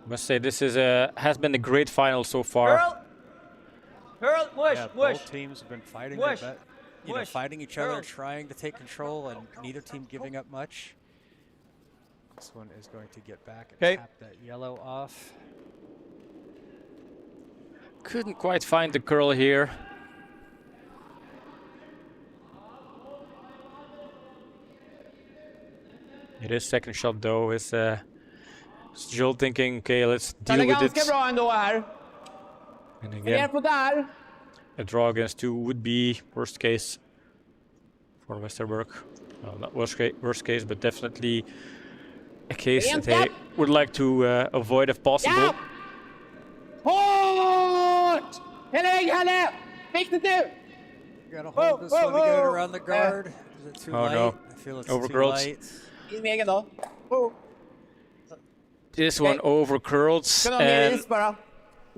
Must say this is has been a great final so far. Curl. Curl. Mush. Yeah, Mush. both teams have been fighting Mush. their Mush. fighting each other, Curl. trying to take control, and neither team giving up much. This one is going to get back and Okay. tap that yellow off. Couldn't quite find the curl here. It is second shot though. Is Joel thinking, okay, let's Den deal är with ganska it. bra ändå här. And Ner again, på där. a draw against 2 would be worst case for Westerberg. Well, not worst case, but definitely a case that they would like to avoid if possible. Ja! Hårt! Hela vägen, Helle! Viktigt nu! You gotta hold this one to get it around the guard. Is it too Oh, light? no. I feel it's Overgrowth. too light. In med egen då. Oh. This one overcurled, Kan de ha mer and is bara?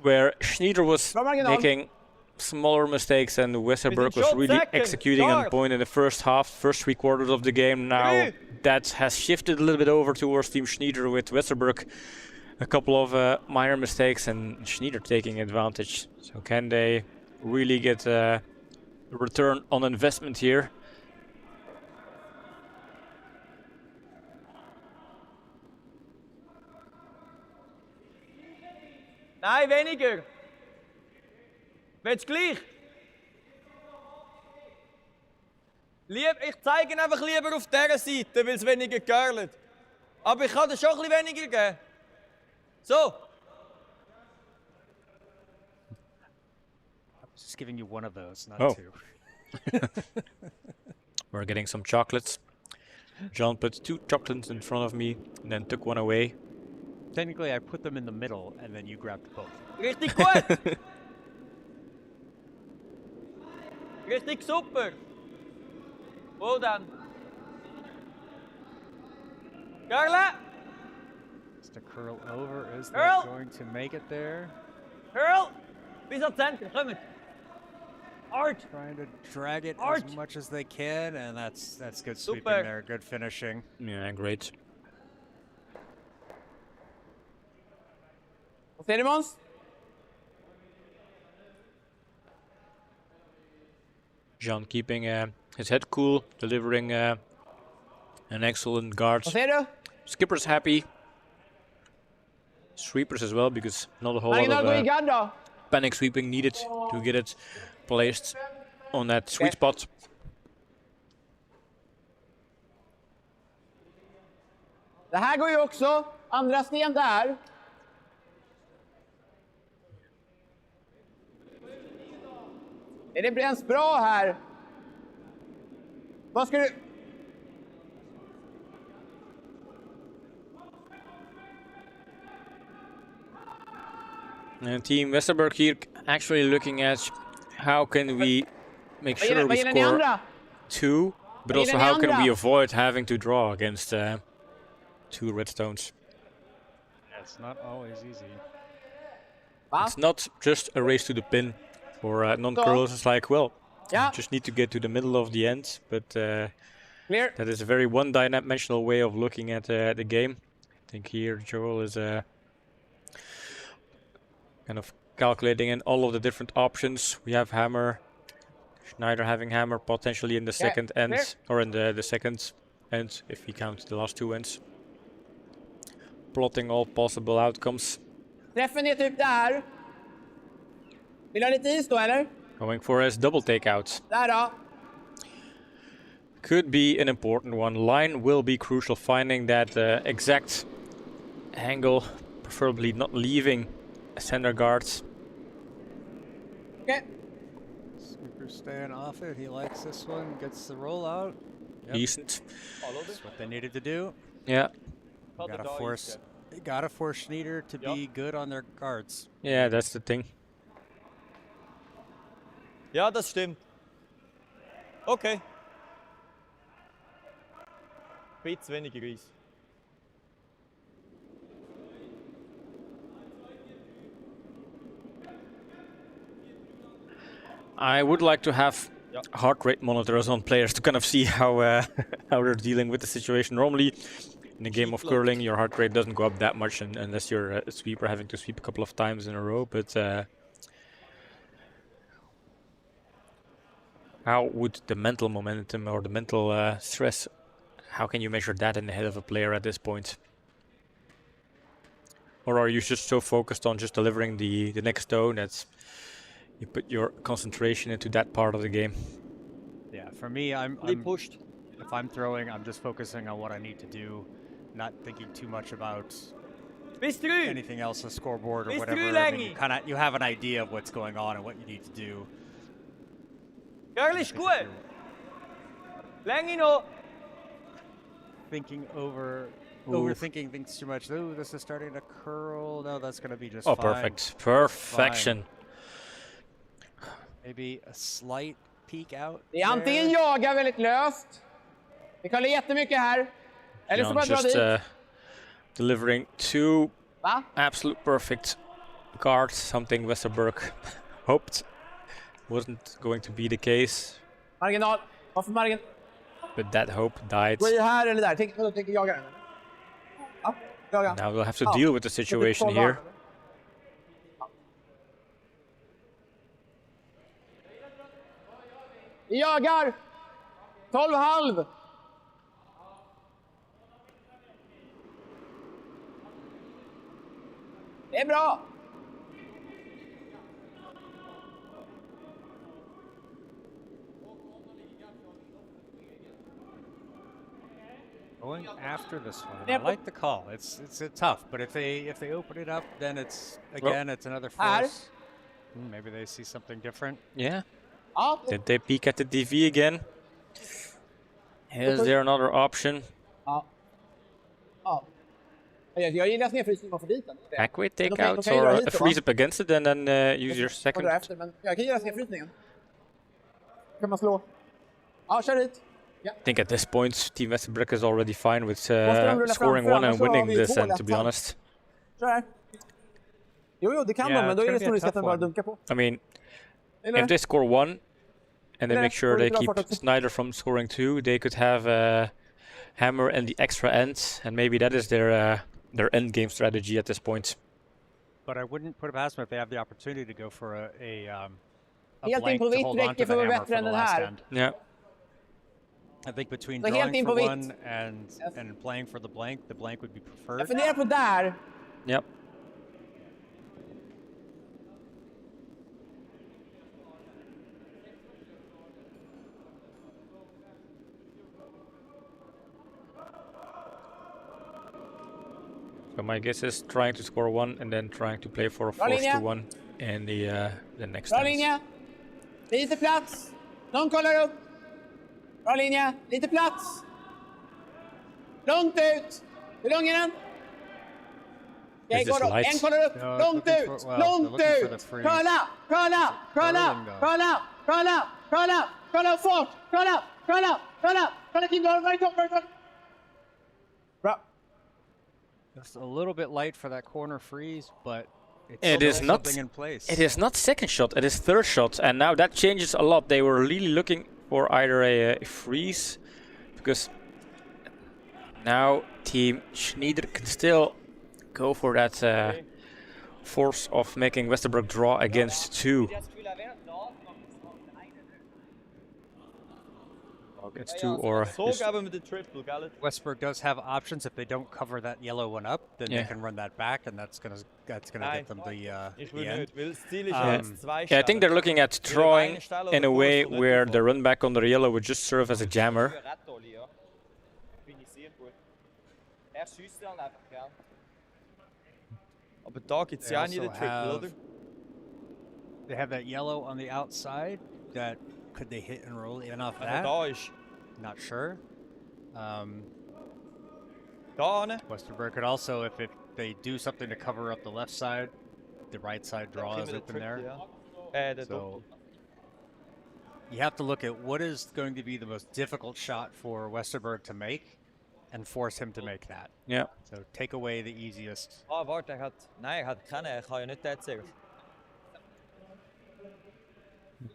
where Schneider was Bra marginal. making smaller mistakes and Westerberg was shot really second, executing on sharp. point in the first half, first 3 quarters of the game. Now Three. that has shifted a little bit over towards Team Schneider with Westerberg. A couple of minor mistakes and Schneider taking advantage. So can they really get a return on investment here? Nein, weniger. Willst du gleich? Ich zeige ihn einfach lieber auf dieser Seite, weil es weniger curlt. Aber ich kann dir schon ein bisschen weniger geben. So. I'm just giving you one of those, not Oh. two. We're getting some chocolates. John put 2 chocolates in front of me and then took one away. Technically, I put them in the middle, and then you grabbed both. Richtig gut. Richtig super. Well done. Carla, Just a curl over. Is Curl! that going to make it there? Earl, bis ans Zentrum, kommt. Art. Trying to drag it Art! as much as they can, and that's good sweeping Super. there. Good finishing. Yeah, great. Vad säger du Måns? John keeping his head cool, delivering an excellent guard. Vad säger du? Skipper's happy. Sweepers as well, because not a whole lot Marginal, gå i of gadd då. panic sweeping needed to get it placed on that sweet Okay. spot. Det här går ju också. Andra sten där. Är det ens bra här? Vad ska du... And Team Westerberg here actually looking at how can we make Vad sure gäller, we vad gäller ni score andra? 2, but Vad also gäller ni how can we andra? avoid having to draw against 2 redstones. It's not always easy. Va? It's not just a race to the pin for non-curlers. It's like, well, Ja, just need to get to the middle of the end, but clear. that is a very one-dimensional way of looking at the game. I think here Joel is kind of calculating in all of the different options. We have hammer, Schneider having hammer potentially in the Yeah, second end, clear. or in the second end, if we count the last 2 ends. Plotting all possible outcomes. Träffen är typ där. Vill du ha lite is då eller? Going for his double takeout. Där då. Could be an important one. Line will be crucial, finding that exact angle, preferably not leaving center guards. Okej. Sweeper staying off it. He likes this one. Gets the rollout. Yep. Decent. That's what they needed to do. Yeah, Gotta force Schneider to be good on their guards. yeah, that's the thing. Ja, das stimmt. Okay. Bisschen weniger Eis. I would like to have Yeah. heart rate monitors on players to kind of see how how they're dealing with the situation. Normally, in a game of Keep curling, your heart rate doesn't go up that much unless you're a sweeper having to sweep a couple of times in a row. But how would the mental momentum or the mental stress? How can you measure that in the head of a player at this point? Or are you just so focused on just delivering the next stone that you put your concentration into that part of the game? Yeah, for me, I'm pushed. if I'm throwing, I'm just focusing on what I need to do, not thinking too much about Bis drü. anything else, the scoreboard or Mr. whatever. I mean, Lange. you have an idea of what's going on and what you need to do. Girl ist gut. Länge noch. Thinking Oof. overthinking things too much. Ooh, this is starting to curl. No, that's gonna be just Oh, fine. perfect. Perfection. Maybe a slight peek out. Det är antingen there. jaga väldigt löst. Det kollar jättemycket här. Eller så Jan bara dra just dit. delivering 2 Va? absolute perfect cards, something Westerberg hoped wasn't going to be the case, Marginal. Varför marginal? but that hope died. Gå i här eller där. Tänker jaga den. Ja, jaga. Now we'll have to Oh, deal with the situation here. Vi jagar! 12,5! Det är bra! going after this one. Yeah, I but- like the call. It's tough, but if they open it up, then it's again it's another Här. force. Maybe they see something different. Yeah. Ja, Did they peek at the DV again? Is there another option? ja. Ja. Jag gillar snedfrysning och få dit den. Det är det. Backway Men då takeouts kan jag or dra a hit då, freeze va? up against it and then use your second? Dra efter, men jag kan gilla snedfrysningen. Kan man slå? Ja, kör hit. Ja. I think at this point, Team Westerbrück is already fine with Måste de rulla scoring framför, one and annars så har winning vi this två end, to be lätta. honest. Kör här. Jo, det kan Yeah, de, men då it's är gonna det be a stor risk att tough de bara one. dunkar på. I mean, Eller? if they score one and they Yeah, make sure they we'll keep go for it. Snyder from scoring two, they could have Hammer and the extra end, and maybe that is their end game strategy at this point. But I wouldn't put it past them if they have the opportunity to go for a Helt in blank på to vitt hold on to räcker the för att vara hammer bättre for än the den last här. end. Yeah. I think between Så helt drawing in for på vitt. one Yes. and playing for the blank would be preferred. Jag funderar på där. Yep. So my guess is trying to score one and then trying to play for a Bra force linje. to one in the next Bra ends. linje. Lite plats. Någon kollar upp. Bra linje. Lite plats. Långt ut. Hur lång är den? Okej, Is this går då. light? En kollar upp. No, Långt looking ut. for- well, Långt they're looking for the ut. freeze. Kolla. Kolla. Kolla. Curling, though. Kolla. Kolla. Kolla. Kolla fort. Kolla. Kolla. Kolla. Kolla Kim, du har varit upp. Bra. Just a little bit light for that corner freeze, but it's It still is not- something in place. It is not second shot, it is third shot, and now that changes a lot. They were really looking for either a freeze, because now Team Schneider can still go for that force of making Westerbrück draw against two. Against two or So just- geben wir den Triple, gell? Westberg does have options if they don't cover that yellow one up, then Yeah. they can run that back, and that's gonna Nein. get them Ich the will end. nicht, weil das Ziel ist Um, jetzt zwei yeah, I think they're looking at Will drawing eine Stelle in a oder way Kurs von where nicht the run back on the yellow would just serve as a jammer. Bin ich sehr gut. Er schießt dann einfach, gell? Aber da gibt es They ja auch nicht also den Triple, oder? They have that yellow on the outside. That could they hit and roll even off Wenn that? er da ist. Not sure. Da hinten. Westerberg could also, if they do something to cover up the left side, the right side draw Kriegen is wir den open Triple, there. ja. Der So Doppel. you have to look at what is going to be the most difficult shot for Westerberg to make, and force him to make that. Yeah. So take away the easiest. Ah, warte, Nein, er hat keinen, er kann ja nicht erzählen.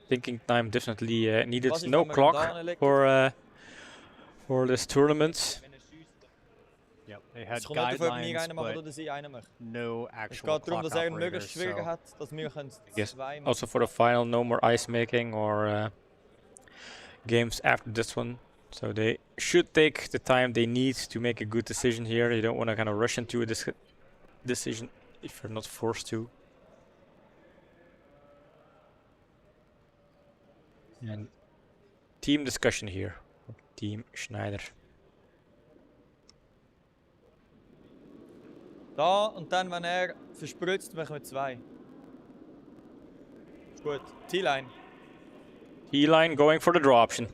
Thinking time definitely needed. Was ist, No wenn man clock da liegt? for this tournament. Yep, they had Es kommt nicht darauf, ob wir guidelines, einen machen but oder sie einen machen. no Es actual geht darum, clock dass er einen operators. möglichst schwieriger So hat, dass wir können Yes. zwei machen. Also for the final, no more ice making or games after this one. So they should take the time they need to make a good decision here. You don't want to kind of rush into a decision if you're not forced to. And team discussion here. Team Schneider. Da und dann, wenn er verspritzt, machen wir zwei. Ist gut. T-Line. E-line going for the draw option.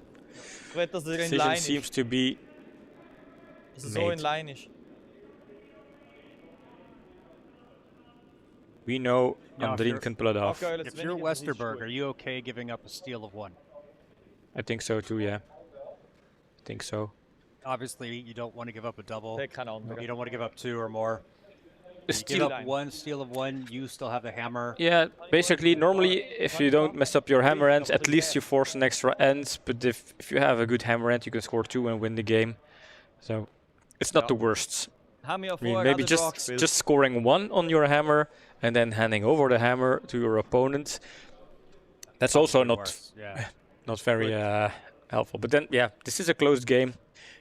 Ich will, dass er in Decision Line seems ist. to be Dass er so made. in Line ist. we know Now, if Andrin you're- can pull it off. Okay, if you're Westerberg, are you okay giving up a steal of one? I think so too, yeah. I think so. Obviously, you don't want to give up a double. Der kann andere. You don't want to give up two or more. The You give steal, up one steal of one, you still have the hammer. yeah, basically, normally, if you don't mess up your hammer end, at least you force an extra end. But if you have a good hammer end, you can score two and win the game. So it's not Ja. the worst. Haben wir ja I mean, vorher maybe auch den Draw just gespielt. scoring one on your hammer and then handing over the hammer to your opponent. That's also Possibly not worse, Yeah. not very helpful. But then, yeah, this is a closed game.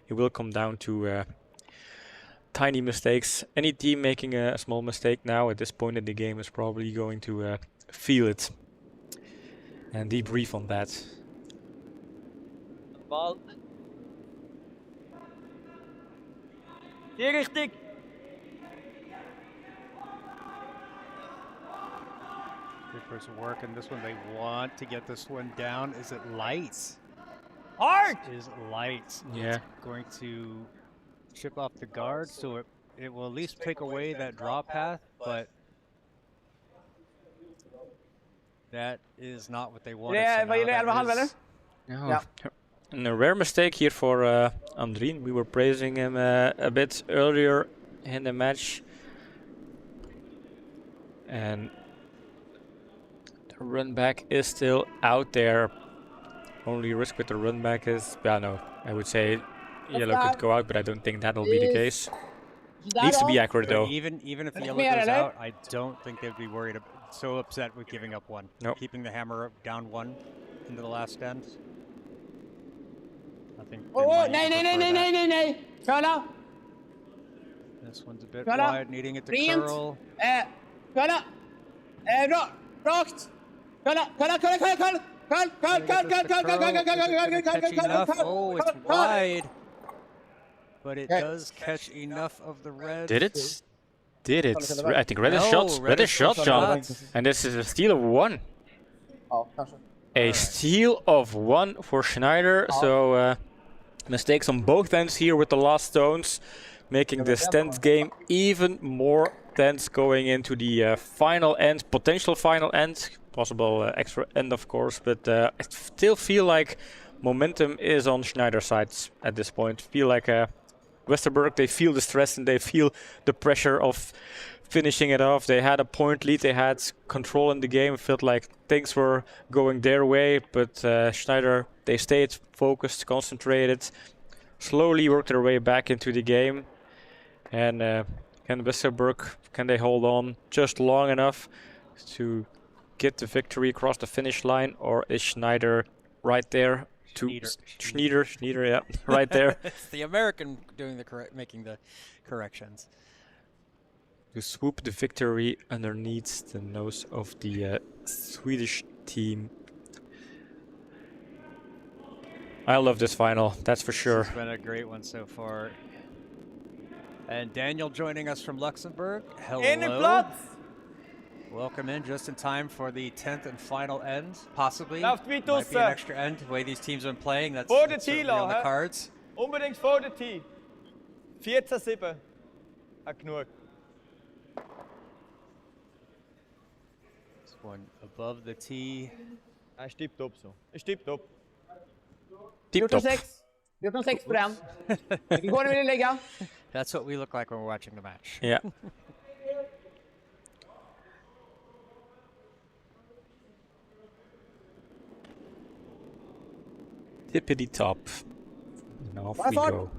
It will come down to tiny mistakes. Any team making a small mistake now at this point in the game is probably going to feel it and debrief on that. Ball. Sehr richtig. Reaper's working this one. They want to get this one down. Is it light? Hard! Is light. Yeah. It's going to chip off the guard, so it will at least take away that draw path, but that is not what they wanted. So Vad gillar now 11 halv that eller? is- No. Yeah. And a rare mistake here for Andrien. We were praising him a bit earlier in the match. And the run back is still out there. Only risk with the run back is, yeah, no, I would say yellow could go out, but I don't think that'll be the case. Needs to be accurate but though. even if the Come yellow here, goes Alex. out, I don't think they'd be worried. So upset with giving up one. Nope. Keeping the hammer down one into the last end. I think. they Åh, might nej, even nej, nej, prefer nej, that. nej, nej! Curla! This one's a bit Kolla. wide, needing it to Rent! curl. Curla! Rakt! Curla, curla, curla, curla, curla! Curl, curl, curl, curl, curl, curl, curl, curl, curl, curl, Catch enough. Oh, it's curl. wide. But it Okay. does catch enough of the red. Did it? Did it? I think red is No, shot. Red is shot, John. shot. And this is a steal of one. Ja, kanske. A steal of one for Schneider. So mistakes on both ends here with the last stones, making this tense game even more tense going into the final end, potential final end, possible extra end of course. But I still feel like momentum is on Schneider's side at this point. Feel like Westerberg, they feel the stress and they feel the pressure of finishing it off. They had a point lead, they had control in the game. It felt like things were going their way, but Schneider, they stayed focused, concentrated, slowly worked their way back into the game. And can Westerberg, can they hold on just long enough to get the victory across the finish line, or is Schneider right there to Schneider, yeah, right there It's the American doing the making the corrections. to swoop the victory underneath the nose of the Swedish team? I love this final, that's for sure. It's been a great one so far. And Daniel joining us from Luxembourg. Hello. Innenplatz! Welcome in just in time for the 10th and final end, possibly. Lauft weit Might be an draussen. extra end, the way these teams have been playing. That's, Vor der that's certainly Tila, on the hä? cards. Unbedingt vor der Tee. 14-7. Genug. This one above the tee. Ist tipptopp so. Ist tipptopp. Tip top. 14-6. 14-6 på den. Vilken går vill ni lägga? That's what we look like when we're watching the match. Yeah. Tippity top. And off we Varför? go.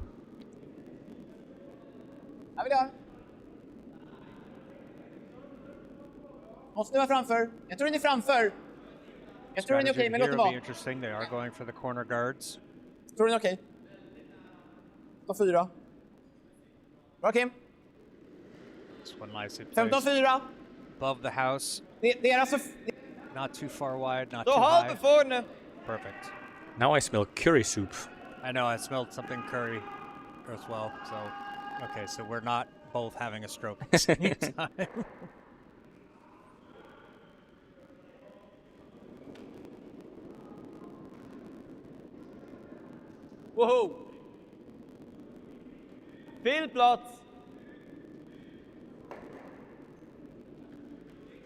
Jag vill göra. Måste vara framför. Jag tror den är framför. Jag tror den är okej, men låt Here den will be vara. interesting. They are going for the corner guards. Jag tror den är okej. Ta 4. Bra Kim. This one nicely placed 15-4. above the house. Det är alltså... Not too far wide, not So too halbe high. vorne. Perfect. Now I smell curry soup. I know, I smelled something curry as well. So, okay, so we're not both having a stroke at the same time. Woho! Viel Platz.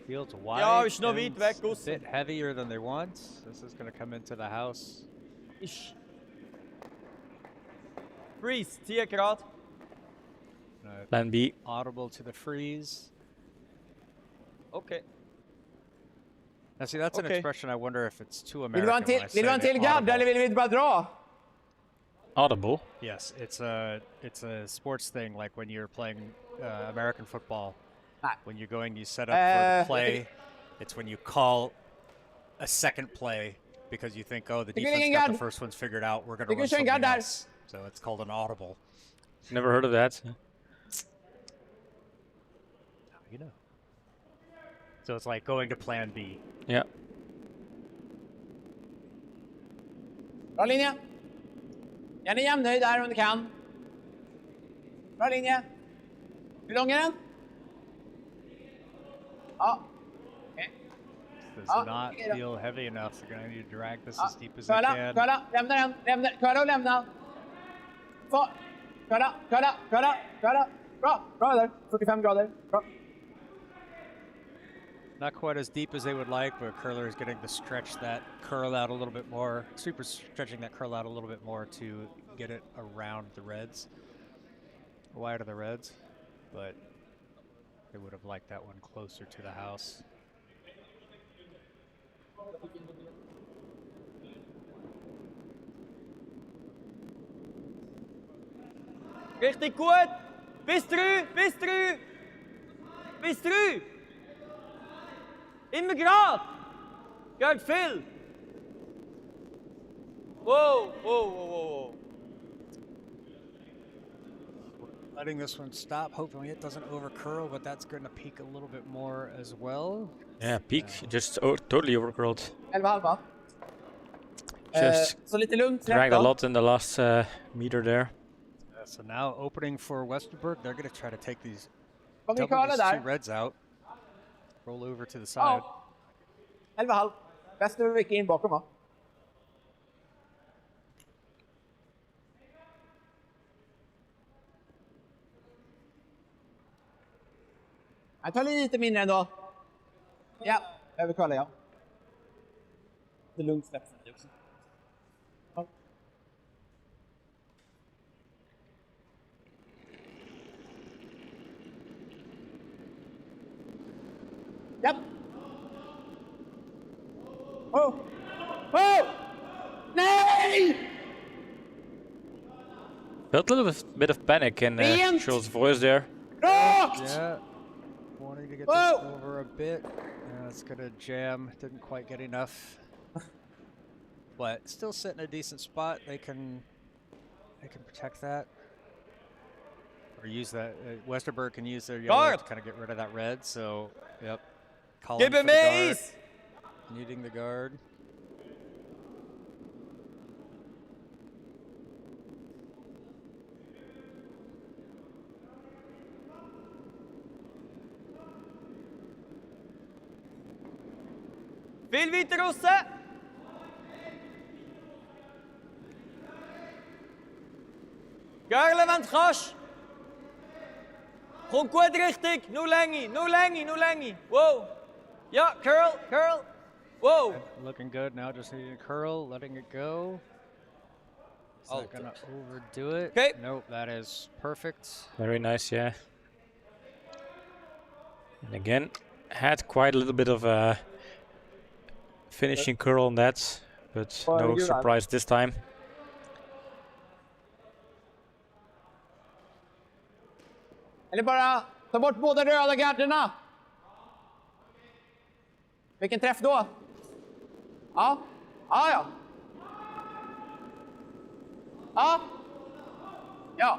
Feels wide. Ja, ist noch weit and weg a aussen. bit heavier than they want. This is going to come into the house. Ist. Freeze, zieh gerade. Plan B. Audible to the freeze. Okay. Now, see, that's an Okay. expression I wonder if it's too Vill du ha en American. till, vill du ha en till gadd eller vill vi bara dra? Audible. Yes, it's a sports thing, like when you're playing American football. Ah. When you're going, you set up for the play. It's when you call a second play because you think, oh, the Tycker defense ingen got the gadd. first ones figured out. We're going to Tycker run kör en gadd something där. else. So it's called an audible. Never heard of that. You know. So it's like going to plan B. Yeah. Bra linje. Gärna jämnhöjd där om du kan. Bra linje. Hur lång är den? Ja. Okej. Does Ah, not okay. feel heavy enough. They're going to need to drag this Ja. as deep as they Curla, can. curla. Lämna den. Lämna. Curla och lämna. Så. Curla, curla, curla, curla. Bra, bra där. 45 grader. Bra. Not quite as deep as they would like, but curler is getting to stretch that curl out a little bit more. Super stretching that curl out a little bit more to get it around the reds, wide of the reds. But they would have liked that one closer to the house. Richtig gut. Bis drei, bis drei. Bis drei. Immer gerade. Geht viel. Whoa, whoa, whoa, whoa. Letting this one stop, hoping it doesn't over curl, but that's going to peak a little bit more as well. Yeah, peak just totally overcurled. 11,5. Just Så lite lugnt släpp dragged a då. lot in the last meter there. So now opening for Westerberg, they're going to try to take these Kommer vi double curla these two där? reds out, roll over to the side. Ja. 11,5. Väster mycket in bakom va? Jag tar lite mindre ändå. Ja, överkörlar jag. Det är lugnt släpp sen också. Ja. Japp. Oh! Oh! Nej! Felt a little bit of panic in Brilliant! Charles' voice there. Rakt! Yeah, wanting to get Whoa! this over a bit. It's going to jam, didn't quite get enough. But still sitting in a decent spot. They can protect that. Or use that. Westerberg can use their yellow Guard! to kind of get rid of that red. So, yep. Calling Give for him the guard, ace. needing the guard. Viel weiter raus. Görle, wenn du kannst. Kommt gut richtig. Nur Länge, nur Länge, nur Länge. Wow. Ja, curl, curl. Wow. Looking good now, just needing a curl, letting it go. Is that going to overdo it? Okay. Nope, that is perfect. Very nice, yeah. And again, had quite a little bit of a finishing curl on that, but Well, no you're right. surprise this time. Eller bara ta bort båda röda garderna. Vilken träff då? Ja. Ja, ja. Ja. Ja.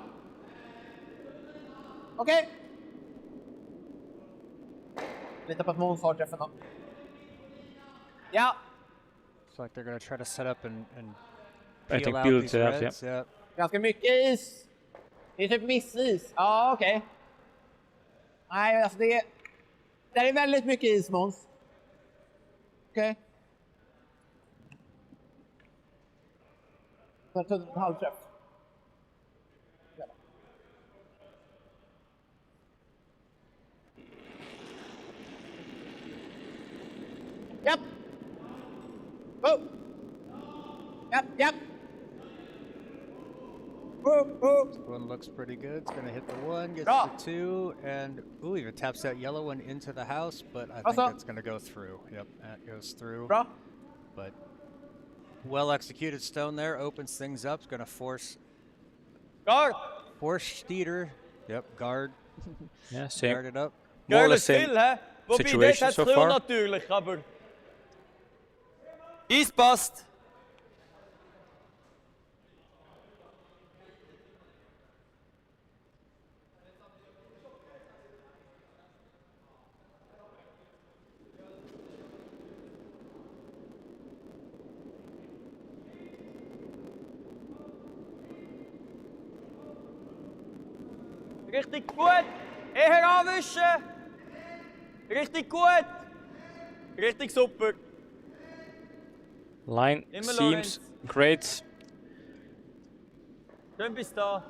Okej. Lita på att Måns har träffen då. Ja. Looks like they're going to try to set up and I peel think out peel these it out, yeah. reds. Yeah. Ganska mycket is. Det är typ missis. Ja, okej. Nej, alltså det är väldigt mycket is, Måns. Okej. Så jag tog en halvträff. Japp. Oh. Japp, japp. One looks pretty good. It's going to hit the one, gets Bra. the two, and ooh, even taps that yellow one into the house, but I think Awesome. that's going to go through. Yep, that goes through. Bra. But well executed stone there, opens things up. It's going to force Guard. Steeder. Yep, guard. Yeah, same. Guard it up. More or Görle less same still, hä? Wobei, dort situation hat so es far. natürlich, aber... Eis passt. Richtig gut. Eher anwischen. Richtig gut. Richtig super. Line Immer seems great. Schön bis da.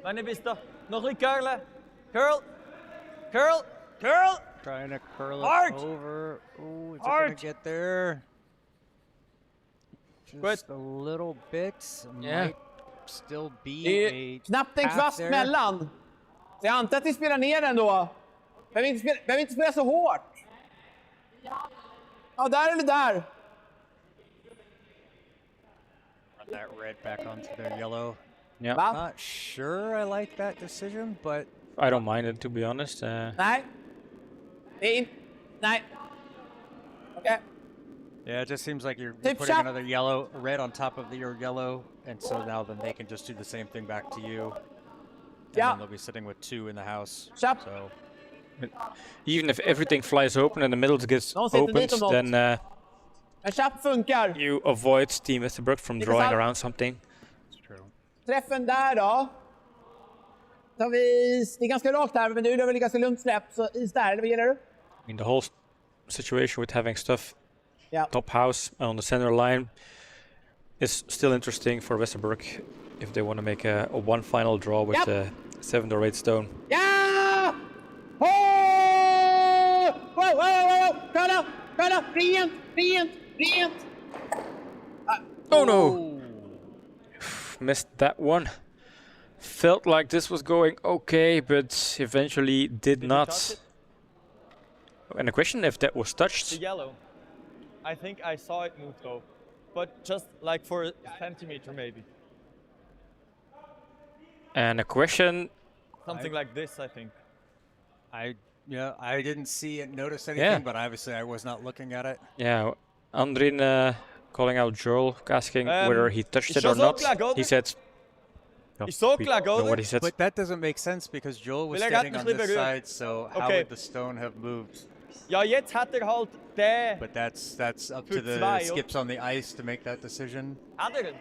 Wenn bis da. Noch ein bisschen curlen. Curl. Curl. Curl. Trying to curl Hard. it over. Ooh, is it Hard. gonna get there? Just a little bit. Yeah. Might still be Det är a knappt en path kvast there. mellan. Så jag antar att vi spelar ner den då. Behöver inte spela så hårt. Ja, där eller där. Run that red back onto their yellow. Yeah. Va? Not sure I like that decision, but I don't mind it, to be honest. Nej. Det är nej. Okej. yeah, it just seems like you're Tip putting shot. another red on top of your yellow, and so now then they can just do the same thing back to you. And Yeah. then they'll be sitting with 2 in the house. Chop. So Even if everything flies open and the middle gets Någon sitter opened, dit om något. then En chapp funkar. you avoid Team Westerberg from Lite drawing sant. around something. it's true. Träffen där då. Tar vi is. Det är ganska rakt här, men du är väl ganska lugnt släpp. Så is där, eller vad gillar du? I mean, the whole situation with having stuff Ja. top house on the center line is still interesting for Westerberg if they want to make a one final draw with Yep. the 7th or 8th stone. Ja! Åh! Wow, wow, wow! Kolla! Rent! Oh no! Missed that one. Felt like this was going okay, but eventually did you not. touch it? And the question if that was The touched. yellow. I think I saw it move though. But just like for a centimeter maybe. And a question. Something like this, I think. I didn't see it, notice anything, Yeah. but obviously I was not looking at it. Yeah, Andrin calling out Joel, asking whether he touched it or it's not. so glad, He said. No, It's so we glad, know Golden. what he said. But that doesn't make sense because Joel was Will I standing get on the this clipper? side, so how Okay. would the stone have moved? Ja, jetzt hat halt den. But that's up to Für the zwei, skips on the ice to make that decision. Hat er den?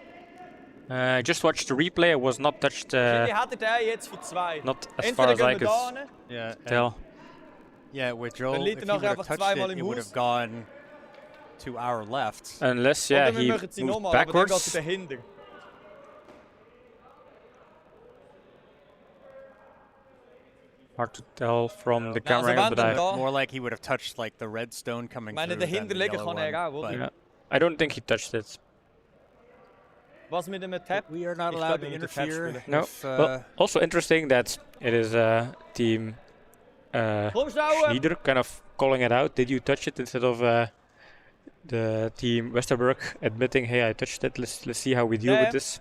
I just watched the replay. It was not touched. Wahrscheinlich hat er den jetzt für 2. Not as Entweder far as gehen I wir could da hin, Yeah. and- tell. Yeah, with Joel, liegt if er he would nachher have einfach touched zweimal it, im it would Haus. have gone to our left. Unless, yeah, Oder wir he machen sie moved nochmal, aber dann geht backwards. er dahinter. Hard to tell from the Ja, also camera, angle, wenn but dann I, da. More like he would have touched like the red stone coming Ich meine, through than dahinter the liegen yellow kann er one, auch, oder? but yeah, I don't think he touched it. Was mit einem Tap? we are not Ich allowed glaub, to wir müssen Tap interfere. spielen. No. If, Well, also interesting that it is team Komm schnell! Schnieder kind of calling it out. Did you touch it instead of the team Westerberg admitting, hey, I touched it. Let's see how we deal Yeah. with this.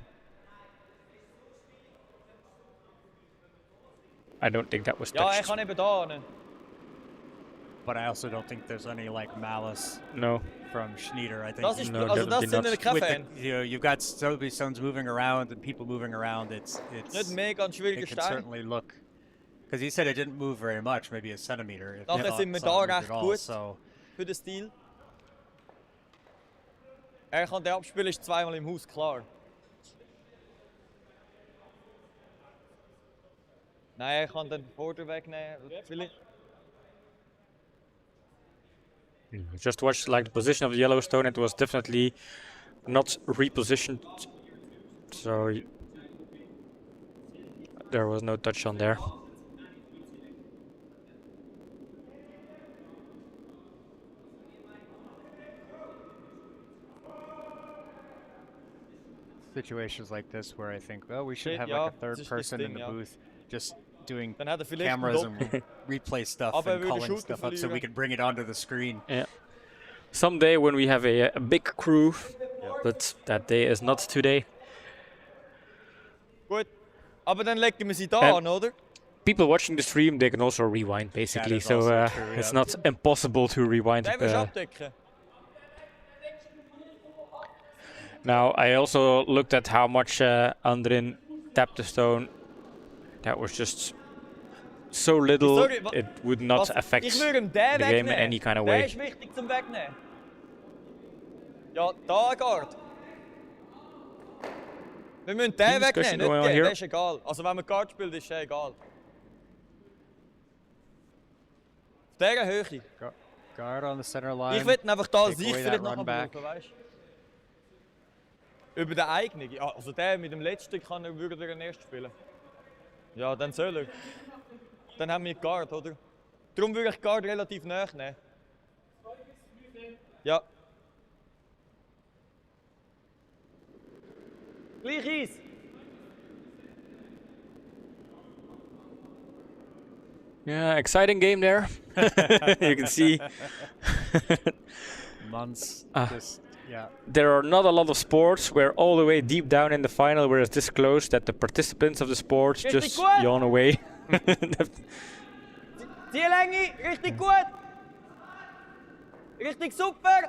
I don't think that was Ja, er touched. kann eben da hin. but I also don't think there's any like malice No. from Schneider. I think Das ist, No, also das definitely sind not. keine with Fan. the, you've got so many stones moving around and people moving around. It's Nicht mega ein schwieriger it can Stein. certainly look because he said it didn't move very much, maybe a centimeter. If Nachher not sind wir some da moved recht at all, gut. So Für den Stil. Er kann den abspielen, ist zweimal im Haus, klar. Nein, er kann den Border wegnehmen. Vielleicht. Just watched like the position of the Yellowstone. It was definitely not repositioned, so there was no touch on there. situations like this where I think, well, we should Shit, have ja, like a das third ist das person in Ding, the ja. booth just doing Dann hat er vielleicht cameras einen and replay stuff Aber er and würde calling Shooter stuff up so we verlieren. can bring it onto the screen. Yeah. Someday when we have a big crew, but that day is not today. Gut. Aber dann legen wir sie da Ähm, an, oder? People watching the stream, they can also rewind basically, is so also true, it's yeah. not impossible to rewind. Den willst du abdecken. Now, I also looked at how much Andrin tapped the stone. That was just so little, Sorry, it would not Was- affect ich würde ihm den the game in wegnehmen. any kind of Der way. ist wichtig zum Wegnehmen. Ja, da Guard. Wir müssen den Team discussion wegnehmen, nicht going on den, here. der ist egal. Also wenn man Guard spielt, ist der egal. Auf dieser Höhe. Guard on the center line. Ich will einfach da Take sich away vielleicht that noch run back. brauchen, weißt du? Über den eigenen. Ja, also der mit dem letzten kann er würde den ersten spielen. Ja, dann soll er. Dann haben wir Guard, oder? Darum würde ich Guard relativ nah nehmen. Ja. Gleich Eis. Yeah, exciting game there. You can see Months. Just yeah. there are not a lot of sports where all the way deep down in the final where it's this close that the participants of the sport just yawn away. Ziellänge, richtig gut. Richtig super.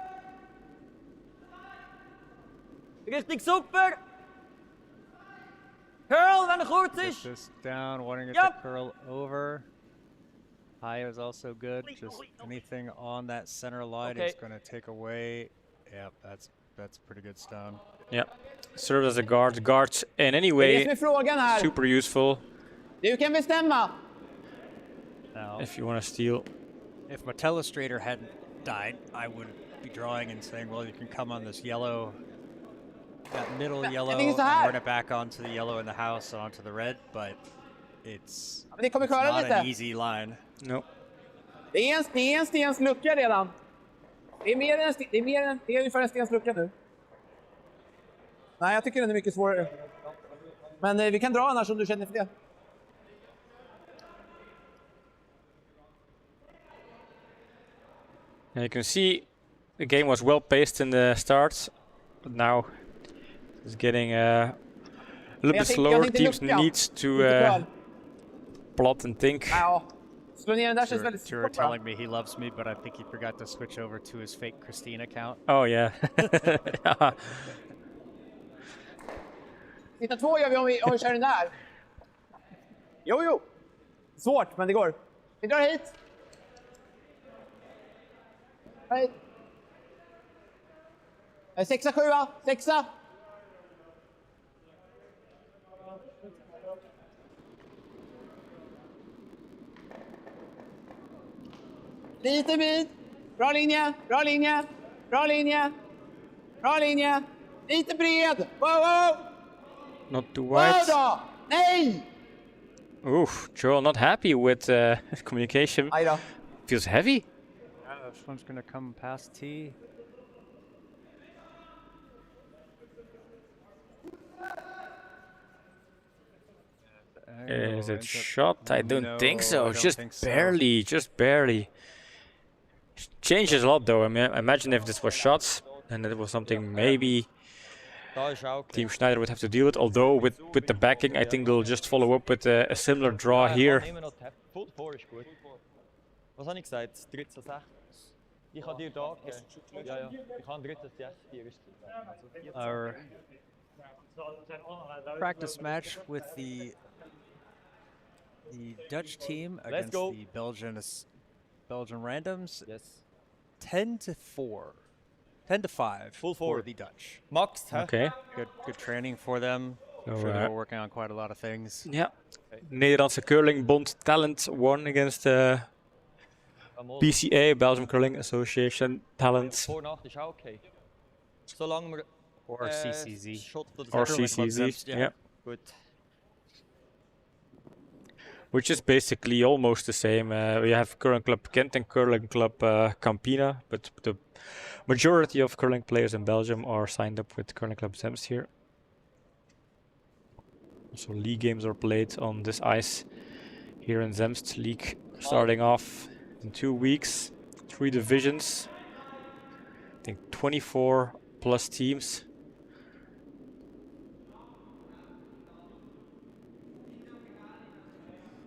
Richtig super. Curl, wenn er kurz Get ist. this down, wanting it Yup. to curl over. High is also good. Just anything on that center line is Okay. going to take away. Yep, that's pretty good stone. Yeah, serves as a guard. Guards in any Det är det som way är frågan här. super useful Du kan bestämma. Now, if you want to steal. if Metellustrator hadn't died, I would be drawing and saying, well, you can come on this yellow, that middle yellow, think it's and a hat. run it back onto the yellow in the house and onto the red, but it's, Men det kommer it's köra not an lite. easy line. No. Det är en stens lucka redan. Det är mer än det är ungefär en stens lucka nu. Nej, jag tycker den är mycket svårare. Men vi kan dra annars om du känner för det. And you can see the game was well paced in the start, but now it's getting a little bit slower. Teams needs to plot and think. Ja, slå ner den där känns Tour väldigt svårt. telling me he loves me, but I think he forgot to switch over to his fake Christine account. Oh yeah. Titta, 2 gör vi om vi kör den där. Jo. Svårt, men det går. Vi drar hit. Hit. 6, 7, 6. Lite bit. Bra linje. Lite bred. Wow. Not too Wow wide. då. Nej. Oof, Joel not happy with communication. Aj då. Feels heavy. This one's going to come past T. Is Angle it ends up- shot? I don't think No, so. I don't Just think so. barely. Changes a lot though. I mean, imagine if this was shots and it was something maybe Da ist auch okay. Team Schneider would have to deal with. Although with the backing, I think they'll just follow up with a similar draw Ja, er here. kann immer noch tappen. Full 4 ist gut. Was habe ich gesagt? 13, 6? Ich habe dir da gegeben. Ja. Ich habe 13, 6, 4 ist Our practice match with the Dutch team against go. the Belgian randoms. Yes. 10-4. 10-5 Full for four. the Dutch. Max, hè? Okay. Good training for them. I'm So, sure they were working on quite a lot of things. Yeah. Nederlandse Curlingbond Talent won against BCA, Belgium Curling Association Talent. Voor nacht is ook okay. Zolang we Or CCZ. shot tot de Or center met wat CCZ, reps, yeah. Goed. Which is basically almost the same. We have Curling Club Kent and Curling Club Campina, but the majority of curling players in Belgium are signed up with Curling Club Zems here. So league games are played on this ice here in Zemst League, starting off in 2 weeks, 3 divisions. I think 24 plus teams.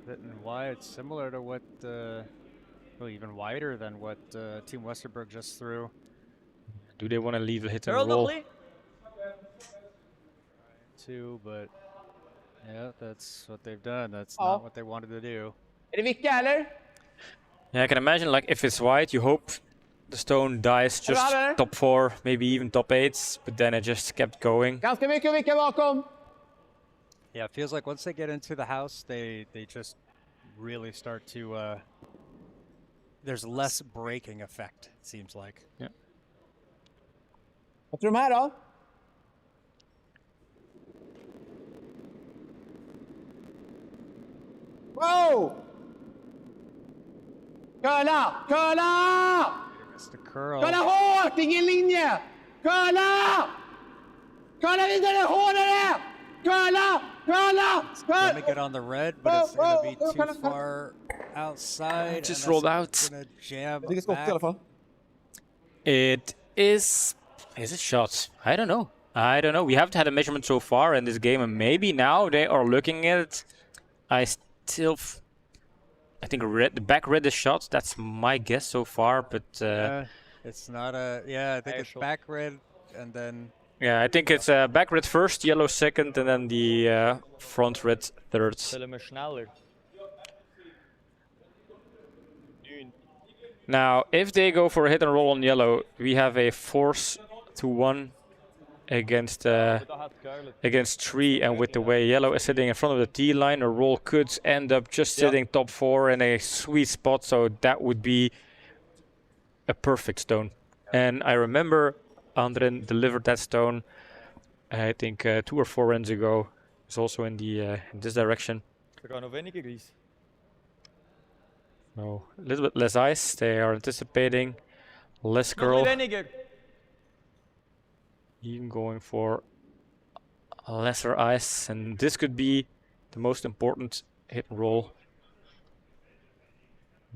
And wide, similar to what, well, even wider than what Team Westerberg just threw. Do they want to leave a hit and Earl roll? nog Lee? Too, but yeah, that's what they've done. That's Oh. not what they wanted to do. Är det vicka eller? Yeah, I can imagine, like, if it's wide, you hope the stone dies just Brother. top 4, maybe even top 8s, but then it just kept going. Ganska mycket att vicka bakom. Yeah, it feels like once they get into the house, they just really start to there's less braking effect, it seems like. Vad tror de här då? Wow! Curla! Curla! Missed the curl. Curla hårt! Ingen linje! Curla! Curla vidare! Hårdare! Curla! Curla! Let me get on the red, but it's going to be too Curla! far outside. Just and rolled that's out. Gonna jam Det är skott i alla back. fall. It is. Is it shots? I don't know. I don't know. We haven't had a measurement so far in this game, and maybe now they are looking at it. I still. I think red, the back red is shot. That's my guess so far, but It's not a. Yeah, I think it's back red, and then. yeah, I think it's back red first, yellow second, and then the front red third. Zullen we sneller? Now, if they go for a hit and roll on yellow, we have a 4-1 against Dat gaat curlen. against 3, and with the way yellow is sitting in front of the T line, a roll could end up just sitting top 4 in a sweet spot, so that would be a perfect stone. And I remember Andren delivered that stone, I think 2 or 4 runs ago. It's also in the in this direction. Er gaan nog weniger is. No, a little bit less ice. They are anticipating less Nog curl, weniger. even going for lesser ice, and this could be the most important hit and roll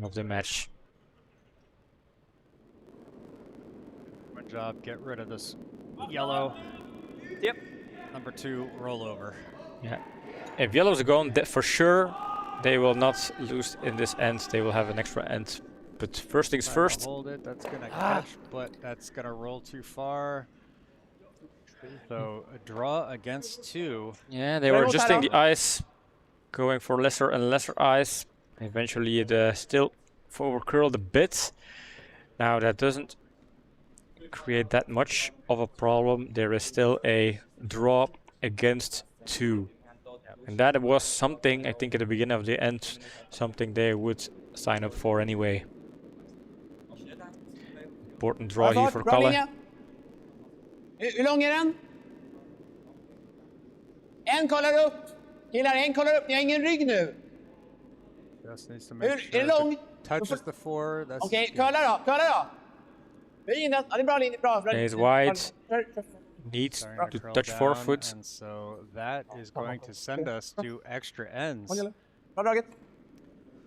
of the match. Good job. Get rid of this yellow. Yep. Number 2 rollover. Yeah, if yellow's gone, that for sure they will not lose in this end. They will have an extra end. But first things Trying to first. Hold it. That's gonna catch, but that's gonna roll too far. So a draw against 2. Yeah, they Very were well adjusting tied the ice, going for lesser and lesser ice. Eventually it still forward curled a bit. Now that doesn't create that much of a problem. There is still a draw against 2. And that was something, I think at the beginning of the end, something they would sign up for anyway. Important draw Bra here fart, for bra Kalle. linje. Hur lång är den? En kollar upp. Killar, en kollar upp. Ni har ingen rygg nu. Just needs to make Är sure det if lång? it touches the 4. That's Okej, curla då. Curla då. Böj in den. Ja, det är bra linje. Bra. He's wide. Needs starting to curl touch down, 4 foot. and so that is going to send us to extra ends. Bra draget.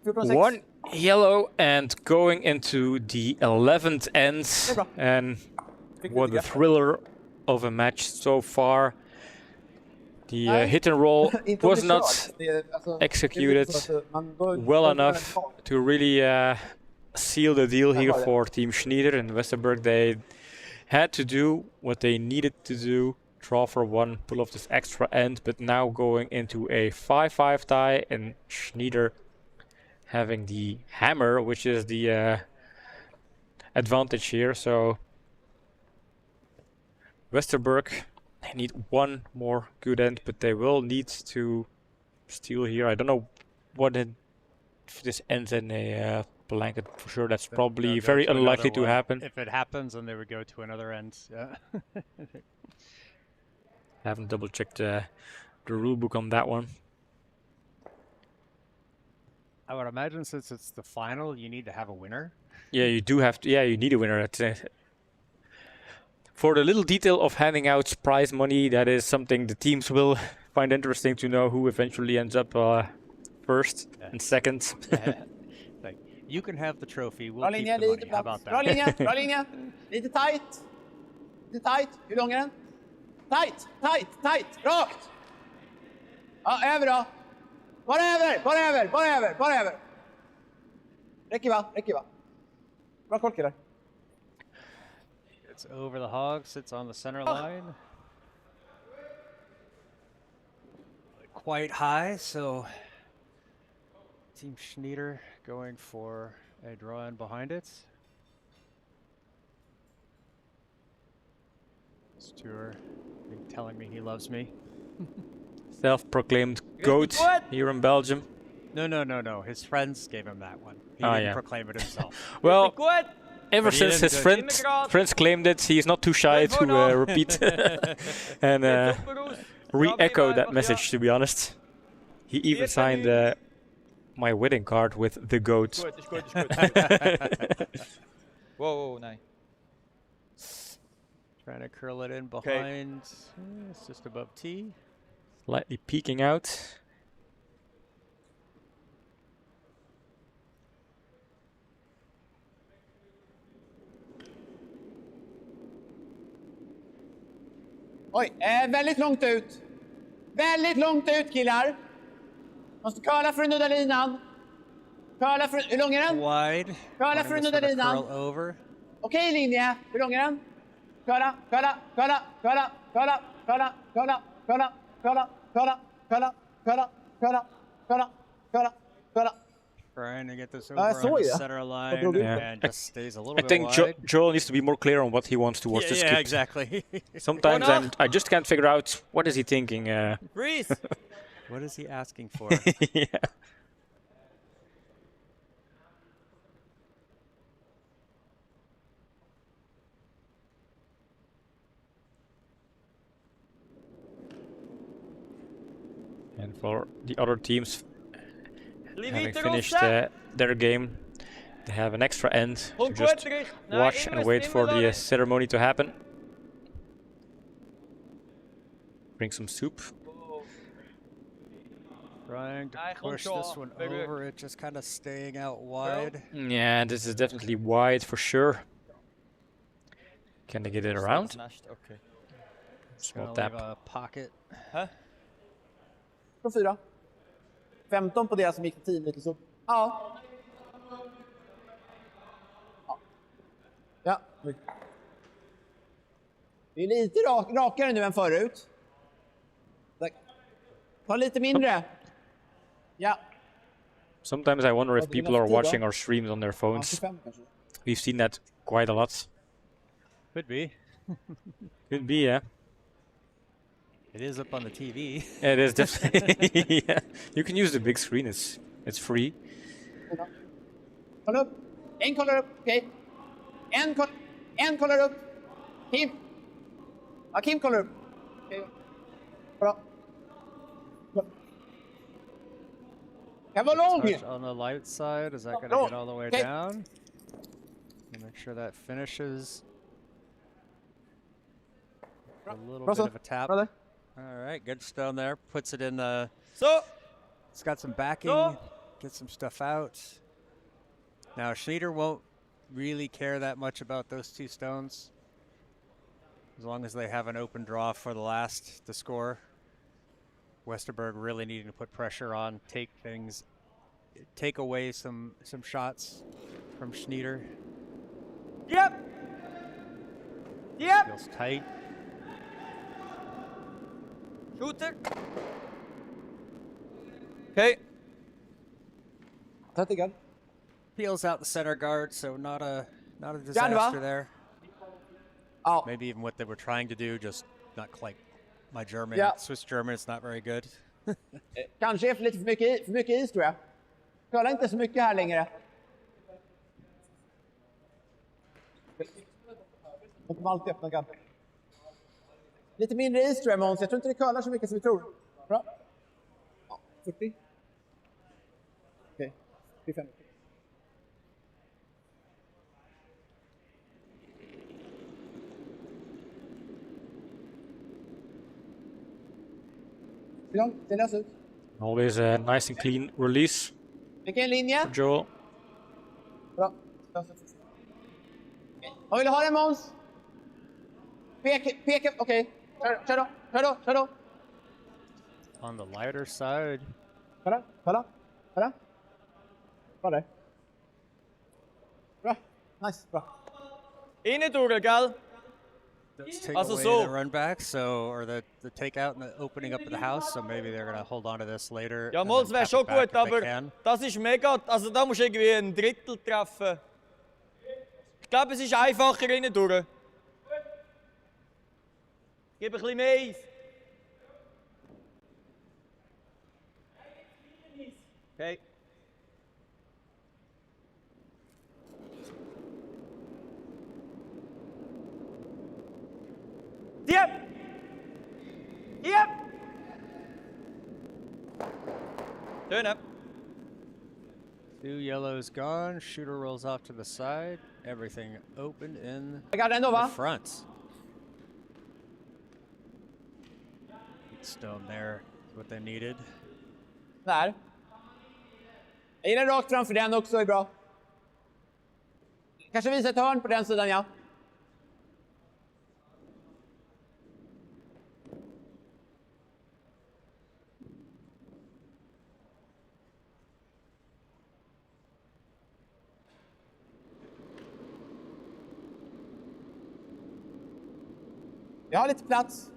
14-6. One yellow and going into the 11th end, and what a thriller of a match so far. The hit and roll was not executed well enough to really seal the deal here for Team Schneider and Westerberg. They had to do what they needed to do, draw for 1, pull off this extra end, but now going into a 5-5 tie, and Schneider having the hammer, which is the advantage here. So Westerberg, they need 1 more good end, but they will need to steal here. I don't know what if this ends in a blanket for sure. That's They'll probably go very to another unlikely to one. happen. If it happens, then they would go to another end. Yeah. I haven't double checked the rule book on that one. I would imagine since it's the final, you need to have a winner. Yeah, you do have to. Yeah, you need a winner. For the little detail of handing out prize money, that is something the teams will find interesting to know who eventually ends up first and second. Like, you can have the trophy. We'll Bra keep linje, the money. lite How plats. about Bra that? linje, bra linje. Lite tight. Lite tight. Hur lång är den? Tight, tight, tight. Rakt. Ja, över då. Bara över, bara över, bara över, bara över. Räcker va? Räcker va? Bra koll killar. It's over the hog, sits on the center line. Quite high, so Team Schneider going for a draw in behind it. Stuart telling me he loves me. Self-proclaimed GOAT here in Belgium. No. His friends gave him that one. He Oh, didn't yeah. proclaim it himself. Well, Goed. ever But he since didn't his do it. friends claimed it, he's not too shy Good for to now. repeat and Super, Roes. re-echo Ja, that blijf message, to be honest. He even signed my wedding card with the goat. Goed, is goed, is goed. Is goed. Wow, nee. Trying to curl it in behind. It's just above T. Slightly peeking out. Oj, väldigt långt ut. Väldigt långt ut killar. Måste curla för att nudda linan. Curla för... Hur lång är den? Wide. Curla Wanting för att this nudda one to linan. curl over. Okej linje. Hur lång är den? Curla, curla, curla, curla, curla, curla, curla, curla, curla, curla, curla, curla, curla, curla, curla, curla. Trying to get this I over saw on the ya. center line drog ut and just stays a little I bit think wide. Joel needs to be more clear on what he wants towards the skip. Yeah, exactly. Sometimes Why not? I just can't figure out what is he thinking. Breeze. What is he asking for? Yeah. And for the other teams having finished their game, they have an extra end to just watch and wait for the ceremony to happen. Bring some soup. Trying to I push control. this one Very good. over it, just kind of staying out wide. Yeah, this is definitely wide for sure. Can they get it around? Smashed, okay. Small Gonna tap. leave a pocket. Från 4. 15 på deras som gick till 10 lite så. Ja. Ja. Det är lite rakare nu än förut. Tack. Ta lite mindre. Ja. Sometimes I wonder if people are watching our streams on their Ja, phones. 25 kanske. We've seen that quite a lot. Could be. Could be, yeah. It is up on the TV. It is definitely. Yeah. You can use the big screen. It's free. Kolla upp. En kollar upp. Okej. En kollar upp. Kim. Ja, Kim kollar upp. Okej. Bra. Kan vara lång. Touch on the light side. Is that going to No. get all the way Okay. down? And make sure that finishes. A little bit of a tap. Bra där. All right, good stone there. Puts it in the. So, It's got some backing. No. Get some stuff out. Now Schneider won't really care that much about those two stones, as long as they have an open draw for the last to score. Westerberg really needing to put pressure on, take away some shots from Schneider. yep. Yep. Feels tight. Shooter. Okay. 30 gard. Peels out the center guard, so not a va? disaster there. Ja. Maybe even what they were trying to do, just not quite. My German, Yeah. Swiss German, it's not very good. Kanske är lite för mycket is tror jag. Kolla inte så mycket här längre. De kommer alltid öppna kanter. Lite mindre is tror jag Måns. Jag tror inte det curlar så mycket som vi tror. Bra. Ja, 40. Okej, 45. Ja, det löser ut. Always a nice and clean release Vilken linje? for Joel. Bra. Vad vill du ha den Måns? Peka, okej. Kör då. On the lighter side, Kolla. Bra där. Bra. Nice, bra. In it, Ure, gal. does take Also away so- the run back, or the takeout and the opening up of the house. So maybe they're gonna hold on to this later. Ja, and Mols then wäre tap schon it back gut, if they aber can. das ist mega. Also, da musst du irgendwie ein Drittel treffen. Ich glaube, es ist einfacher innen durch. Gib ein bisschen mehr Eis. Okay. Yep! Yep! Turn up. 2 yellows gone. Shooter rolls off to the side. Everything open in Jag har den då the va? front. Stone there is what they needed. Där. Jag gillar rakt framför den också, är bra. Kanske visa ett hörn på den sidan, ja. Jag har lite plats.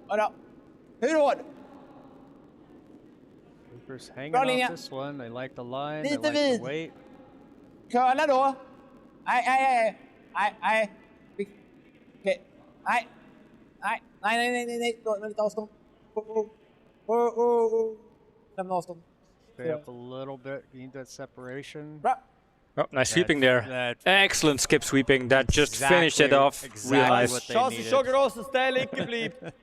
Hörra. Hur hård? Troopers hanging Bra off linje. this one. They like the line. Lite they like vid. the weight. Curla då. Nej. Okej. Nej. Då, lite avstånd. Lämna avstånd. Stay up a little bit. You need that separation. Bra. Oh, nice sweeping there. That Excellent skip sweeping. That just finished it off. exactly Real nice. what they Chance is needed. so groß, dass der liegen bleibt.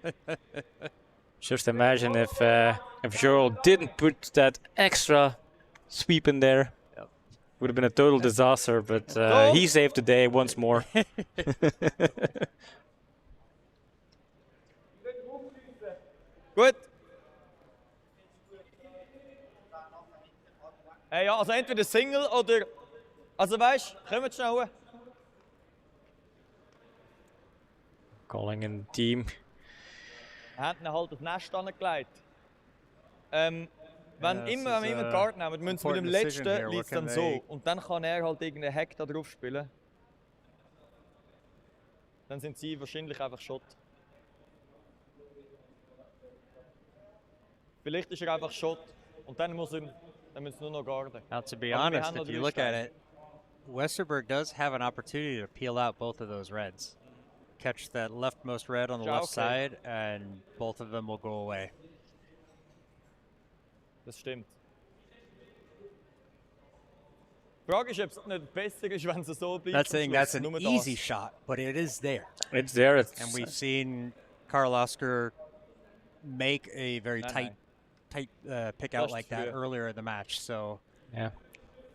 Just imagine if Joel didn't put that extra sweep in there. Yep. Would have been a total disaster, but he saved the day once more. Gut. Hey, ja, also entweder Single oder... Also weißt du, kommt schnell. Calling in team. Er hat ihn halt das Nest angelegt. Wenn Ja, das immer ist, einen Guard nehmen, müssen wir mit dem important decision letzten here. liegt es What dann can so. they- Und dann kann er halt irgendeinen Hack da drauf spielen. Dann sind sie wahrscheinlich einfach Schott. Vielleicht ist er einfach Schott und dann müssen sie nur noch guarden. Now, to be Aber wir honest, haben noch if you drei look at Steine. it, Westerberg does have an opportunity to peel out both of those reds. Catch that leftmost red on the Ja, left okay. side, and both of them will go away. Das stimmt. Die Frage ist, ob es nicht besser ist, wenn es so bleibt. That's zum saying Schluss. that's an Nur easy das. shot, but it is there. It's there. It's, And we've seen Karl Oskar make a very Nein, tight pick out Just like that früher. earlier in the match. So yeah.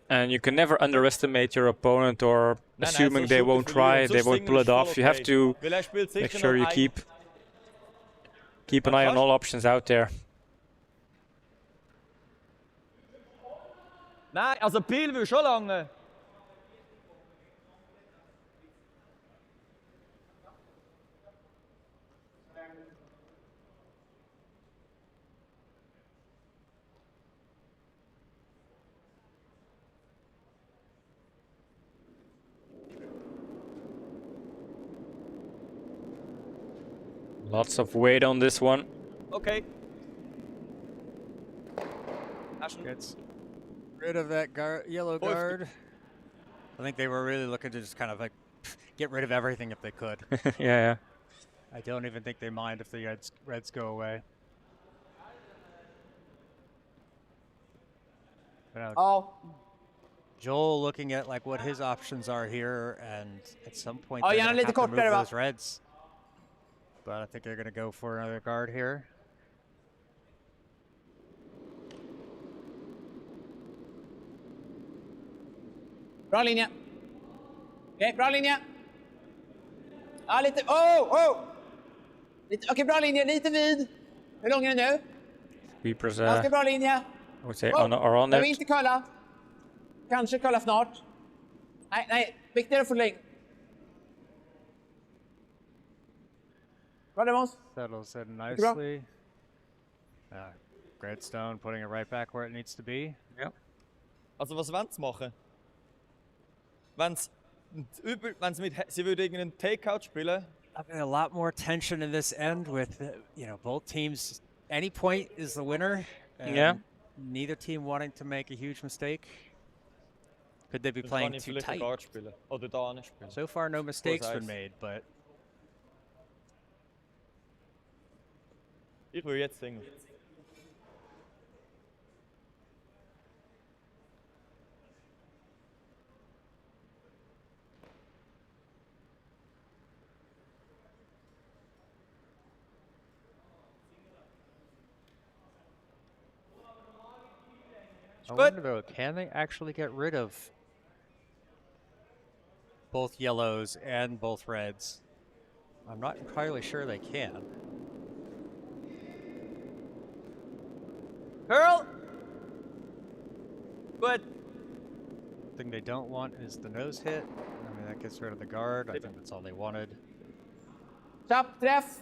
And you can never underestimate your opponent or Nein, assuming so they Shooter won't verlieren. try, they Sonst won't Single pull ist it voll off. You have okay. to Weil er spielt make sicher sure noch you ein- keep an eye on all options out there. Nein, also Peel will schon lange. Lots of weight on this one. Okay. Hast du gets rid of that yellow Boy, if- guard. I think they were really looking to just kind of like get rid of everything if they could. Yeah. I don't even think they mind if the reds go away. But now Ja. Joel looking at like what his options are here, and at some point Ja, they're gärna gonna lite have to move kortare, va? those reds. But I think they're gonna go for another guard here. Bra linje. Okej, bra linje. Ja, lite... Oh! Okej, bra linje. Lite vid. Hur lång är den nu? Sweepers Ganska bra linje. I would say Oh, are on jag vill it. inte kölla. Kanske kölla snart. Nej. Viktigare att få längd. Bra Demons. Settles in bra. nicely. Gradstone putting it right back where it needs to be. Also was wollen sie machen? Wenn sie sie würden irgendeinen Takeout spielen, I've been a lot more tension in this end with, both teams. Any point is the winner. And Yeah. Neither team wanting to make a huge mistake. Could they be dann kann playing ich too vielleicht einen tight? Guard spielen. Oder da spielen. So far, no mistakes been ice. made, but Ich will jetzt Single. I wonder though, can they actually get rid of both yellows and both reds? I'm not entirely sure they can. Curl! Good. Thing they don't want is the nose hit. I mean, that gets rid of the guard. I think that's all they wanted. Tjapp, träff.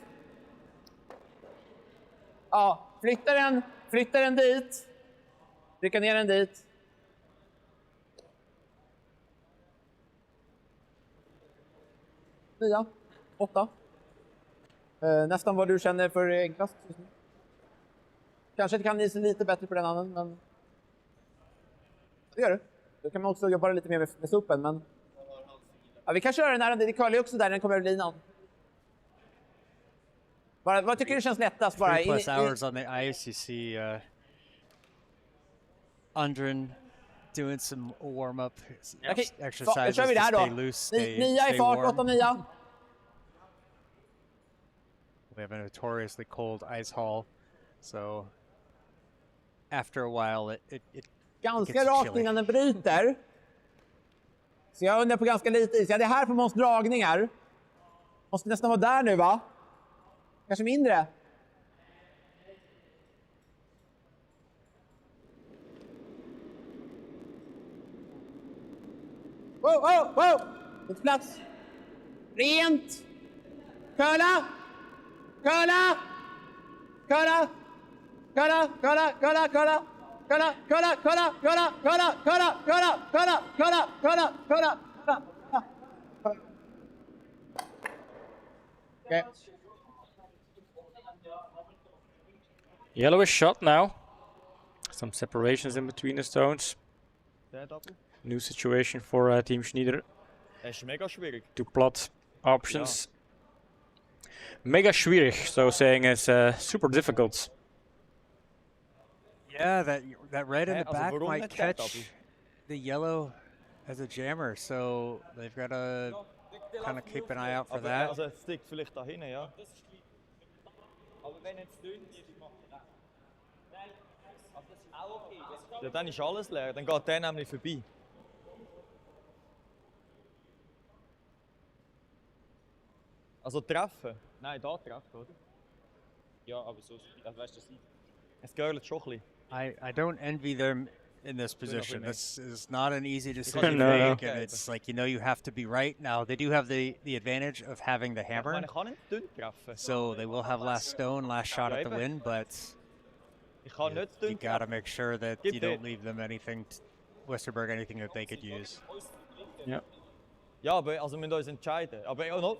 Ja, flytta den dit. Trycka ner den dit. Nia, 8. Nästan vad du känner för enklast just nu. Kanske kan ni se lite bättre på den annan, men det gör du. Då kan man också jobba lite mer med suppen, men ja, vi kan köra den här. Det curlar ju också där, den kommer över linan. Bara, vad tycker du känns lättast? Bara 3+ hours on the ice, you see Undren doing some warm-up exercises kör vi to där stay då. loose, 9 i fart, 8 warm. 9. We have a notoriously cold ice hall, so after a while it Ganska gets rakt chilly. innan den bryter. Så jag undrar på ganska lite is. Ja, det här på Måns dragningar. Måste nästan vara där nu, va? Kanske mindre. Wow! Inte plats. Rent. Curla. Okay. Yellow is shot now. Some separations in between the stones. New situation for Team Schneider Das ist mega schwierig. to plot options. Mega schwierig, so saying is super difficult. Yeah, that red in the also back waarom might net dat, catch Appel? the yellow as a jammer, so they've got to kind of keep an eye out for Aber that. also, es liegt vielleicht da hinten, ja. Ja, dann ist alles leer, dann geht der nämlich vorbei. Also treffen? Nein, da treffen, oder? Ja, aber so, das weißt du, Es geht schon ein bisschen. I don't envy them in this position. me. This is not an easy decision to No. make, and it's like, you have to be right. Now, they do have the advantage of having the Ich hammer, meine, ich kann nicht dünn treffen. so they will have last stone, last shot at the win, but Ich kann nicht you dünn gotta treffen. make sure that Gib you den. don't leave them anything, Westerberg, anything that they could use. Yeah. Ja, aber also wir müssen uns entscheiden. Aber ja, noch.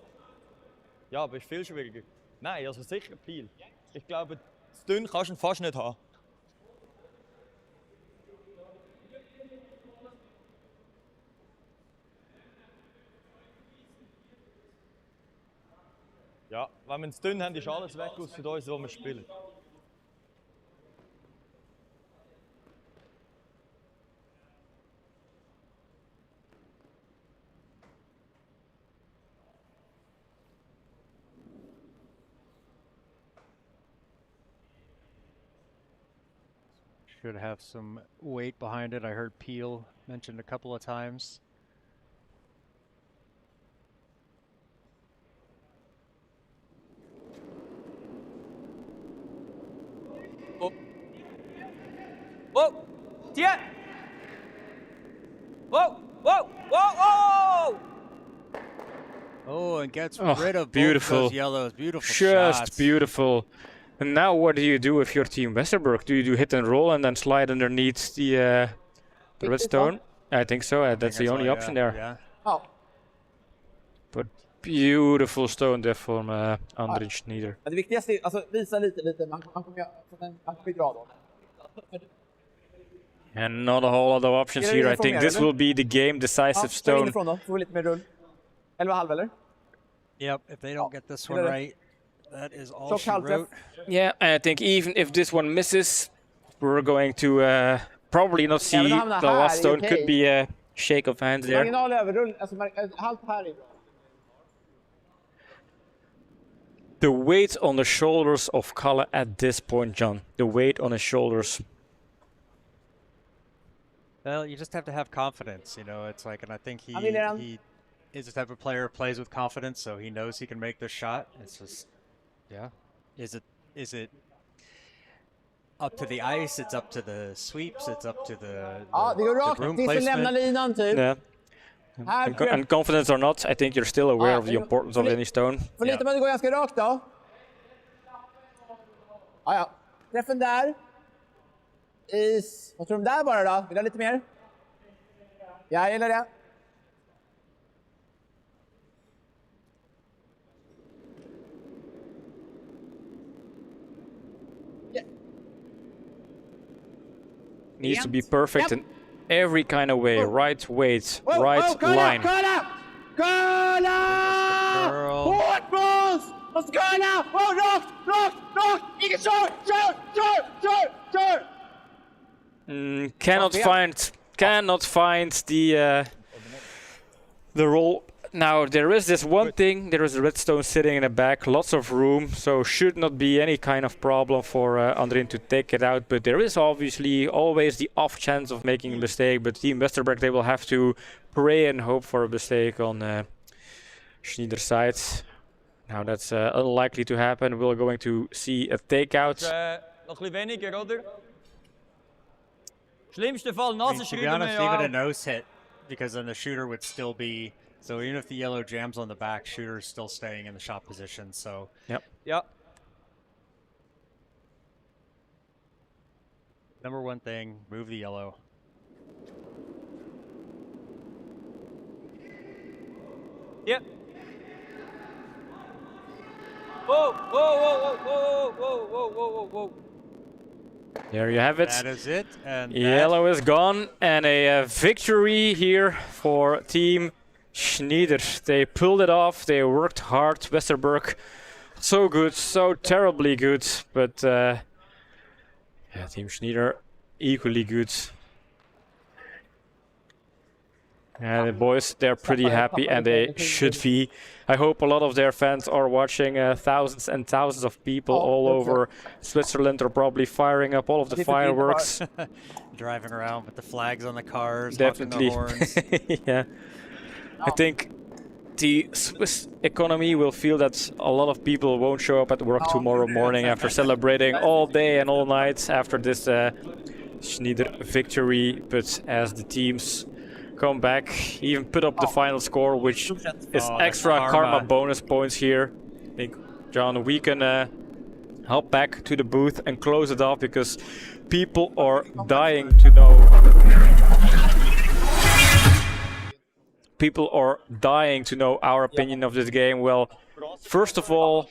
Ja, aber ist viel schwieriger. Nein, also sicher Peel. Ich glaube, das dünn kannst du fast nicht haben. Ja, wenn wir es dünn haben, ist alles weg aus für uns, wo wir spielen. Should have some weight behind it. I heard Peel mentioned a couple of times. Whoa! Tiet! Whoa! Oh, and gets Oh, rid of both beautiful. those yellows. Beautiful Just shots. beautiful. And now what do you do with your team Westerberg? Do you do hit and roll and then slide underneath the red stone? I think so. I That's think the only all, option yeah, there. Yeah. Ja. But beautiful stone there from Andrin Schneider. Men det viktigaste är alltså visa lite. Man kommer dra då. And not a whole lot of options Är det here. I inifrån think mer, this eller? will be the game Ja, decisive kör stone. inifrån då. Får vi lite mer rull. 11,5 eller? Yep. If they don't get this Get one it. right, that is all Så she kallt träff. wrote. Yeah, I think even if this one misses, we're going to probably not see Även om han hamnar the här last är stone. okej. Could be a shake of hands there. Marginal överrull. Alltså halt här är bra. The weight on the shoulders of Kalle at this point, John. The weight on his shoulders. Well, you just have to have confidence, you know. It's like, and I think he mean, he is the type of player who plays with confidence, so he knows he can make this shot. It's just, yeah. Is it up to the ice? It's up to the sweeps. It's up to Ja, det går the rakt broom tills den lämnar placement. linan typ. Yeah. Här tror jag. And confidence or not, I think you're still aware of the importance of any stone. Får lita på att det går ganska rakt då. Ja, ja. Träffen där. Vad tror du om där bara då? Vill du ha lite mer? Ja, jag gillar det. Needs to be perfect in every kind of way. Right weight, Whoa, right whoa, line. Kolla! Curl. Hårt boss! Måste kolla! Wow, rakt! Inget kör! Cannot find the roll. Now there is this one thing. There is a redstone sitting in the back, lots of room, so should not be any kind of problem for Andrin to take it out. But there is obviously always the off chance of making a mistake. But Team Westerberg, they will have to pray and hope for a mistake on Schneider's side. Now that's unlikely to happen. We're going to see a takeout. Nog een beetje weniger, oder? Schlimmste Fall, I mean, Nase to be schrieben honest, wir even a ja. nose hit, because then the shooter would still be. So even if the yellow jams on the back, shooter's still staying in the shot position. So Ja. number one thing, move the yellow. Yep. Whoa, whoa, whoa, whoa, whoa, whoa, whoa, whoa, whoa. There you have it. That is it. And Yellow is gone, and a victory here for Team Schneider. They pulled it off. They worked hard. Westerberg, so good, so terribly good. But yeah, Team Schneider, equally good. And the boys, they're pretty happy, and they should be. I hope a lot of their fans are watching. Thousands and thousands of people all over Switzerland are probably firing up all of the fireworks. driving around with the flags on the cars, Definitely. honking the horns. Yeah. I think the Swiss economy will feel that a lot of people won't show up at work tomorrow morning after celebrating all day and all night after this Schneider victory. But as the teams come back, even put up the final score, which is that's extra karma karma. bonus points here. I think, John, we can hop back to the booth and close it off because people are dying to know. People are dying to know our opinion of this game. Well, first of all,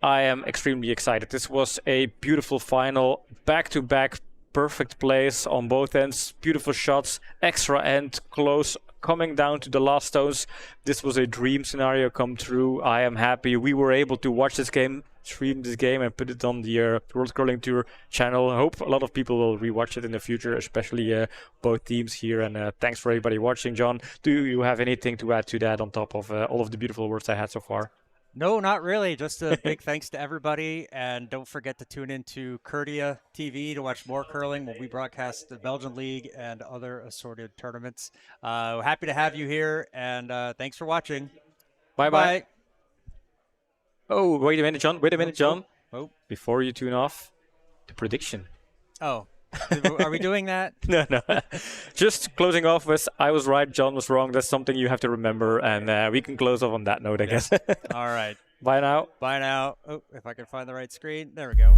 I am extremely excited. This was a beautiful final, back-to-back perfect plays on both ends, beautiful shots, extra end, close, coming down to the last stones. This was a dream scenario come true. I am happy we were able to watch this game, stream this game, and put it on the World Curling Tour channel. I hope a lot of people will rewatch it in the future, especially both teams here. And thanks for everybody watching. John, do you have anything to add to that on top of all of the beautiful words I had so far? No, not really. Just a big thanks to everybody. And don't forget to tune into Curtia TV to watch more curling when we broadcast the Belgian League and other assorted tournaments. Happy to have you here, and thanks for watching. Bye-bye. Oh, wait a minute, John. Wait a minute, John. Oh. Before you tune off, the prediction. Oh, are we doing that? No. Just closing off with, I was right, John was wrong. That's something you have to remember. And we can close off on that note, I guess. All right. Bye now. Bye now. Oh, if I can find the right screen. There we go.